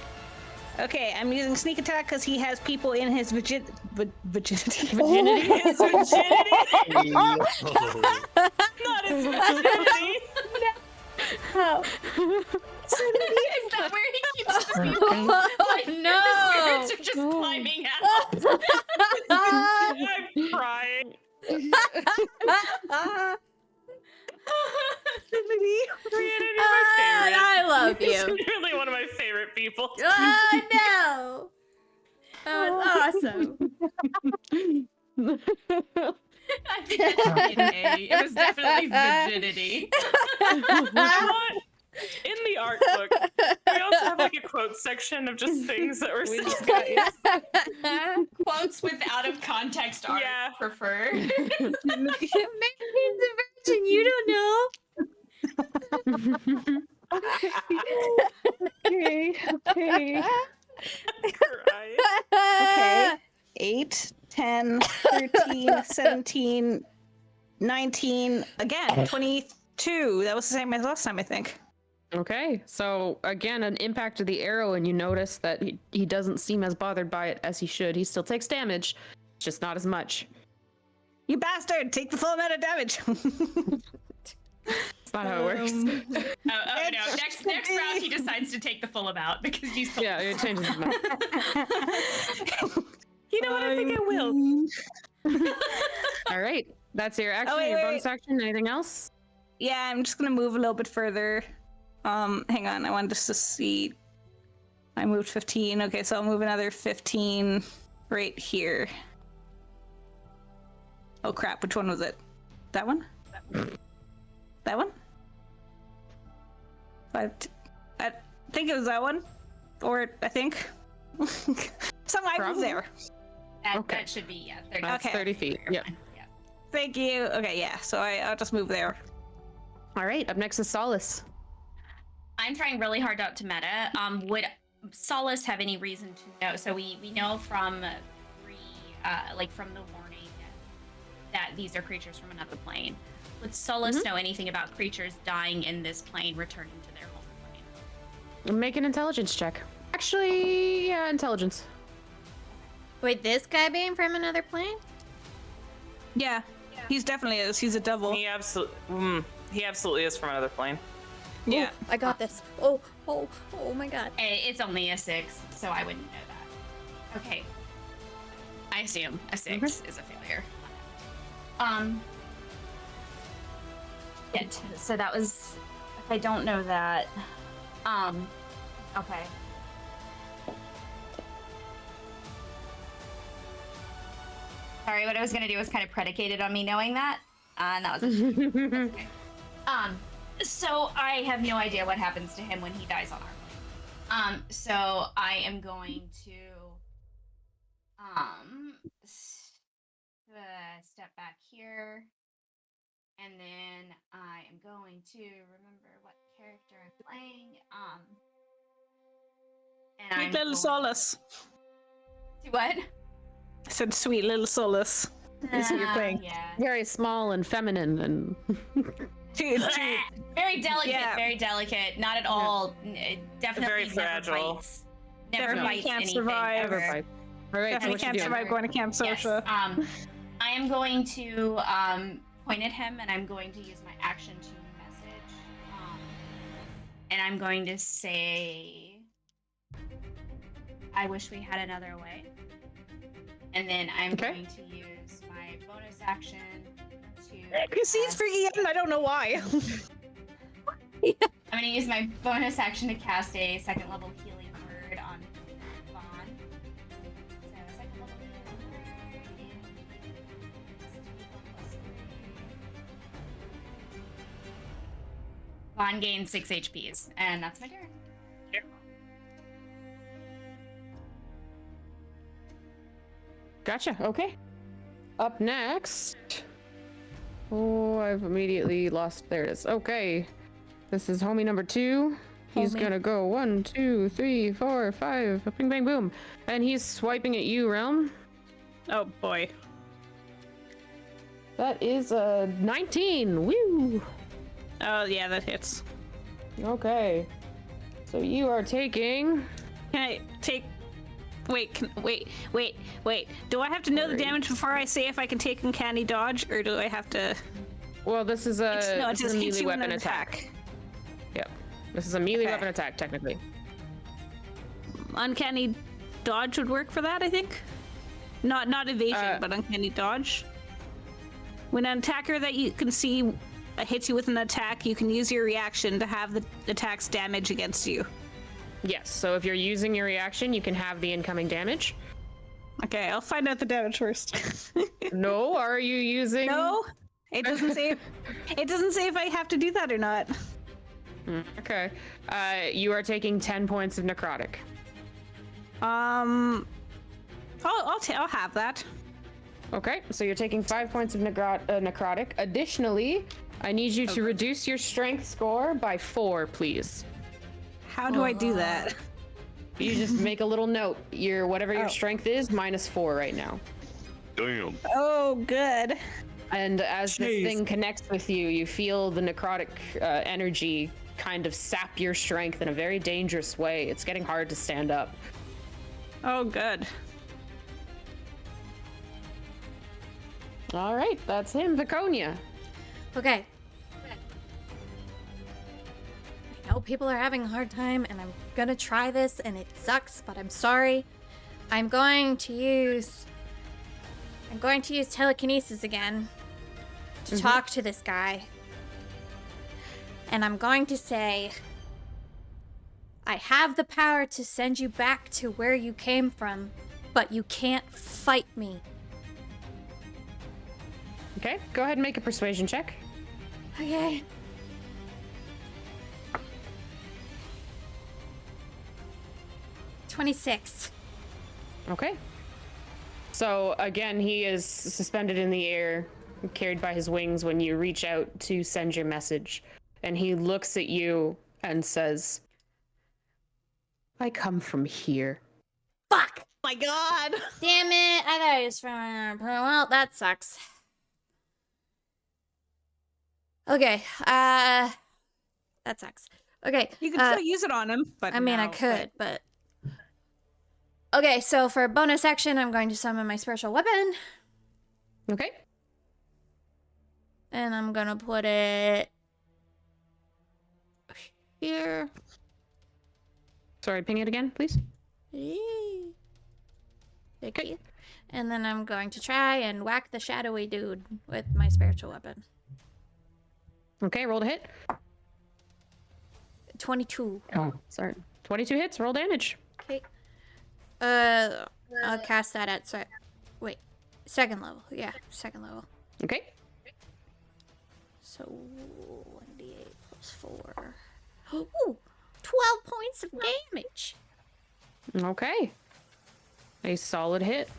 Okay, I'm using sneak attack because he has people in his virginity.
Virginity?
His virginity. Not his virginity.
Oh.
Is that where he keeps the people? Like,
no.
The spirits are just climbing out.
I'm crying. Rhiannon, you're my favorite.
I love
He's
you.
really one of my favorite people.
Oh no. That was awesome.
I think it should be an A. It was definitely virginity.
You know what? In the art book, we also have like a quote section of just things that were
We
said.
just got
Quotes with out of context art
Yeah.
preferred.
Maybe he's a virgin. You don't know.
Okay.
Cry.
Okay. 8, 10, 13, 17, 19, again, 22. That was the same as last time, I think.
Okay, so again, an impact of the arrow, and you notice that he doesn't seem as bothered by it as he should. He still takes damage, just not as much.
You bastard! Take the full amount of damage!
That's not how it works.
Oh no! Next round, he decides to take the full amount because you still.
Yeah, it changes the amount.
You know what? I think I will.
All right, that's your action,
wait,
your
wait,
bonus action. Anything else?
Yeah, I'm just gonna move a little bit further. Hang on, I wanted just to see. I moved 15. Okay, so I'll move another 15 right here. Oh crap, which one was it? That one? That one? I think it was that one. Or I think. So I moved there.
That should be, 30
That's
Okay.
30 feet. Yep.
Yeah.
Thank you. Okay, yeah. So I'll just move there.
All right. Up next is Solace.
I'm trying really hard not to meta. Would Solace have any reason to know? So we know from from the warning that these are creatures from another plane. Would Solace know anything about creatures dying in this plane returning to their home plane?
Make an intelligence check. Actually, yeah, intelligence.
Wait, this guy being from another plane?
Yeah, he's definitely is. He's a devil.
He absolutely is from another plane.
Yeah.
I got this. Oh my god.
It's only a 6, so I wouldn't know that. Okay. I assume a 6 is a failure. Shit. So that was. If I don't know that. Okay. Sorry, what I was gonna do was kind of predicated on me knowing that. And that was that's okay. So I have no idea what happens to him when he dies on our plane. So I am going to step back here, and then I am going to remember what character I'm playing. And
Sweet little Solace.
Do what?
I said sweet little Solace. Is who you're playing.
Yeah.
Very small and feminine and
Dude.
Very delicate,
Yeah.
very delicate. Not at all. Definitely
Very
never
fragile.
Bites. Never
Definitely
bites
can't
anything.
survive.
Ever.
All right. So
Definitely
what you
can't
doing?
survive going to Camp
Yes.
Sosha.
I am going to point at him, and I'm going to use my action to message. And I'm going to say, "I wish we had another way." And then I'm
Okay.
going to use my bonus action to.
Because he's
cast-
freaking out and I don't know why.
I'm going to use my bonus action to cast a second level healing word on Vaughn. So, second level healing word is 2 + 3. Vaughn gains 6 HPs, and that's my turn.
Gotcha. Okay. Up next. Oh, I've immediately lost. There it is. Okay. This is homie number 2. He's
Homie.
gonna go 1, 2, 3, 4, 5. Bing, bang, boom. And he's swiping at you, Realm.
Oh boy.
That is a 19. Woo!
Oh yeah, that hits.
Okay. So you are taking.
Can I take? Wait, wait. Do I have to know the
Sorry.
damage before I say if I can take uncanny dodge, or do I have to?
Well, this is a,
No, it
this is
just
a
hits
melee
you with
weapon
an
attack. Yep. This is a melee
Okay.
weapon attack, technically.
Uncanny dodge would work for that, I think. Not evasion, but uncanny dodge. When an attacker that you can see hits you with an attack, you can use your reaction to have the attack's damage against you.
Yes. So if you're using your reaction, you can have the incoming damage.
Okay, I'll find out the damage first.
No, are you using?
No, it doesn't say. It doesn't say if I have to do that or not.
Okay. You are taking 10 points of necrotic.
I'll have that.
Okay, so you're taking 5 points of necrotic. Additionally, I need you to reduce your strength score by 4, please.
How do I do that?
You just make a little note. Whatever your
Oh.
strength is, -4 right now.
Damn.
Oh, good.
And as this
Jeez.
thing connects with you, you feel the necrotic energy kind of sap your strength in a very dangerous way. It's getting hard to stand up.
Oh, good.
All right, that's him, Viconia.
Okay. I know people are having a hard time, and I'm gonna try this, and it sucks, but I'm sorry. I'm going to use telekinesis again to talk to this guy. And I'm going to say, I have the power to send you back to where you came from, but you can't fight me.
Okay, go ahead and make a persuasion check.
Okay. 26.
Okay. So again, he is suspended in the air, carried by his wings when you reach out to send your message. And he looks at you and says, I come from here.
Fuck!
My God.
Damn it! I thought it was from. Well, that sucks. Okay. That sucks. Okay.
You can still use it on him, but
I mean, I
no,
could, but. Okay, so for bonus action, I'm going to summon my spiritual weapon,
Okay.
and I'm gonna put it here.
Sorry, ping it again, please.
Thank you. And then I'm going to try and whack the shadowy dude with my spiritual weapon.
Okay, roll to hit.
22.
Oh, sorry. 22 hits, roll damage.
Okay. I'll cast that at second level. Yeah, second level.
Okay.
So 1d8 plus 4. Ooh, 12 points of damage.
Okay. A solid hit.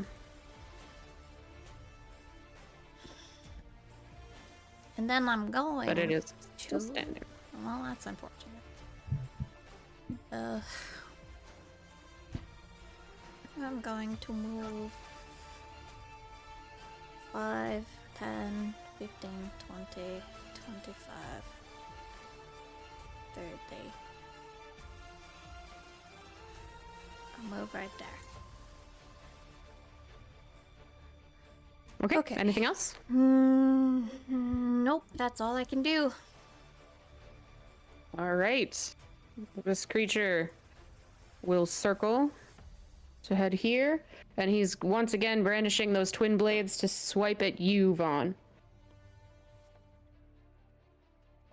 And then I'm going.
But it is still
to-
standing.
Well, that's unfortunate. I'm going to move 5, 10, 15, 20, 25, 30. I'll move right there.
Okay.
Okay.
Anything else?
Nope, that's all I can do.
All right. This creature will circle to head here, and he's once again brandishing those twin blades to swipe at you, Vaughn.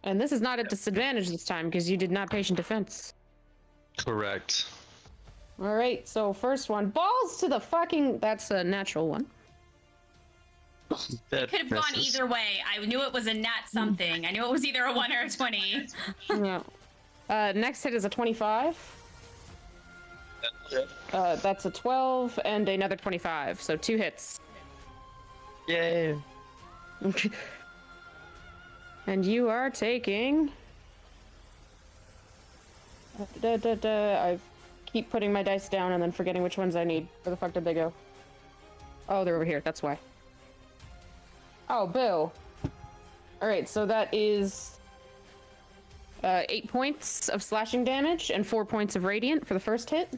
And this is not at disadvantage this time because you did not patient defense.
Correct.
All right, so first one, balls to the fucking. That's a natural one.
That
Could have gone
misses.
either way. I knew it was a nat something. I knew it was either a 1 or a 20.
Yeah. Next hit is a 25. That's a 12 and another 25, so 2 hits.
Yay.
And you are taking. I keep putting my dice down and then forgetting which ones I need. Where the fuck did they go? Oh, they're over here. That's why. Oh, boo. All right, so that is 8 points of slashing damage and 4 points of radiant for the first hit.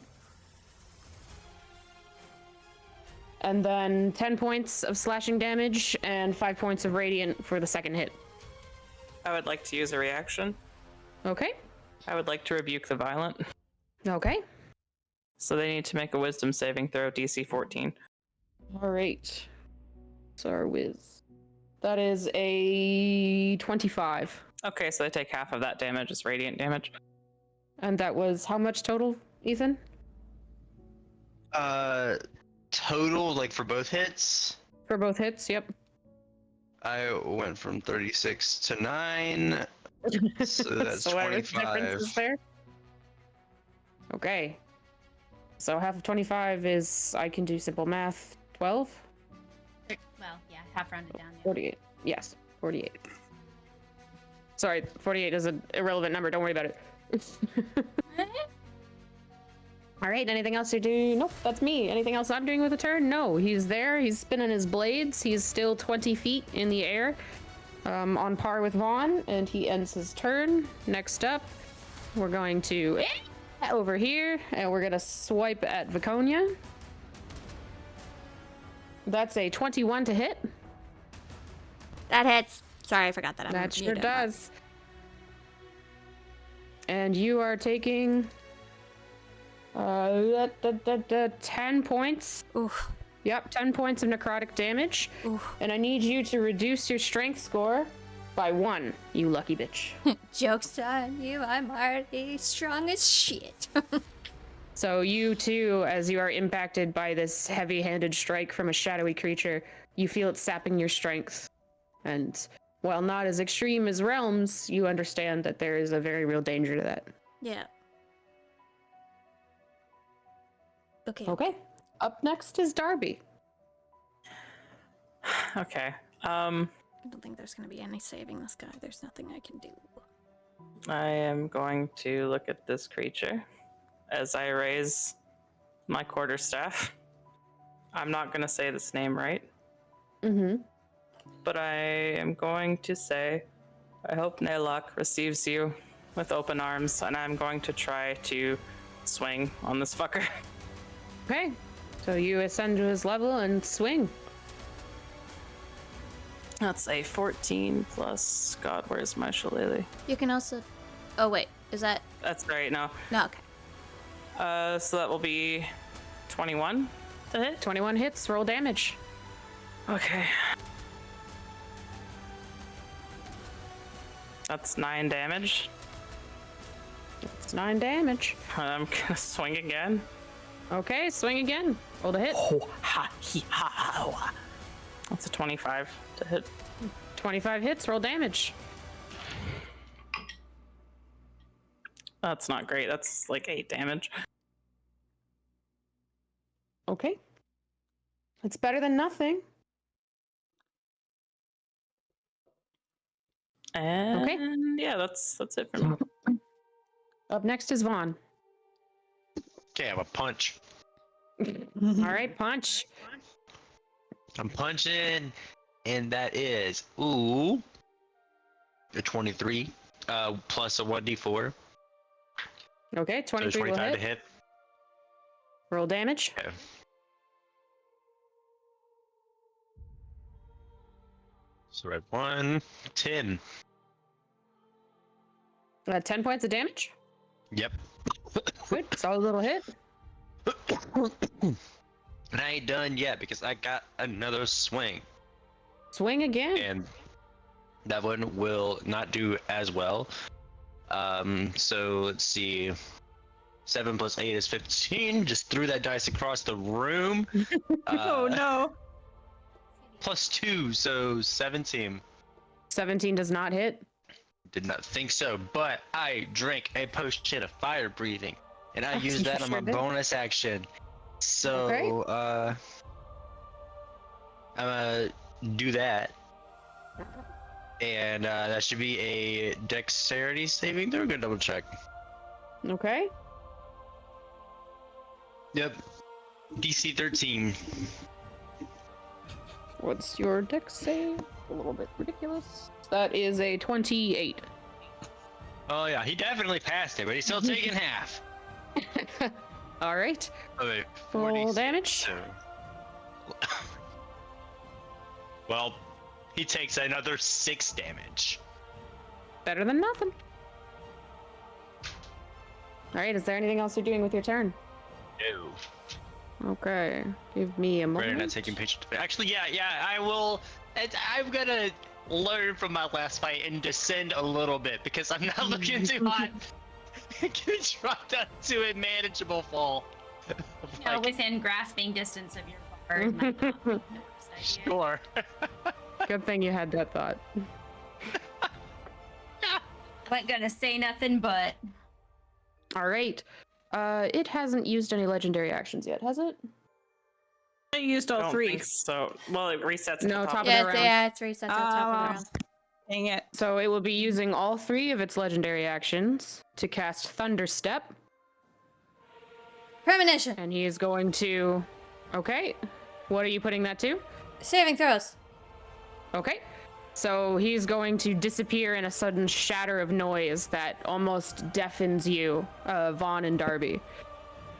And then 10 points of slashing damage and 5 points of radiant for the second hit.
I would like to use a reaction.
Okay.
I would like to rebuke the violent.
Okay.
So they need to make a wisdom saving throw, DC 14.
All right. So our whiz. That is a 25.
Okay, so they take half of that damage as radiant damage.
And that was how much total, Ethan?
Total, like for both hits,
For both hits, yep.
I went from 36 to 9. So that's
So what is the
25.
difference there? Okay. So half of 25 is, I can do simple math, 12?
Well, yeah, half rounded down. Yeah.
48. Yes, 48. Sorry, 48 is an irrelevant number. Don't worry about it. All right, anything else you do? Nope, that's me. Anything else I'm doing with a turn? No, he's there. He's spinning his blades. He's still 20 feet in the air, on par with Vaughn, and he ends his turn. Next up, we're going to over here, and we're going to swipe at Viconia. That's a 21 to hit.
That hits. Sorry, I forgot that.
That sure does. And you are taking 10 points.
Oof.
Yep, 10 points of necrotic damage.
Oof.
And I need you to reduce your strength score by 1, you lucky bitch.
Joke's on you. I'm already strong as shit.
So you too, as you are impacted by this heavy-handed strike from a shadowy creature, you feel it sapping your strength. And while not as extreme as Realms, you understand that there is a very real danger to that.
Yeah. Okay.
Okay. Up next is Darby.
Okay.
I don't think there's gonna be any saving this guy. There's nothing I can do.
I am going to look at this creature as I raise my quarterstaff. I'm not going to say this name right,
Mm-hmm.
but I am going to say, I hope Naylok receives you with open arms, and I'm going to try to swing on this fucker.
Okay. So you ascend to his level and swing.
That's a 14 plus, God, where's my shillelagh?
You can also. Oh wait, is that
That's right, no.
no? Okay.
So that will be 21 to hit.
21 hits, roll damage.
Okay. That's 9 damage.
It's 9 damage.
I'm gonna swing again.
Okay, swing again. Roll to hit.
Oh, ha, he, ha, ha, ha. That's a 25 to hit.
25 hits, roll damage.
That's not great. That's like 8 damage.
Okay. It's better than nothing.
And yeah, that's it for me.
Up next is Vaughn.
Okay, I have a punch.
All right, punch.
I'm punching, and that is a 23 plus a 1d4.
Okay,
So
23 will
25
hit.
to hit.
Roll damage.
Okay. So red 1, 10.
10 points of damage.
Yep.
Good, solid little hit.
And I ain't done yet because I got another swing,
Swing again.
and that one will not do as well. So let's see. 7 plus 8 is 15. Just threw that dice across the room.
Oh no.
Plus 2, so 17.
17 does not hit.
Did not think so, but I drank a potion of fire breathing, and I used that on my
Sure did.
bonus action. So,
Okay.
I'm gonna do that. And that should be a dexterity saving throw. Good, double check.
Okay.
Yep. DC 13.
What's your dex save? A little bit ridiculous. That is a 28.
Oh yeah, he definitely passed it, but he's still taking half.
All right.
Okay,
Roll
46,
damage.
so- well, he takes another 6 damage.
Better than nothing. All right. Is there anything else you're doing with your turn?
No.
Okay. Give me a
Right,
moment.
not taking patient. Actually, yeah, I will. I'm gonna learn from my last fight and descend a little bit because I'm not looking too hot. I can drop down to a manageable fall.
No, within grasping distance of your bard might not be the worst idea.
Sure.
Good thing you had that thought.
Wasn't gonna say nothing, but
All right. It hasn't used any legendary actions yet, has it?
I used
I
all
don't
3.
think so. Well, it resets.
No,
at the
top of
top.
the round.
Yeah, it's reset at the top of the
Oh.
round.
Dang it.
So it will be using all 3 of its legendary actions to cast Thunder Step,
Premonition.
and he is going to. Okay. What are you putting that to?
Saving throws.
Okay. So he's going to disappear in a sudden shatter of noise that almost deafens you, Vaughn and Darby.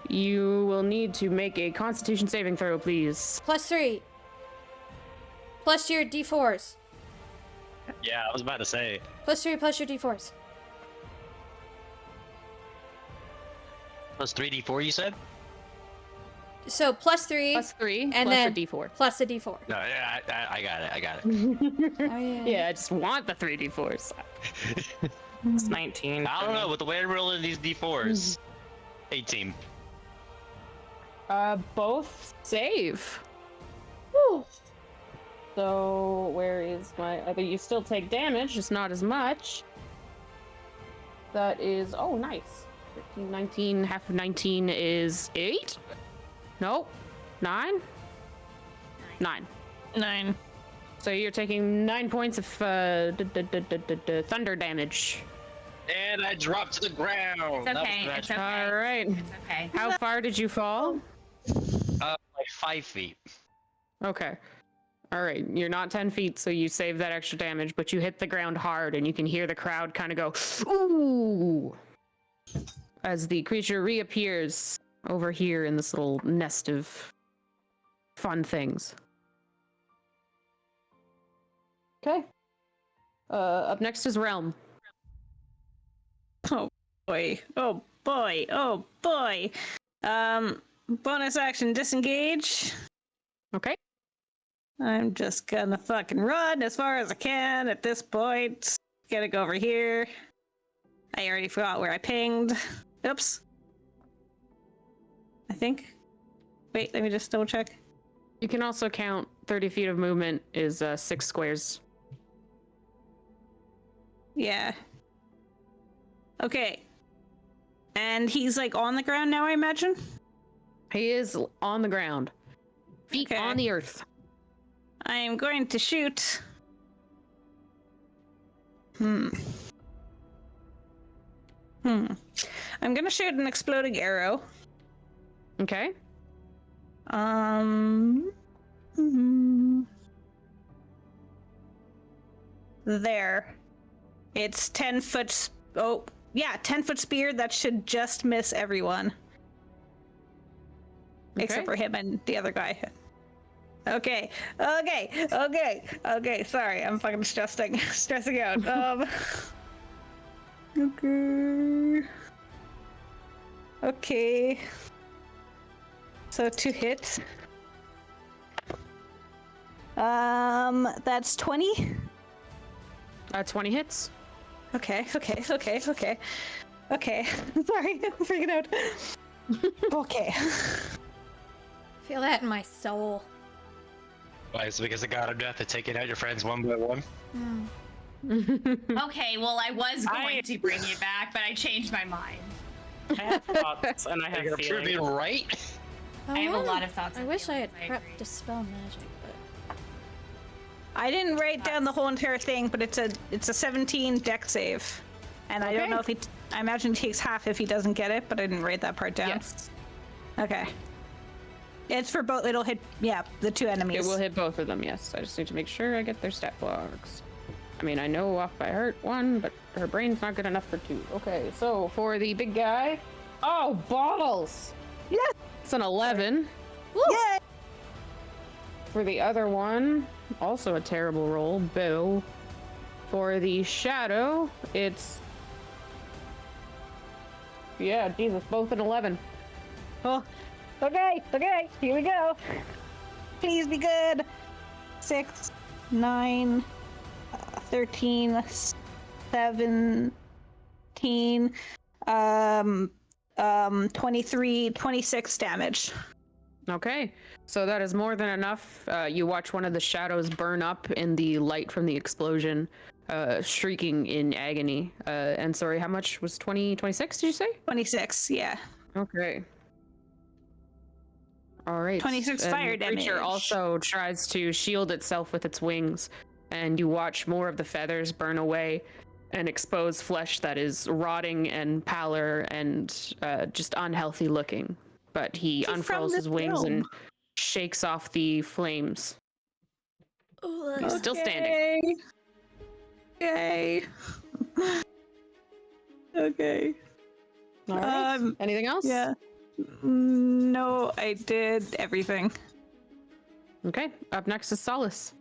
You will need to make a Constitution saving throw, please.
+3. Plus your D4s.
Yeah, I was about to say.
+3 plus your D4s.
Plus 3d4, you said?
So +3
Plus 3,
and
plus
then
your D4.
plus the D4.
No, yeah, I got it. I got it.
Oh yeah.
Yeah, I just want the 3d4s.
It's 19.
I don't know. With the way I'm rolling these d4s, 18.
Both save.
Woo.
So where is my other? You still take damage, just not as much. That is, oh, nice. 13, 19, half of 19 is 8. Nope. 9? 9.
9.
So you're taking 9 points of thunder damage.
And I dropped to the ground.
It's
That was
okay. It's
magic.
okay.
All right.
It's okay.
How far did you fall?
Like 5 feet.
Okay. All right. You're not 10 feet, so you save that extra damage, but you hit the ground hard, and you can hear the crowd kind of go, ooh, as the creature reappears over here in this little nest of fun things. Okay. Up next is Realm.
Oh boy. Oh boy. Oh boy. Bonus action disengage.
Okay.
I'm just gonna fucking run as far as I can at this point. Gotta go over here. I already forgot where I pinged. Oops. I think. Wait, let me just double check.
You can also count 30 feet of movement is 6 squares.
Yeah. Okay. And he's like on the ground now, I imagine?
He is on the ground. Feet
Okay.
on the earth.
I am going to shoot. I'm gonna shoot an exploding arrow.
Okay.
There. It's 10 foot. Oh, yeah, 10-foot spear that should just miss everyone. Except for him and the other guy. Okay. Sorry, I'm fucking stressing out. Okay. So 2 hits. That's 20.
20 hits.
Okay. Sorry, I'm freaking out. Okay.
Feel that in my soul.
Why? Is it because the god of death is taking out your friends one by one?
Okay, well, I was going to bring you back, but I changed my mind.
I have thoughts and I have
You're
feelings.
being right.
Oh,
I have a
yeah.
lot of thoughts
I
and
wish I had
feelings, I agree.
prepped dispel magic, but
I didn't write down the whole entire thing, but it's a 17 deck save. And I don't know if he I imagine he takes half if he doesn't get it, but I didn't write that part down.
Yes.
Okay. It's for both. It'll hit, the 2 enemies.
It will hit both of them, yes. I just need to make sure I get their stat blocks. I mean, I know off by heart 1, but her brain's not good enough for 2. Okay, so for the big guy. Oh, bottles!
Yes!
It's an 11.
Yay!
For the other one, also a terrible roll, Boo. For the shadow, it's... Yeah, Jesus, both an 11.
Oh, okay, here we go. Please be good. 6, 9, 13, 17, 23, 26 damage.
Okay, so that is more than enough. You watch one of the shadows burn up in the light from the explosion, shrieking in agony. And sorry, how much was 26, did you say?
26, yeah.
Okay. All right.
26
and
fire
the creature
damage.
also tries to shield itself with its wings, and you watch more of the feathers burn away and expose flesh that is rotting and pallor and just unhealthy looking. But he
He's
unfurls
from
his
the
wings
film.
and shakes off the flames. He's still standing.
Okay. Okay.
All right.
Um,
Anything else?
Yeah. No, I did everything.
Okay. Up next is Solace.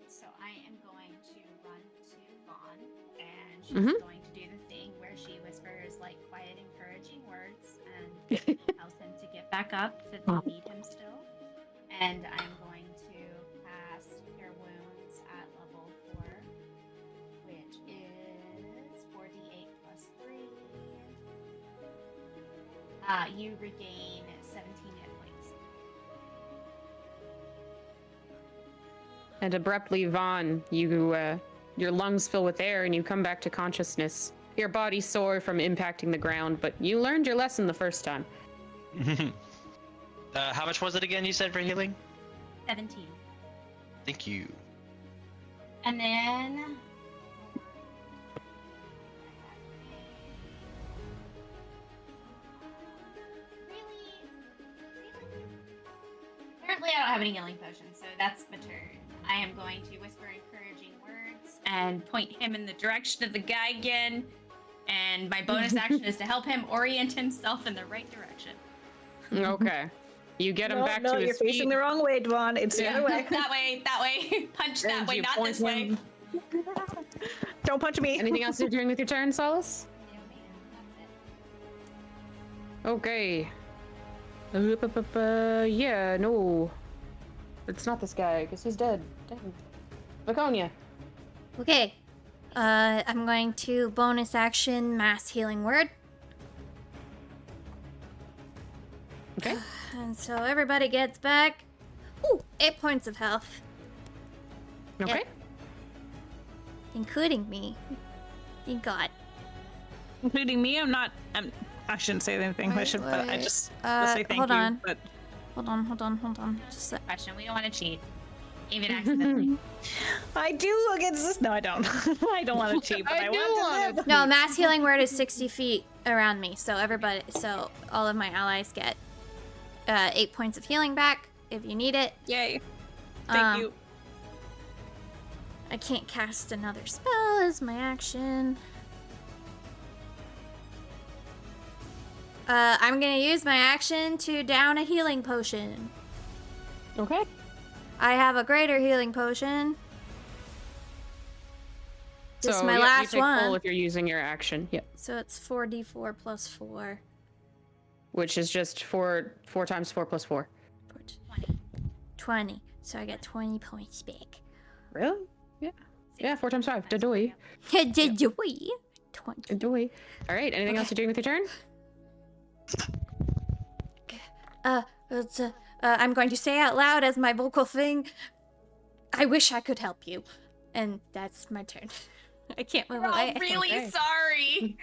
So I am going to run to Vaughn, and she's
Mhm.
going to do the thing where she whispers like quiet, encouraging words and tells him to get back up, that they need him still. And I'm going to cast Cure Wounds at level 4, which is 4d8 plus 3. You regain 17 hit points.
And abruptly, Vaughn, your lungs fill with air and you come back to consciousness. Your body's sore from impacting the ground, but you learned your lesson the first time.
How much was it again? You said for healing?
17.
Thank you.
And then. Apparently, I don't have any healing potions, so that's my turn. I am going to whisper encouraging words and point him in the direction of the guy again. And my bonus action is to help him orient himself in the right direction.
Okay. You get him
No,
back
no,
to
you're
his
facing
feet.
the wrong way, Dwan. It's the other way.
That way. Punch that
and
way,
you
not
point
this way.
him-
Don't punch me.
Anything else you're doing with your turn, Solace?
No, man, that's it.
Okay. Yeah, no. It's not this guy, because he's dead. Dang. Laconia.
Okay. I'm going to bonus action mass healing word.
Okay.
And so everybody gets back 8 points of health,
Okay.
including me. Thank God.
Including me, I shouldn't say anything. I
Wait,
should, but I
wait.
just will say thank
hold
you.
on.
But
Hold on. Just
Question, we don't want to cheat. Even accidentally.
I do against this. No, I don't. I don't want to cheat, but I, want to live.
no, mass healing word is 60 feet around me, so all of my allies get 8 points of healing back if you need it.
Yay! Thank you.
I can't cast another spell as my action. I'm gonna use my action to down a healing potion.
Okay.
I have a greater healing potion. This is my
you
last
take
one.
full if you're using your action. Yep.
So it's 4d4 plus 4.
Which is just 4 times 4 plus 4.
20. So I get 20 points back.
Really? Yeah. Yeah, 4 times 5. Dadoy.
Did you? 20.
Dadoy. All right. Anything else you're doing with your turn?
I'm going to say out loud as my vocal thing, I wish I could help you. And that's my turn. I can't move
We're all
away.
really
Okay.
sorry.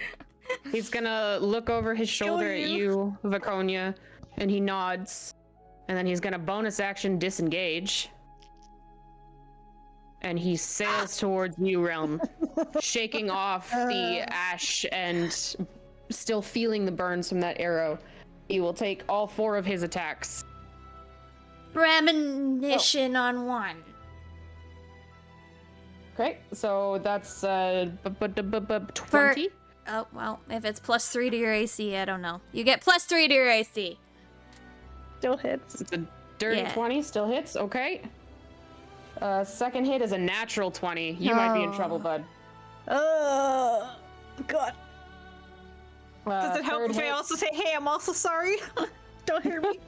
He's gonna look over his shoulder at you, Vaconia, and he nods. And then he's gonna bonus action disengage. And he sails towards you, Realm, shaking off the ash and still feeling the burns from that arrow. He will take all 4 of his attacks.
Premonition on 1.
Okay, so that's 20.
Oh, well, if it's +3 to your AC, I don't know. You get +3 to your AC.
Still hits.
It's a dirty
Yeah.
20, still hits. Okay. Second hit is a natural 20. You might be in trouble, bud.
Oh, God. Does it help
third
if I
hit-
also say, hey, I'm also sorry? Don't hear me.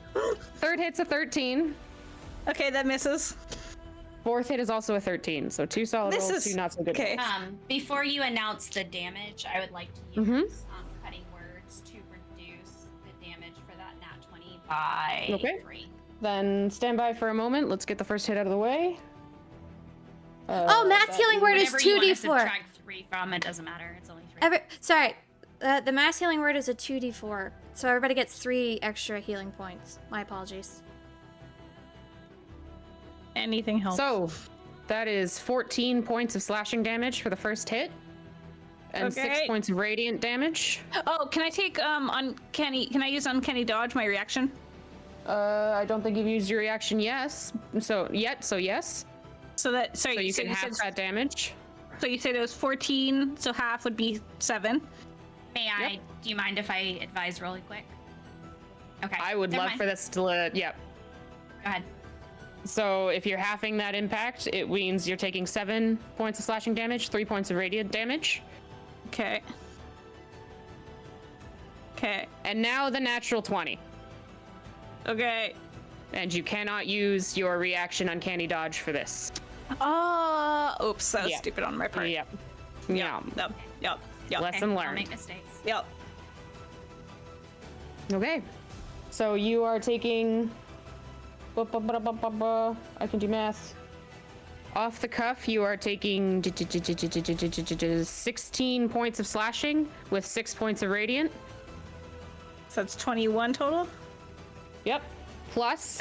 Third hit's a 13.
Okay, that misses.
Fourth hit is also a 13. So 2 solid
This
rolls,
is-
2 not so good.
okay.
rolls.
Before you announce the damage, I would like to use cutting words to reduce the damage for that nat 20 by
Okay.
3.
Then stand by for a moment. Let's get the first hit out of the way.
Mass healing word is
Whatever you want to
2d4.
subtract 3 from, it doesn't matter. It's only 3.
Sorry, the mass healing word is a 2d4. So everybody gets 3 extra healing points. My apologies.
Anything helps.
So that is 14 points of slashing damage for the first hit. And 6
Okay.
points of radiant damage.
Oh, can I take uncanny? Can I use uncanny dodge my reaction?
I don't think you've used your reaction yes. So yes.
So that sorry,
So you can
said,
half that damage.
So you said it was 14, so half would be 7.
May I? Do you mind if I advise really quick? Okay.
I would
never
love
mind.
for this to yep.
Go ahead.
So if you're halving that impact, it means you're taking 7 points of slashing damage, 3 points of radiant damage.
Okay. Okay.
And now the natural 20.
Okay.
And you cannot use your reaction uncanny dodge for this.
Oops, that was
Yeah.
stupid on my part.
Yep. Yeah.
Yep.
Lesson
I'll
learned.
make mistakes.
Yep.
Okay. So you are taking. I can do math. Off the cuff, you are taking 16 points of slashing with 6 points of radiant.
So that's 21 total.
Yep. Plus,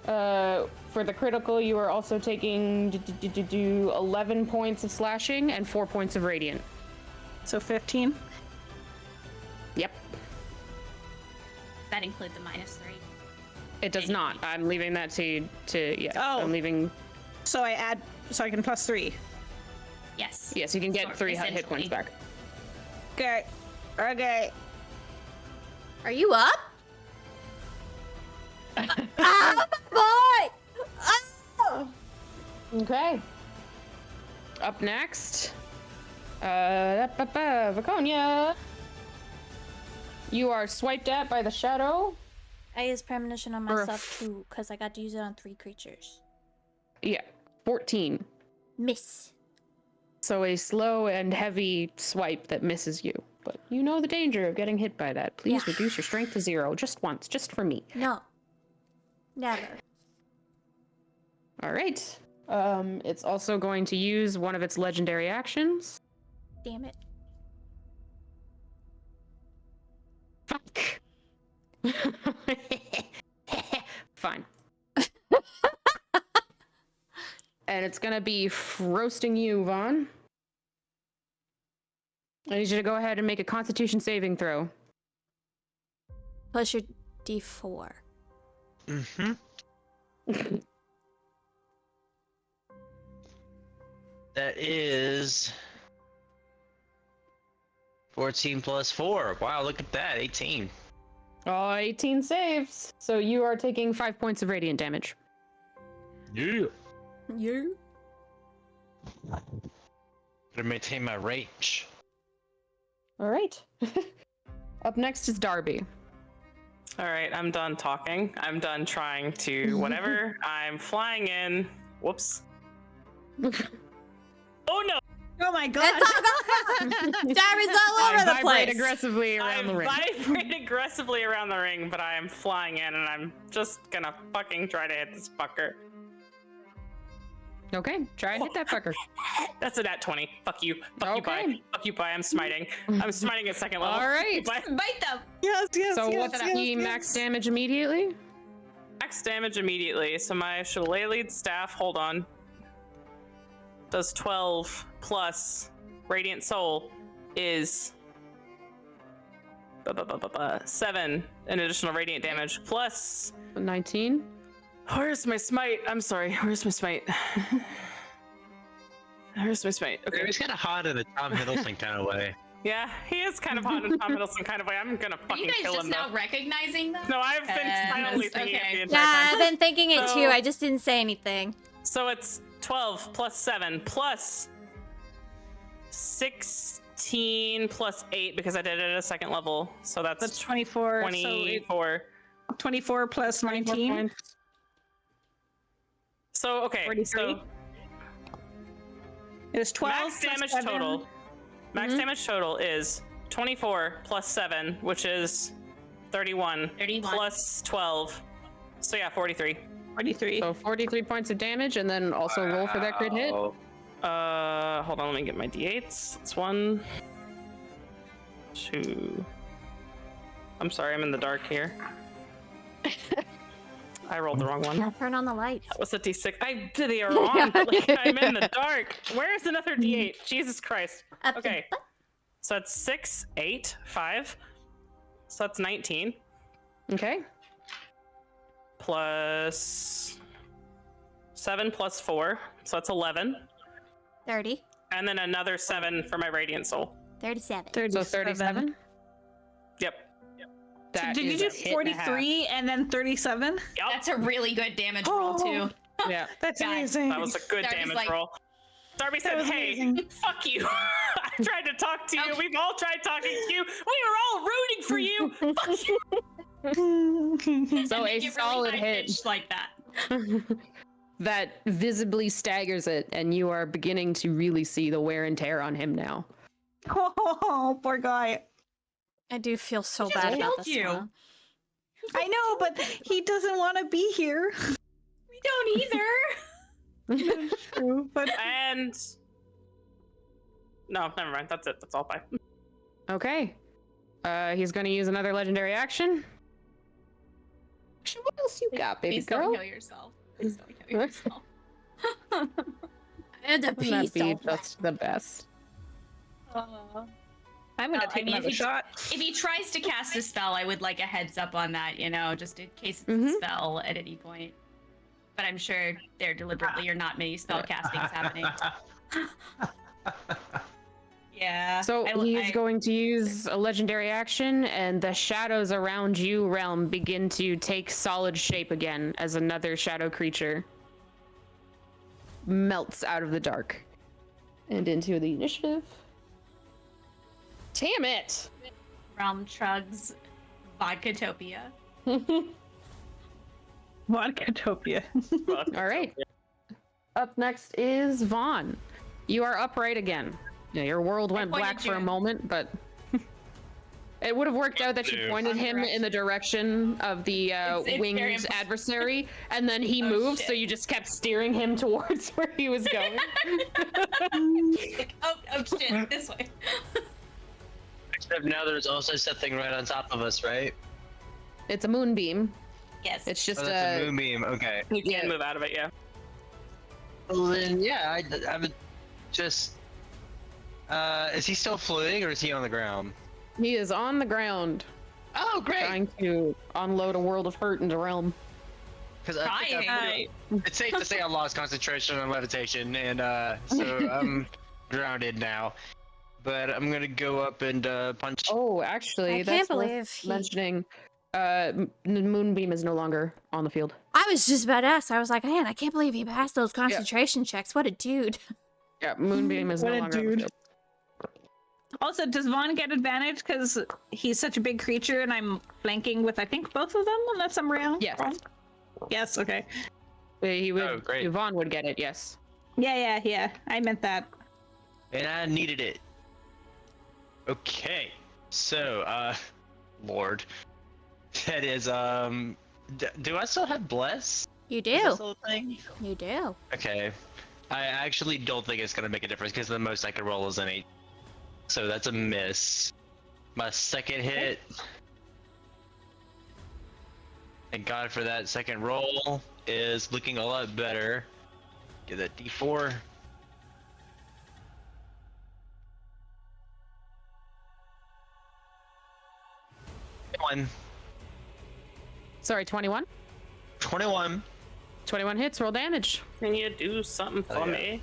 That
for the critical, you are also taking 11 points of slashing and 4 points of radiant.
So 15.
Yep.
that include the -3.
It does not. I'm leaving that to yeah.
Oh.
I'm leaving.
So I can plus 3.
Yes.
Yes, you can get
Sort-
3 hit points
essentially.
back.
Okay. Okay.
Are you up? Ah, boy! Oh!
Okay. Up next, Vaconia. You are swiped at by the shadow.
I use premonition on
For a
myself too, because I got to use it on 3 creatures.
Yeah, 14.
Miss.
So a slow and heavy swipe that misses you. But you know the danger of getting hit by that. Please
Yeah.
reduce your strength to 0 just once, just for me.
No. Never.
All right. It's also going to use one of its legendary actions.
Damn it.
Fuck. Fine. And it's gonna be roasting you, Vaughn. I need you to go ahead and make a Constitution saving throw.
Plus your D4.
Mm-hmm. That is 14 plus 4. Wow, look at that. 18.
Oh, 18 saves. So you are taking 5 points of radiant damage.
Yeah.
You?
To maintain my range.
All right. Up next is Darby.
All right, I'm done talking. I'm done trying to whatever. I'm flying in. Whoops. Oh no!
Oh my god.
Darby's all over
I
the
vibrate
place.
aggressively
I
around the ring.
vibrate aggressively around the ring, but I am flying in, and I'm just gonna fucking try to hit this fucker.
Okay, try and hit that fucker.
That's a nat 20. Fuck you. Fuck you,
Okay.
bye. Fuck you, bye. I'm smiting. I'm smiting at second level.
All right.
Bye.
Bite them.
Yes, yes,
So
yes,
what's
yes,
the
yes.
max damage immediately?
Max damage immediately. So my shillelagh staff, hold on, does 12 plus Radiant Soul is 7 in additional radiant damage plus.
19.
Where's my smite? I'm sorry. Where's my smite? Where's my smite? Okay.
He's kind of hot in a Tom Hiddleston kind of way.
Yeah, he is kind of hot in Tom Hiddleston kind of way. I'm gonna
Are
fucking
you guys
kill
just
him
now
though.
recognizing them?
No, I've been silently thinking it the entire
Yeah,
time.
I've been thinking it too.
So-
I just didn't say anything.
So it's 12 plus 7 plus 16 plus 8 because I did it at a second level. So that's
That's 24.
24.
So 24 plus 19.
So, okay.
43.
So
It's 12
max
plus
damage
7.
total. Max damage total is 24 plus 7, which is 31.
31.
Plus 12. So yeah, 43.
43.
So 43 points of damage, and then also roll for that crit hit.
Hold on, let me get my d8s. It's 1, 2. I'm sorry, I'm in the dark here. I rolled the wrong one.
Turn on the lights.
That was a d6. I did the wrong, but like, I'm in the dark. Where's another d8? Jesus Christ.
Up the
Okay.
butt.
So that's 6, 8, 5. So that's 19.
Okay.
Plus 7 plus 4. So that's 11.
30.
And then another 7 for my Radiant Soul.
37.
37.
So 37.
Yep.
That
Did you
is
do
a hit and a half.
43 and then 37?
Yep.
That's a really good damage roll too.
Yeah.
That's
God.
amazing.
That was a good
Darby's
damage
like-
roll. Darby said,
was
hey,
amazing.
fuck you. I tried to talk to you.
Okay.
We've all tried talking to you. We were all rooting for you. Fuck you.
So a
Make it really
solid hit
high-pitched like that.
that visibly staggers it, and you are beginning to really see the wear and tear on him now.
Oh, poor guy.
I do feel so
He just
bad about
killed
this
you.
one.
I know, but he doesn't want to be here.
We don't either.
True, but
And no, never mind. That's it. That's all. Bye.
Okay. He's going to use another legendary action. What else you got, baby
Please
girl?
don't kill yourself. Please don't kill yourself.
And a
Wouldn't that
piece
be
of
just the best?
I'm gonna
Well,
take another shot.
If he tries to cast a spell, I would like a heads up on that, just in case it's
Mhm.
a spell at any point. But I'm sure there deliberately are not many spell castings happening. Yeah.
So he is going to use a legendary action, and the shadows around you, Realm, begin to take solid shape again as another shadow creature melts out of the dark and into the initiative. Damn it!
Realm Trugs Vodkatopia.
Vodkatopia.
All right. Up next is Vaughn. You are upright again. Yeah, your world went
pointed
black for
you
a
in-
moment, but it would have worked out that you
Dude.
pointed him in the direction of the
It's very
winged
important.
adversary, and then he
Oh,
moved,
shit.
so you just kept steering him towards where he was going.
Like, oh shit, this way.
Except now there's also something right on top of us, right?
It's a moonbeam.
Yes.
It's just
Oh, that's a moonbeam. Okay.
You
Yeah.
can't move out of it, yeah.
Well, then, yeah, I would just. Is he still floating or is he on the ground?
He is on the ground,
Oh, great!
trying to unload a world of hurt into Realm.
Because I think
Trying.
it's safe to say I lost concentration on levitation, and so I'm grounded now. But I'm gonna go up and punch.
Oh, actually,
I
that's
can't
worth
believe he-
mentioning. Moonbeam is no longer on the field.
I was just about to ask. I was like, man, I can't believe he passed those concentration checks. What a dude.
Yeah, Moonbeam is
What
no
a
longer on the
dude.
field.
Also, does Vaughn get advantage because he's such a big creature and I'm flanking with, I think, both of them, unless I'm wrong?
Yes.
Wrong? Yes, okay.
He would.
Oh, great.
Yvonne would get it. Yes.
Yeah. I meant that.
And I needed it. Okay. So, Lord. That is, do I still have Bless?
You
Is that
do.
still a thing?
You do.
Okay. I actually don't think it's gonna make a difference because the most I can roll is an 8. So that's a miss. My second hit. Thank God for that second roll is looking a lot better. Get that D4. One.
Sorry, 21.
21.
21 hits. Roll damage.
Can you do something for
Oh, yeah.
me?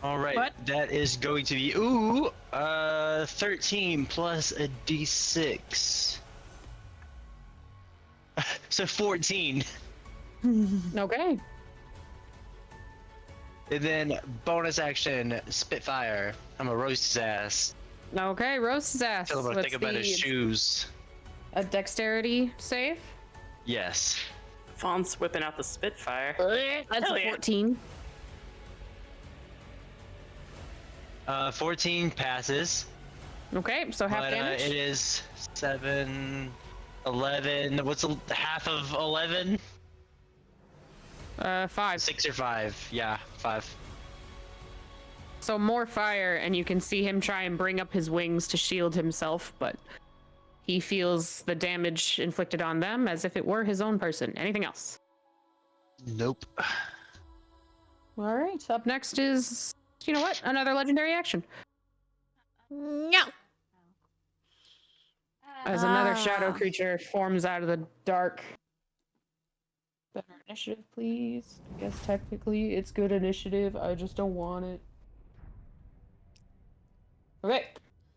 All right,
What?
that is going to be 13 plus a d6. So 14.
Okay.
And then bonus action, Spitfire. I'm gonna roast his ass.
Okay. Roast his ass.
Tell him to
What's
think about his
the-
shoes.
A dexterity save.
Yes.
Fawn's whipping out the Spitfire.
That's
Hell
a
yeah.
14.
14 passes.
Okay, so half
But
damage.
it is 7, 11. What's half of 11?
5.
6 or 5. Yeah, 5.
So more fire, and you can see him try and bring up his wings to shield himself, but he feels the damage inflicted on them as if it were his own person. Anything else?
Nope.
All right. Up next is, you know what? Another legendary action.
No.
As another
Ah.
shadow creature forms out of the dark. Better initiative, please. I guess technically it's good initiative. I just don't want it. Okay.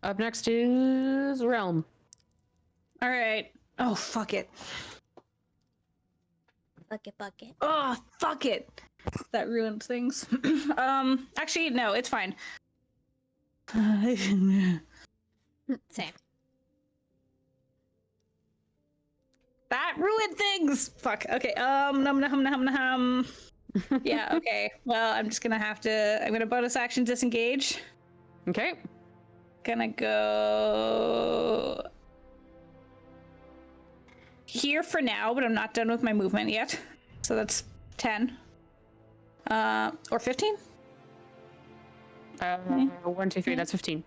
Up next is Realm.
All right. Oh, fuck it.
Bucket.
Oh, fuck it. That ruined things. Actually, no, it's fine.
Same.
That ruined things. Fuck. Okay. Num. Yeah. Okay. Well, I'm just gonna have to. I'm gonna bonus action disengage.
Okay.
Gonna go here for now, but I'm not done with my movement yet. So that's 10. Or 15.
1, 2, 3. That's 15.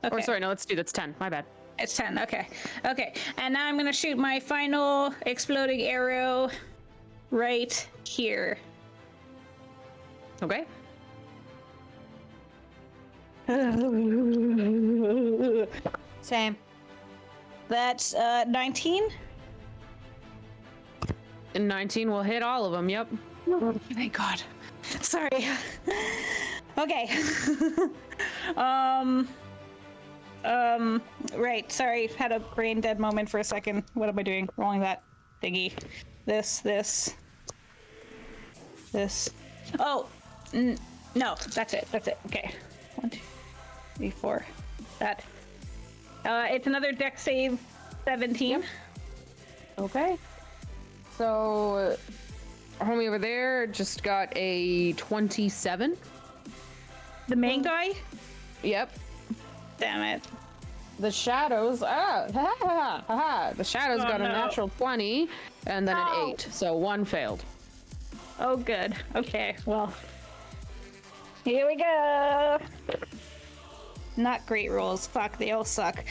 Okay.
Or sorry, no, let's do that's 10. My bad.
It's 10. Okay. Okay. And now I'm gonna shoot my final exploding arrow right here.
Okay.
Same.
That's 19.
And 19 will hit all of them. Yep.
Thank God. Sorry. Okay. Right. Sorry. Had a brain dead moment for a second. What am I doing? Rolling that thingy. This. Oh, no. That's it. Okay. 1, 2, 3, 4. That. It's another dex save. 17.
Yep. Okay. So, homie over there just got a 27.
The main guy.
Yep.
Damn it.
The shadows. The shadows
Oh,
got a
no.
natural 20 and then
No.
an 8. So 1 failed.
Oh, good. Okay, well. Here we go. Not great rolls. Fuck, they all suck.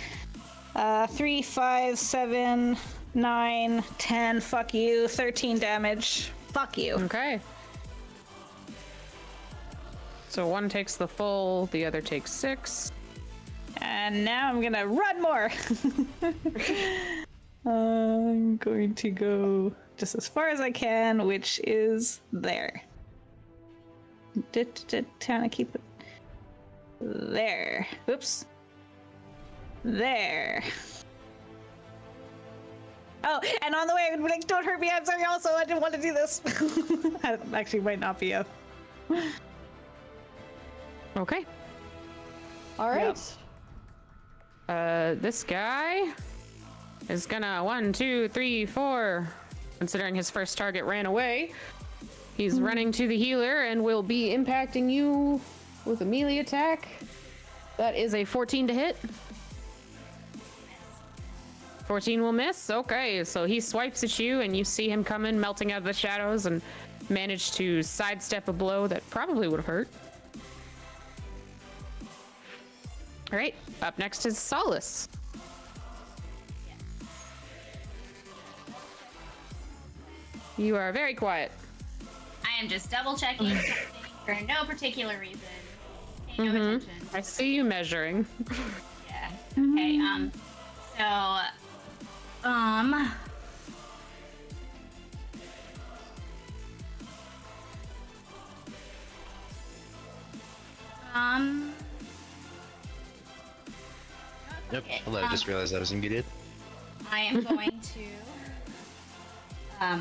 3, 5, 7, 9, 10. Fuck you. 13 damage. Fuck you.
Okay. So one takes the full, the other takes 6.
And now I'm gonna run more. I'm going to go just as far as I can, which is there. Trying to keep it there. Oops. There. Oh, and on the way, I would be like, don't hurt me. I'm sorry. Also, I didn't want to do this. That actually might not be a.
Okay. All right. This guy is gonna 1, 2, 3, 4. Considering his first target ran away, he's running to the healer and will be impacting you with a melee attack. That is a 14 to hit. 14 will miss. Okay, so he swipes at you and you see him coming, melting out of the shadows, and manage to sidestep a blow that probably would have hurt. All right, up next is Solace. You are very quiet.
I am just double checking something for no particular reason. Pay no attention.
I see you measuring.
Yeah. Okay. So.
Yep.
Okay,
Hello, I just realized I was muted.
I am going to. I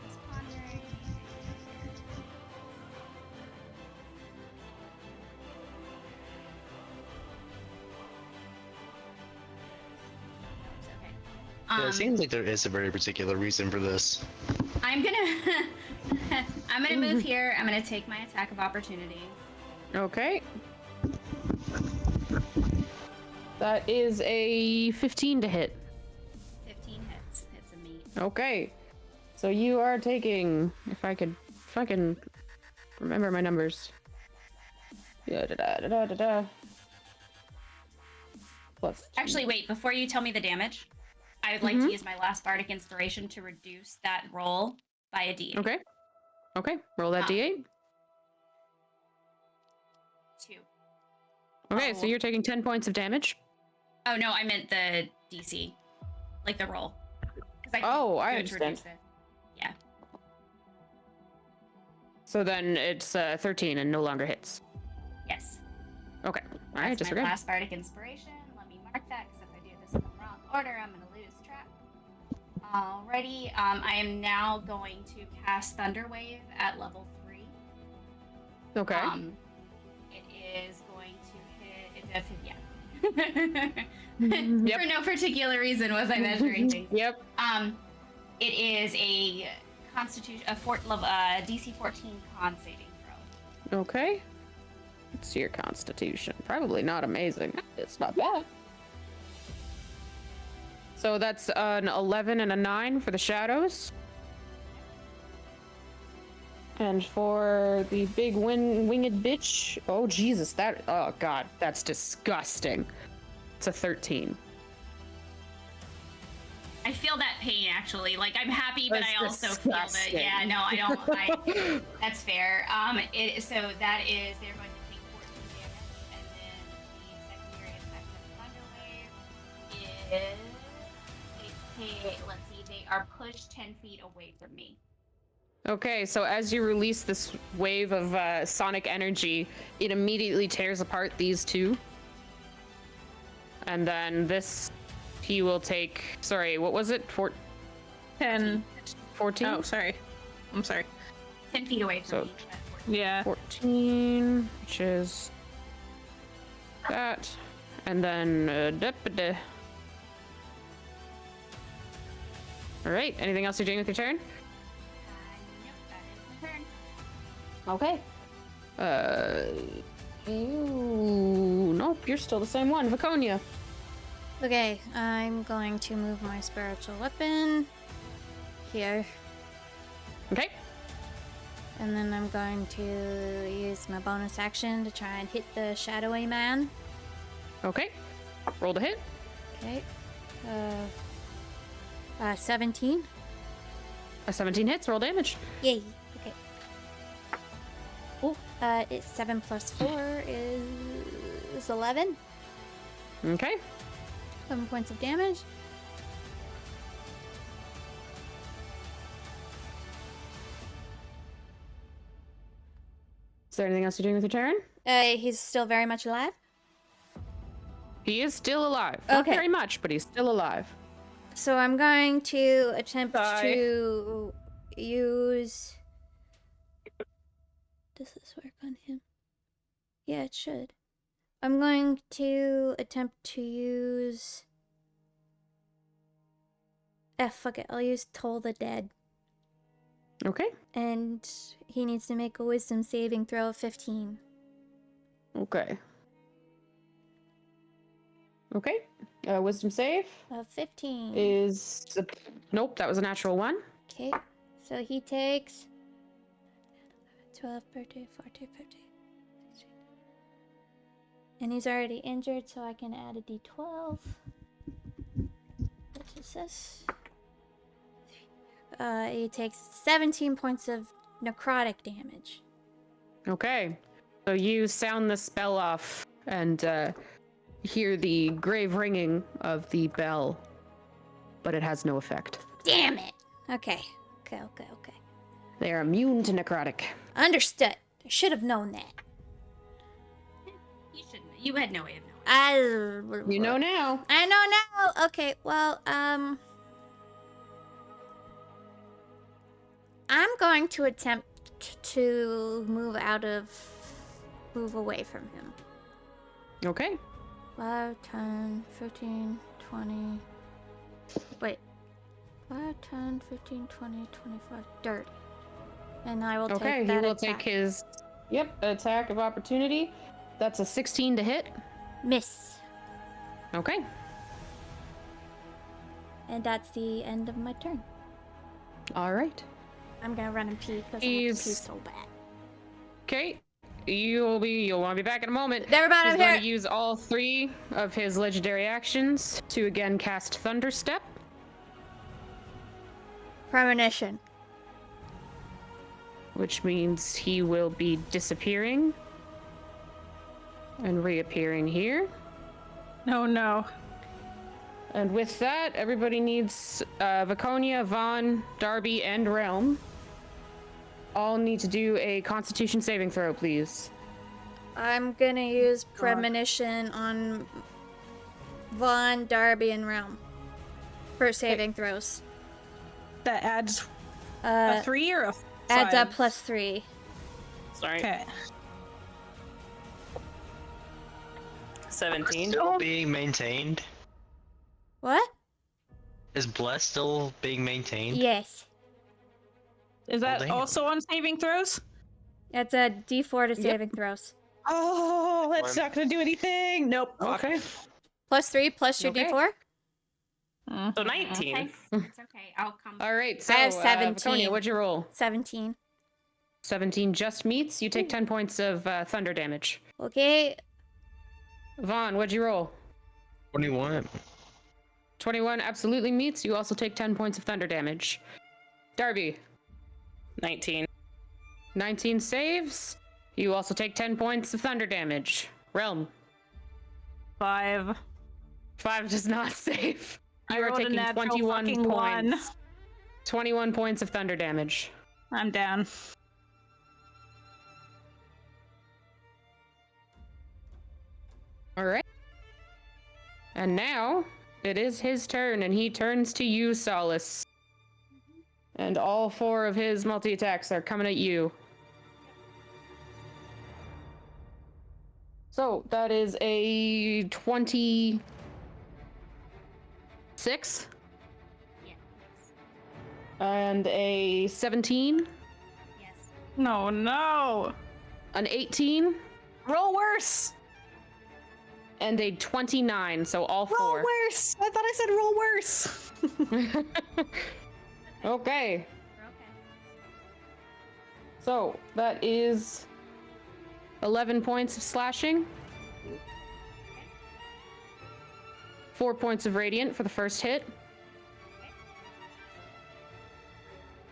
was pondering. Okay.
Yeah, it seems like there is a very particular reason for this.
I'm gonna move here. I'm gonna take my attack of opportunity.
Okay. That is a 15 to hit.
15 hits. It's a meat.
Okay. So you are taking, if I can remember my numbers. Yeah, Plus.
Actually, wait. Before you tell me the damage, I would like to use my last bardic inspiration to reduce that roll by a d8.
Okay. Okay. Roll that d8.
2.
Okay, so you're taking 10 points of damage.
Oh no, I meant the DC, like the roll. 'Cause I
Oh, I
do it to
understand.
reduce it. Yeah.
So then it's 13 and no longer hits.
Yes.
Okay. All right,
That's my
disregard.
last bardic inspiration. Let me mark that because if I do this in the wrong order, I'm gonna lose track. Alrighty. I am now going to cast Thunder Wave at level 3.
Okay.
It is going to hit. It's a yeah.
Yep.
For no particular reason was I measuring things.
Yep.
It is a DC 14 con saving throw.
Okay. Let's see your constitution. Probably not amazing. It's not bad. So that's an 11 and a 9 for the shadows. And for the big winged bitch, oh Jesus, oh God, that's disgusting. It's a 13.
I feel that pain actually. Like I'm happy, but
That's
I also feel that.
disgusting.
Yeah, no, I don't. That's fair. So that is they're going to take 14 damage, and then the secondary effect of Thunder Wave is let's see, they are pushed 10 feet away from me.
Okay, so as you release this wave of sonic energy, it immediately tears apart these two. And then this, he will take, sorry, what was it?
10.
14?
Oh, sorry. I'm sorry.
10 feet away from
So-
me.
Yeah.
14, which is that. And then, all right, anything else you're doing with your turn?
Nope, that is my turn.
Okay. Nope, you're still the same one. Viconia.
Okay, I'm going to move my spiritual weapon here.
Okay.
And then I'm going to use my bonus action to try and hit the shadowy man.
Okay. Roll to hit.
Okay. 17.
A 17 hits. Roll damage.
Yay. Okay. Oh, it's 7 plus 4 is 11.
Okay.
11 points of damage.
Is there anything else you're doing with your turn?
He's still very much alive.
He is still alive. Not
Okay.
very much, but he's still alive.
So I'm going to attempt
Die.
to use... Does this work on him? Yeah, it should. I'm going to attempt to use... fuck it. I'll use Toll the Dead.
Okay.
And he needs to make a wisdom saving throw of 15.
Okay. Okay. Wisdom save
Of 15.
is... Nope, that was a natural one.
Okay. So he takes 12, 13, 14, 15, 16. And he's already injured, so I can add a d12. What is this? He takes 17 points of necrotic damage.
Okay. So you sound the spell off and hear the grave ringing of the bell, but it has no effect.
Damn it! Okay. Okay.
They are immune to necrotic.
Understood. I should have known that.
You shouldn't. You had no way of knowing.
You know now.
I know now. Okay, well, I'm going to attempt to move away from him.
Okay.
5, 10, 15, 20. Wait. 5, 10, 15, 20, 25, 30. And I will take that
Okay, he will
attack.
take his attack of opportunity. That's a 16 to hit.
Miss.
Okay.
And that's the end of my turn.
All right.
I'm gonna run and pee because I have to pee
He's-
so bad.
Okay. You'll want to be back in a moment.
Everybody,
He's
I'm
going
here.
to use all 3 of his legendary actions to again cast Thunder Step.
Premonition.
Which means he will be disappearing and reappearing here.
No.
And with that, everybody needs Viconia, Vaughn, Darby, and Realm. All need to do a Constitution saving throw, please.
I'm gonna use premonition on Vaughn, Darby, and Realm for saving throws.
That adds
Uh,
a 3 or a 5?
adds up plus 3.
Sorry.
Okay.
17.
Still being maintained?
What?
Is Bless still being maintained?
Yes.
Is that
damn.
also on saving throws?
That's a D4 to saving throws.
Oh, that's not gonna do anything. Nope.
Okay.
Plus 3 plus your
Okay.
D4?
So 19.
Okay, it's okay. I'll come.
All right, so
I have
Viconia,
17.
what'd you roll?
17.
17 just meets. You take 10 points of thunder damage.
Okay.
Vaughn, what'd you roll?
21.
21 absolutely meets. You also take 10 points of thunder damage. Darby,
19.
19 saves. You also take 10 points of thunder damage. Realm,
5.
5 does not save.
I
You are
rolled a
taking
natural
21
fucking
points.
1.
21 points of thunder damage.
I'm down.
All right. And now it is his turn, and he turns to you, Solace. And all 4 of his multi-attacks are coming at you. So that is a 26
Yes.
and a 17,
Yes.
No.
an 18,
Roll worse.
and a 29. So all
Roll
4.
worse. I thought I said roll worse.
Okay.
We're okay.
So that is 11 points of slashing. 4 points of radiant for the first hit.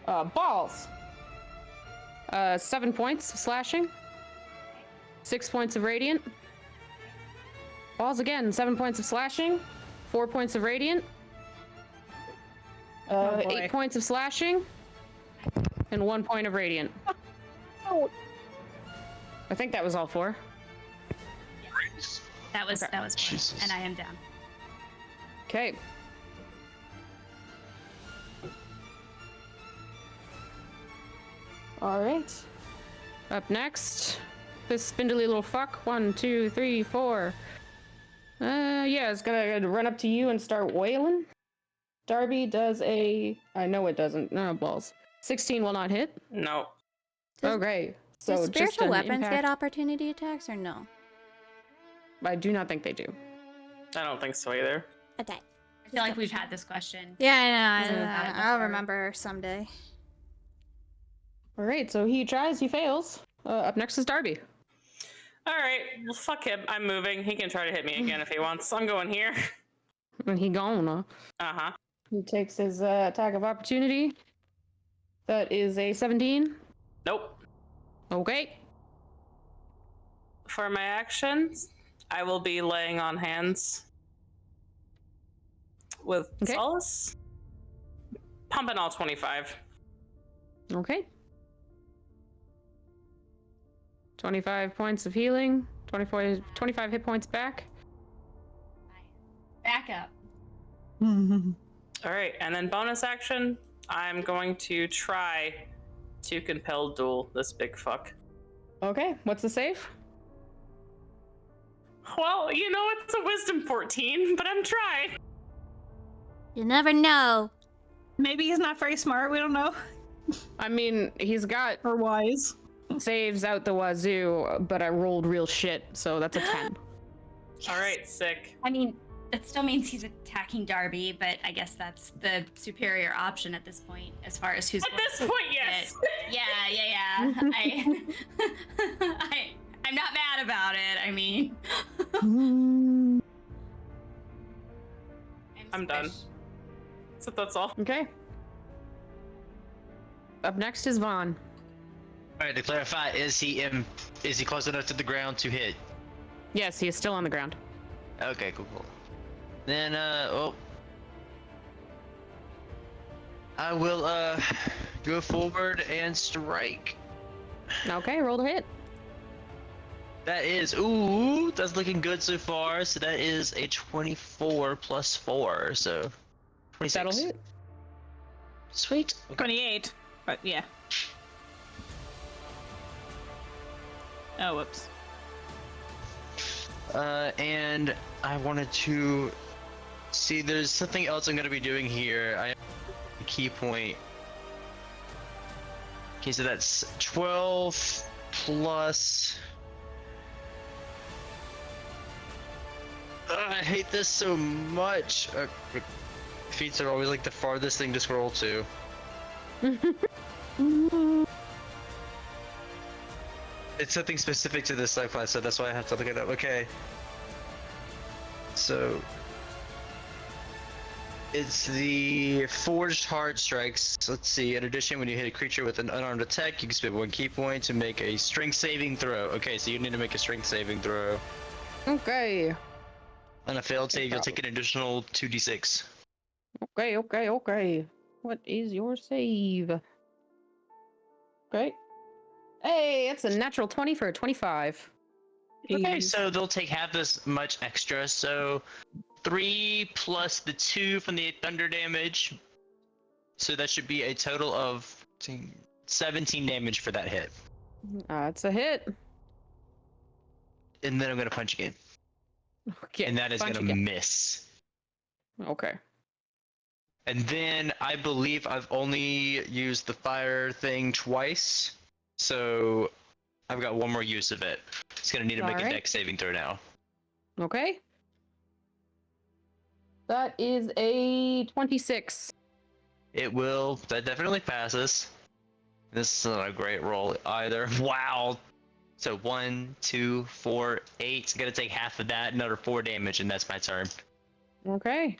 Balls. 7 points of slashing. 6 points of radiant. Balls again, 7 points of slashing. 4 points of radiant.
Oh, boy.
8 points of slashing. And 1 point of radiant.
Oh.
I think that was all 4.
That was
Okay.
that was fun.
Jesus.
And I am down.
Okay. All right. Up next, this spindly little fuck. 1, 2, 3, 4. Yeah, it's gonna run up to you and start wailing. Darby does a. I know it doesn't. No balls. 16 will not hit.
No.
Does-
Okay. So
Do
just
spiritual
an
weapons
impact.
get opportunity attacks or no?
I do not think they do.
I don't think so either.
Okay.
I feel like we've had this question.
Yeah, I know.
Isn't it
I'll
before?
remember someday.
All right. So he tries. He fails. Up next is Darby.
All right. Well, fuck him. I'm moving. He can try to hit me again if he wants. I'm going here.
And he gone.
Uh-huh.
He takes his attack of opportunity. That is a 17.
Nope.
Okay.
For my actions, I will be laying on hands with
Okay.
Solace. Pumping all 25.
Okay. 25 points of healing. 25 hit points back.
Back up.
All right, and then bonus action, I'm going to try to compel duel this big fuck.
Okay. What's the save?
Well, you know, it's a wisdom 14, but I'm trying.
You never know.
Maybe he's not very smart. We don't know.
I mean, he's got
Or wise.
saves out the wazoo, but I rolled real shit, so that's a 10.
All right, sick.
I mean, that still means he's attacking Darby, but I guess that's the superior option at this point, as far as who's.
At this point, yes.
Yeah. I'm not mad about it. I mean.
I'm done. So that's all.
Okay. Up next is Vaughn.
All right, to clarify, is he close enough to the ground to hit?
Yes, he is still on the ground.
Okay, cool. Then, I will, go forward and strike.
Okay, roll to hit.
That is, that's looking good so far. So that is a 24 plus 4, so 26.
That'll hit.
Sweet. Okay.
28. But yeah. Oh, whoops.
And I wanted to see, there's something else I'm going to be doing here. I have a key point. Okay, so that's 12 plus... I hate this so much. Feats are always like the farthest thing to scroll to. It's something specific to this sci-fi, so that's why I have to look it up. Okay. So it's the Forged Heart Strikes. Let's see. In addition, when you hit a creature with an unarmed attack, you can spend 1 key point to make a strength saving throw. Okay, so you need to make a strength saving throw.
Okay.
On a failed save, you'll take an additional 2d6.
Okay. What is your save? Okay. Hey, it's a natural 20 for a 25.
Okay, so they'll take half this much extra. So 3 plus the 2 from the thunder damage. So that should be a total of 17 damage for that hit.
It's a hit.
And then I'm gonna punch again.
Okay.
And that is
punch
gonna
again.
miss.
Okay.
And then I believe I've only used the fire thing twice. So I've got 1 more use of it. It's gonna need to make a dex saving throw now.
Okay. That is a 26.
It will. That definitely passes. This is not a great roll either. Wow. So 1, 2, 4, 8. Gonna take half of that, another 4 damage, and that's my turn.
Okay.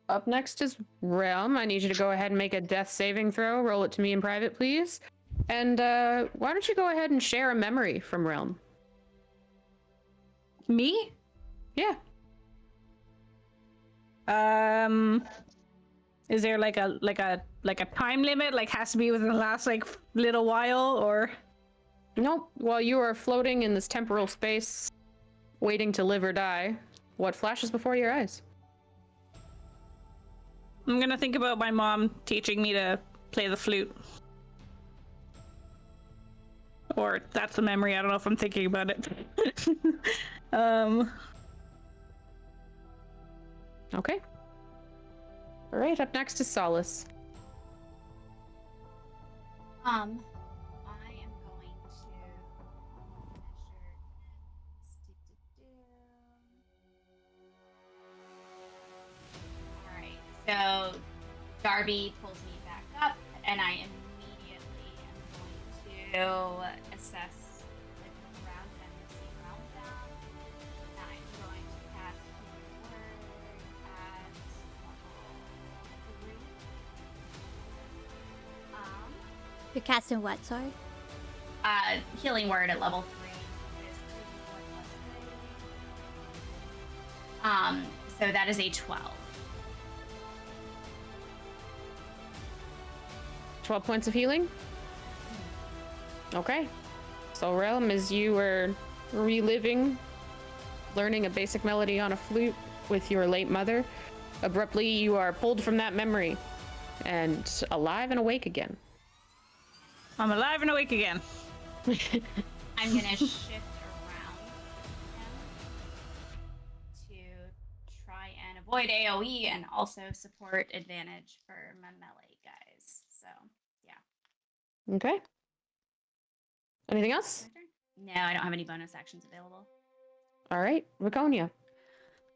Up next is Realm. I need you to go ahead and make a death saving throw. Roll it to me in private, please. And why don't you go ahead and share a memory from Realm?
Me?
Yeah.
Is there like a time limit? Like has to be within the last like little while, or?
Nope. While you are floating in this temporal space, waiting to live or die, what flashes before your eyes?
I'm gonna think about my mom teaching me to play the flute. Or that's the memory. I don't know if I'm thinking about it.
Okay. All right. Up next is Solace.
I am going to measure. All right. So Darby pulls me back up, and I immediately am going to assess the ground that I see around them. And I'm going to cast Healing Word at level 3.
You're casting what, sorry?
Healing Word at level 3 is 3d4 plus 3. So that is a 12.
12 points of healing? Okay. So Realm, as you were reliving, learning a basic melody on a flute with your late mother, abruptly you are pulled from that memory and alive and awake again.
I'm alive and awake again.
I'm gonna shift around him to try and avoid AoE and also support advantage for my melee guys. So yeah.
Okay. Anything else?
No, I don't have any bonus actions available.
All right, Raconia.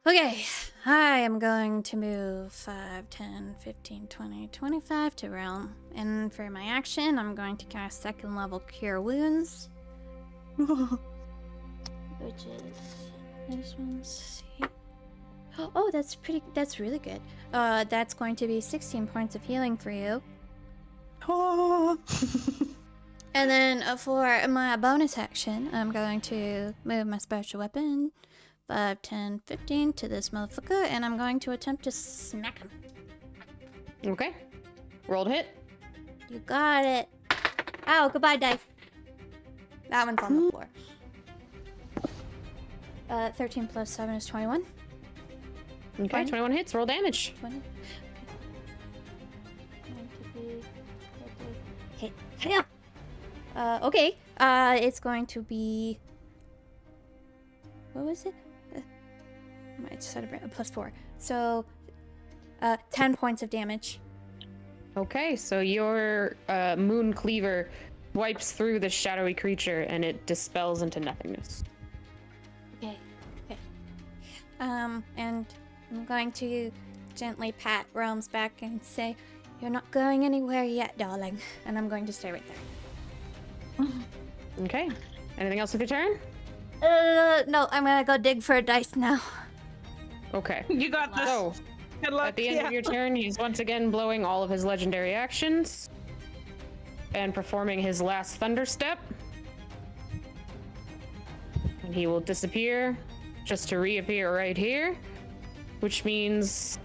Okay, I am going to move 5, 10, 15, 20, 25 to Realm. And for my action, I'm going to cast 2nd level Cure Wounds. Which is this one's here. Oh, that's really good. That's going to be 16 points of healing for you. And then for my bonus action, I'm going to move my special weapon 5, 10, 15 to this motherfucker, and I'm going to attempt to smack him.
Okay. Rolled hit.
You got it. Ow, goodbye, dice. That one's on the floor. 13 plus 7 is 21.
Okay,
20.
21 hits. Roll damage.
20. Hit. Yeah. Okay. It's going to be... What was it? I just had a plus 4. So, 10 points of damage.
Okay, so your moon cleaver wipes through the shadowy creature and it dispels into nothingness.
Okay. And I'm going to gently pat Realm's back and say, "You're not going anywhere yet, darling." And I'm going to stay right there.
Okay. Anything else with your turn?
No, I'm gonna go dig for a dice now.
Okay.
You got this.
So,
Good luck.
at the end of your turn, he's once again blowing all of his legendary actions and performing his last Thunder Step. And he will disappear just to reappear right here, which means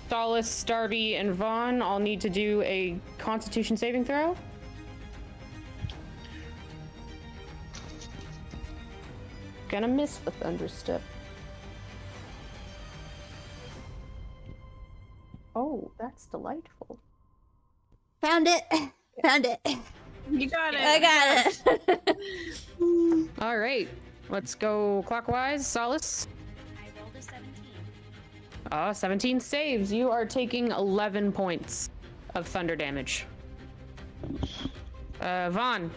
Solace, Darby, and Vaughn all need to do a Constitution saving throw. Gonna miss the Thunder Step. Oh, that's delightful.
Found it. Found it.
You got it.
I got it.
All right, let's go clockwise. Solace.
I rolled a 17.
17 saves. You are taking 11 points of thunder damage. Vaughn.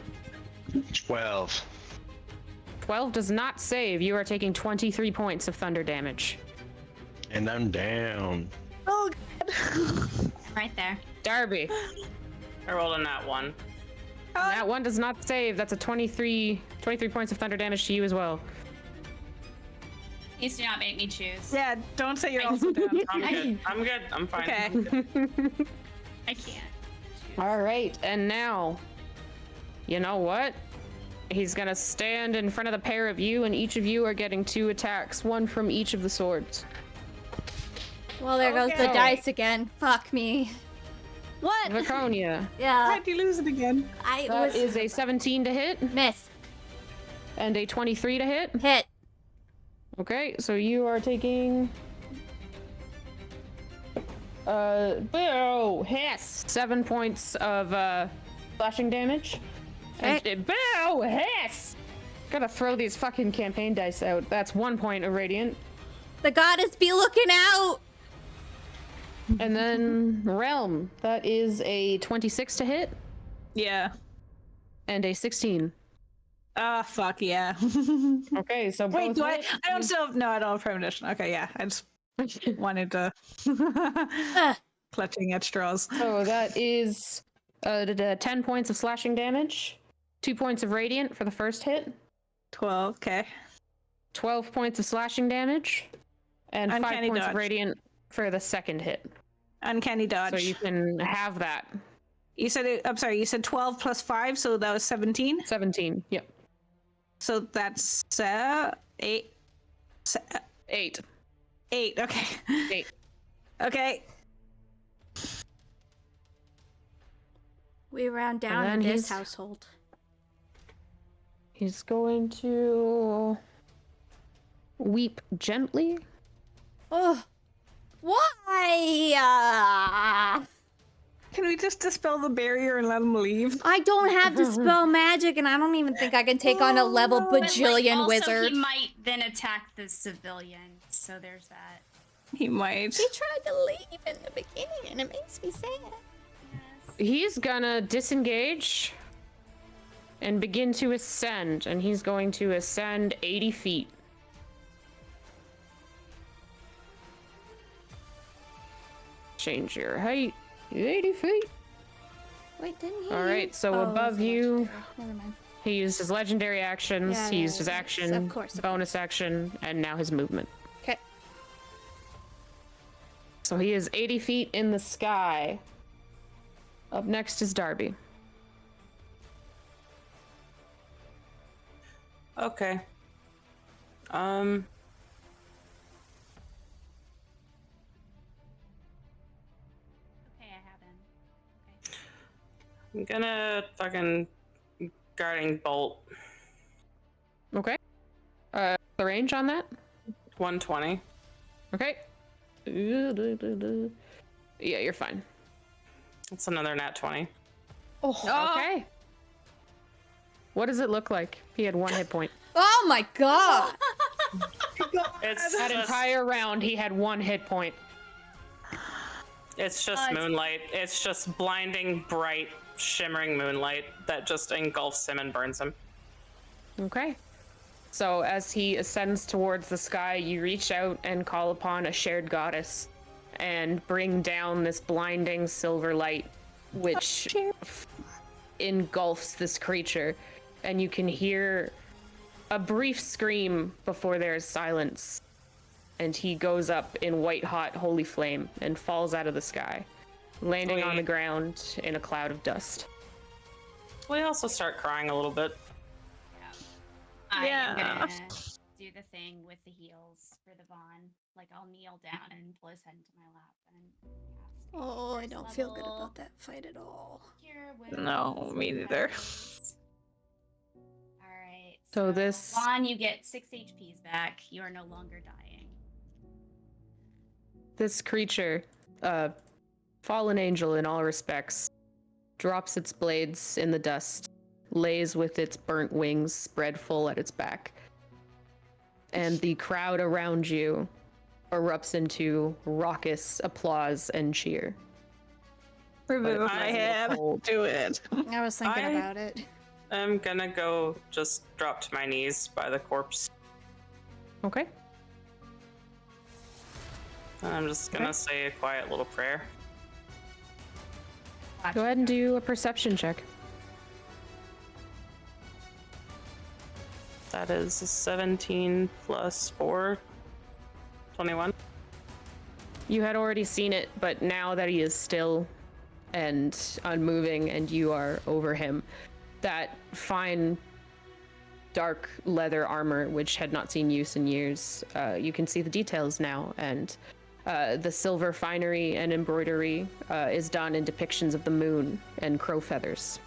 12.
12 does not save. You are taking 23 points of thunder damage.
And I'm down.
Oh,
Right there.
Darby.
I rolled a nat 1.
That one does not save. That's a 23 points of thunder damage to you as well.
Please do not make me choose.
yeah. Don't say you're also down.
I'm good. I'm good. I'm fine.
Okay.
I can't.
All right, and now, you know what? He's gonna stand in front of the pair of you, and each of you are getting 2 attacks, one from each of the swords.
Well, there goes the
Okay.
dice again. Fuck me.
What?
Laconia.
Yeah,
Why'd you lose it again?
I
That
was
is a 17 to hit
miss.
and a 23 to hit.
Hit.
Okay, so you are taking boo, hiss, 7 points of slashing damage. And boo, hiss. Gotta throw these fucking campaign dice out. That's 1 point of radiant.
The goddess be looking out.
And then realm, that is a 26 to hit
Yeah.
and a 16.
Ah, fuck yeah.
Okay, so
Wait,
both
do I?
hit.
I don't still. No, I don't have premonition. Okay, yeah. I just wanted to. Clutching at straws.
So that is 10 points of slashing damage, 2 points of radiant for the first hit,
12. Okay.
12 points of slashing damage, and 5
Uncanny
points
dodge.
of radiant for the second hit.
Uncanny dodge.
So you can have that.
You said it. I'm sorry. You said 12 plus 5, so that was 17.
17. Yep.
So that's 8.
8.
8. Okay.
8.
Okay.
We round down
then
in this
he's-
household.
He's going to weep gently.
Oh, why?
Can we just dispel the barrier and let him leave?
I don't have to spell magic, and I don't even think I can take on a level
But, like,
bajillion
also,
wizard.
he might then attack the civilian, so there's that.
He might.
He tried to leave in the beginning, and it makes me sad.
Yes.
He's gonna disengage and begin to ascend, and he's going to ascend 80 feet. Change your height. 80 feet.
Wait, didn't he?
All right, so
Oh,
above
it's a
you,
legendary. Never mind.
he used his legendary actions,
Yeah,
he
yeah,
used his
yeah,
action,
of course, of
bonus action, and now his movement.
Okay.
So he is 80 feet in the sky. Up next is Darby.
Okay.
Okay, I have him. Okay.
I'm gonna fucking guarding bolt.
Okay. The range on that?
120.
Okay. Yeah, you're fine.
That's another nat 20.
Oh, okay. What does it look like? He had 1 hit point.
Oh my god!
It's
That
just,
entire round, he had 1 hit point.
it's just moonlight. It's just blinding, bright, shimmering moonlight that just engulfs him and burns him.
Okay. So as he ascends towards the sky, you reach out and call upon a shared goddess and bring down this blinding silver light, which engulfs this creature, and you can hear a brief scream before there is silence. And he goes up in white-hot holy flame and falls out of the sky, landing on the ground in a cloud of dust.
We also start crying a little bit.
I am
Yeah.
gonna do the thing with the heels for the Vaughn. Like, I'll kneel down and pull his head into my lap and cast.
Oh, I
first
don't feel good
level
about that fight at all.
Cure Wounds
No, me neither.
Petals. Alright.
So this-
Vaughn, you get 6 HPs back. You are no longer dying.
This creature, fallen angel in all respects, drops its blades in the dust, lays with its burnt wings spread full at its back. And the crowd around you erupts into raucous applause and cheer.
Revivify
feels a little
him.
cold.
Do it.
I was thinking
I-
about it.
I'm gonna go just drop to my knees by the corpse.
Okay.
And I'm just gonna
Okay.
say a quiet little prayer.
Go ahead and do a perception check.
That is a 17 plus 4, 21.
You had already seen it, but now that he is still and unmoving and you are over him, that fine dark leather armor, which had not seen use in years, you can see the details now, and the silver finery and embroidery is done in depictions of the moon and crow feathers.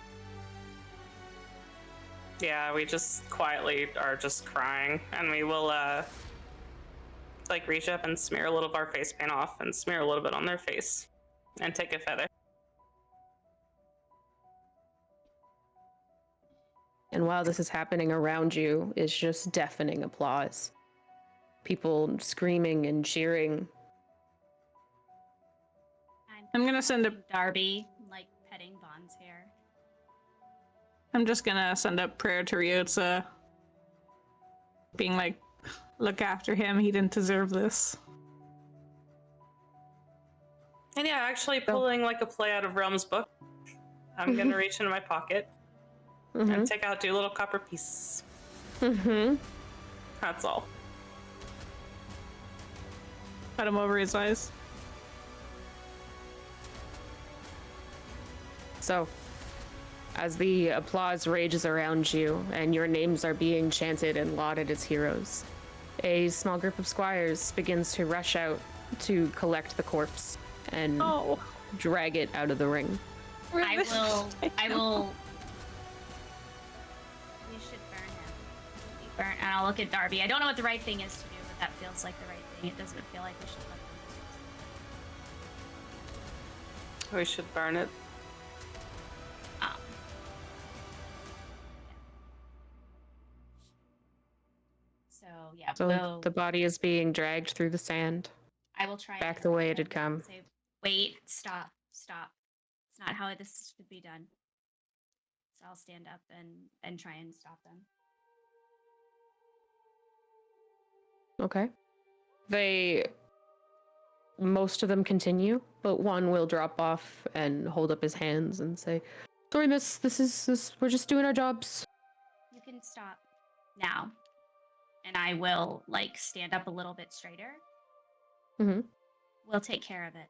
Yeah, we just quietly are just crying, and we will like reach up and smear a little of our face paint off and smear a little bit on their face and take a feather.
And while this is happening around you is just deafening applause. People screaming and cheering.
I'm gonna send a.
Darby, like, petting Vaughn's hair.
I'm just gonna send a prayer to Ryotza, being like, "Look after him. He didn't deserve this."
And yeah, actually pulling like a play out of Realm's book, I'm gonna reach into my pocket and take out 2 little copper pieces. That's all.
Put him over his eyes.
So, as the applause rages around you and your names are being chanted and lauded as heroes, a small group of squires begins to rush out to collect the corpse and drag it out of the ring.
I will. We should burn him. Burn, and I'll look at Darby. I don't know what the right thing is to do, but that feels like the right thing. It doesn't feel like we should let them
We should burn it.
So yeah,
So the body is being dragged through the sand.
I will try
back
and
the way it had come.
Say, wait, stop. It's not how this should be done. So I'll stand up and try and stop them.
Okay. Most of them continue, but one will drop off and hold up his hands and say, "Sorry, miss, we're just doing our jobs."
You can stop now. And I will, like, stand up a little bit straighter.
Mhm.
We'll take care of it.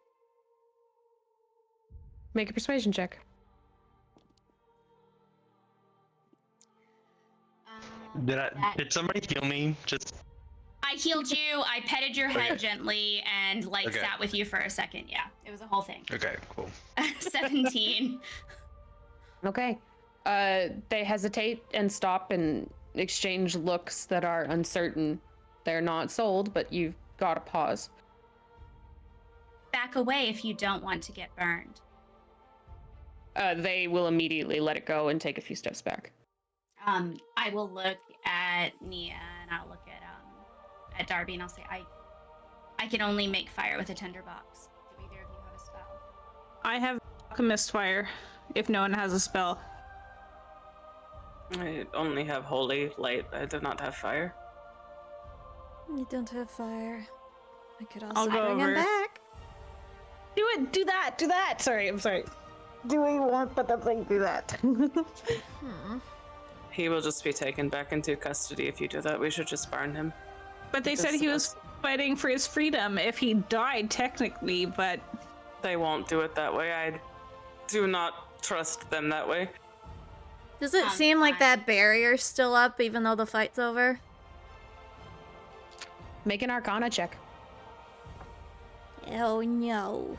Make a persuasion check.
Did somebody heal me? Just
I healed you. I petted your head
Okay.
gently and, like,
Okay.
sat with you for a second. Yeah, it was a whole thing.
okay, cool.
17.
Okay. They hesitate and stop and exchange looks that are uncertain. They're not sold, but you've got to pause.
Back away if you don't want to get burned.
They will immediately let it go and take a few steps back.
I will look at Nia and I'll look at Darby and I'll say, I can only make fire with a tinderbox. Do either of you have a spell?
I have alchemist fire. If no one has a spell,
I only have holy light. I do not have fire.
You don't have fire. I could
I'll
also
go
bring him
over.
back.
do it. Do that. Sorry, I'm sorry. do we want the thing do that?
He will just be taken back into custody if you do that. We should just burn him.
But they said he was fighting for his freedom if he died, technically, but...
They won't do it that way. I do not trust them that way.
Does it seem like that barrier's still up even though the fight's over?
Make an Arcana check.
Oh no.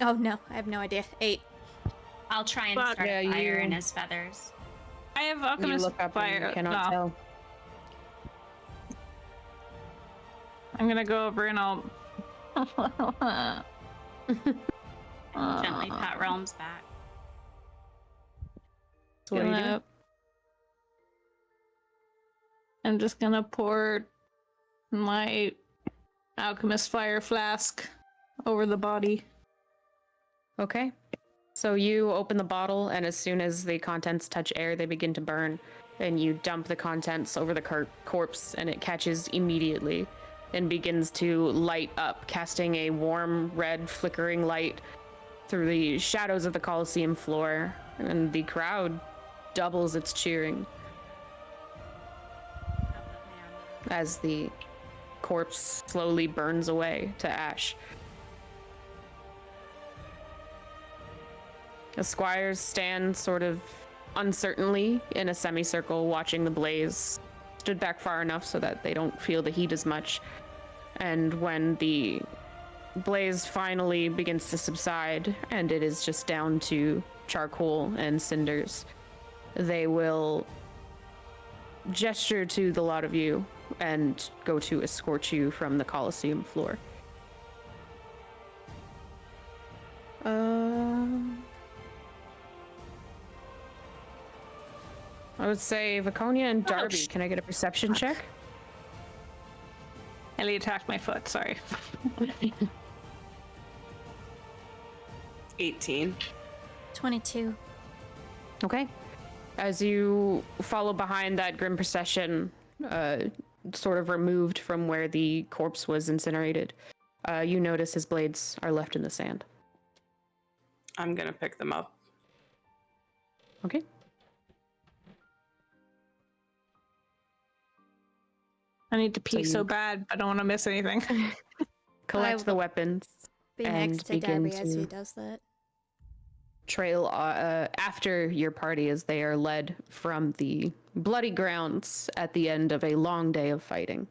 Oh no, I have no idea. 8.
I'll try and
But-
start
Yeah,
a fire in
you-
his feathers.
I have
You
Alchemist
look up
Fire.
and you cannot
No, I'm gonna go over and I'll...
Gently pat Realm's back.
So what do you do?
I'm just gonna pour my Alchemist Fire flask over the body.
Okay. So you open the bottle, and as soon as the contents touch air, they begin to burn. And you dump the contents over the corpse, and it catches immediately and begins to light up, casting a warm, red, flickering light through the shadows of the Colosseum floor. And the crowd doubles its cheering as the corpse slowly burns away to ash. The squires stand sort of uncertainly in a semicircle watching the blaze, stood back far enough so that they don't feel the heat as much. And when the blaze finally begins to subside and it is just down to charcoal and cinders, they will gesture to the lot of you and go to escort you from the Colosseum floor. I would say Vaconia and Darby. Can I get a perception check?
Ellie attacked my foot, sorry.
18.
22.
Okay. As you follow behind that grim procession, sort of removed from where the corpse was incinerated, you notice his blades are left in the sand.
I'm gonna pick them up.
Okay.
I need to pee
So
so
you-
bad, I don't want to miss anything.
Collect the weapons.
Be
And
next to
begin
Darby as he
to-
does that.
Trail after your party as they are led from the bloody grounds at the end of a long day of fighting.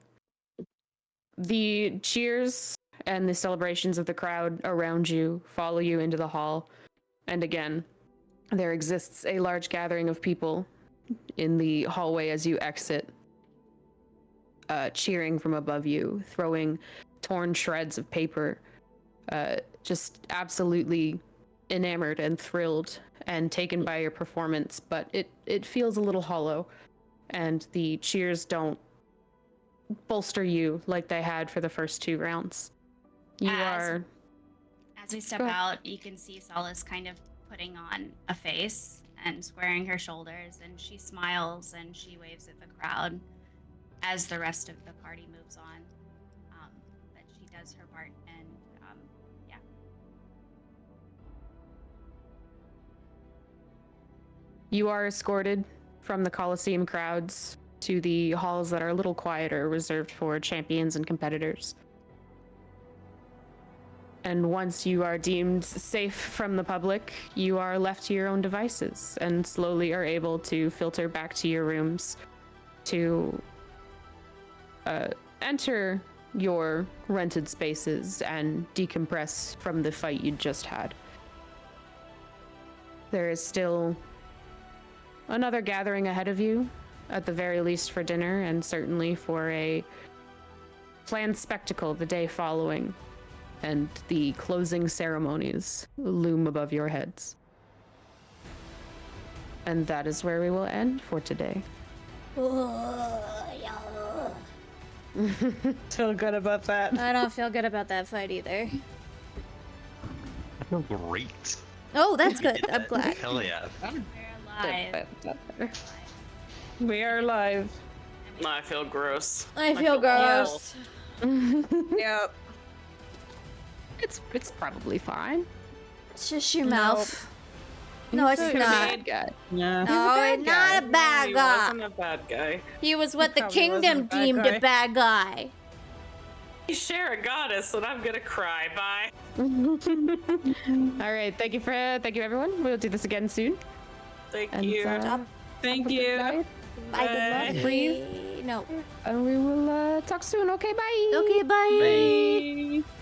The cheers and the celebrations of the crowd around you follow you into the hall. And again, there exists a large gathering of people in the hallway as you exit, cheering from above you, throwing torn shreds of paper, just absolutely enamored and thrilled and taken by your performance, but it feels a little hollow, and the cheers don't bolster you like they had for the first 2 rounds.
As we step
Go ahead.
out, you can see Solace kind of putting on a face and squaring her shoulders, and she smiles and she waves at the crowd as the rest of the party moves on. But she does her part, and yeah.
You are escorted from the Colosseum crowds to the halls that are a little quieter, reserved for champions and competitors. And once you are deemed safe from the public, you are left to your own devices and slowly are able to filter back to your rooms to enter your rented spaces and decompress from the fight you just had. There is still another gathering ahead of you, at the very least for dinner, and certainly for a planned spectacle the day following, and the closing ceremonies loom above your heads. And that is where we will end for today.
Feel good about that.
I don't feel good about that fight either.
I feel great.
Oh, that's good. I'm glad.
Hell yeah.
We're alive.
We are live.
I feel gross.
I feel gross.
Yep.
It's probably fine.
Shush your mouth. No,
He's
it's
a
not.
bad guy.
Yeah.
No, it's not a
No,
bad
he
guy.
wasn't a bad guy.
He was what the
probably wasn't
kingdom
a bad
deemed
guy.
a bad guy.
You share a goddess, and I'm gonna cry. Bye.
All right, thank you everyone. We'll do this again soon.
Thank
And,
you.
Thank you.
Bye.
Bye.
Breathe.
No.
And we will talk soon. Okay, bye.
Okay, bye.
Bye.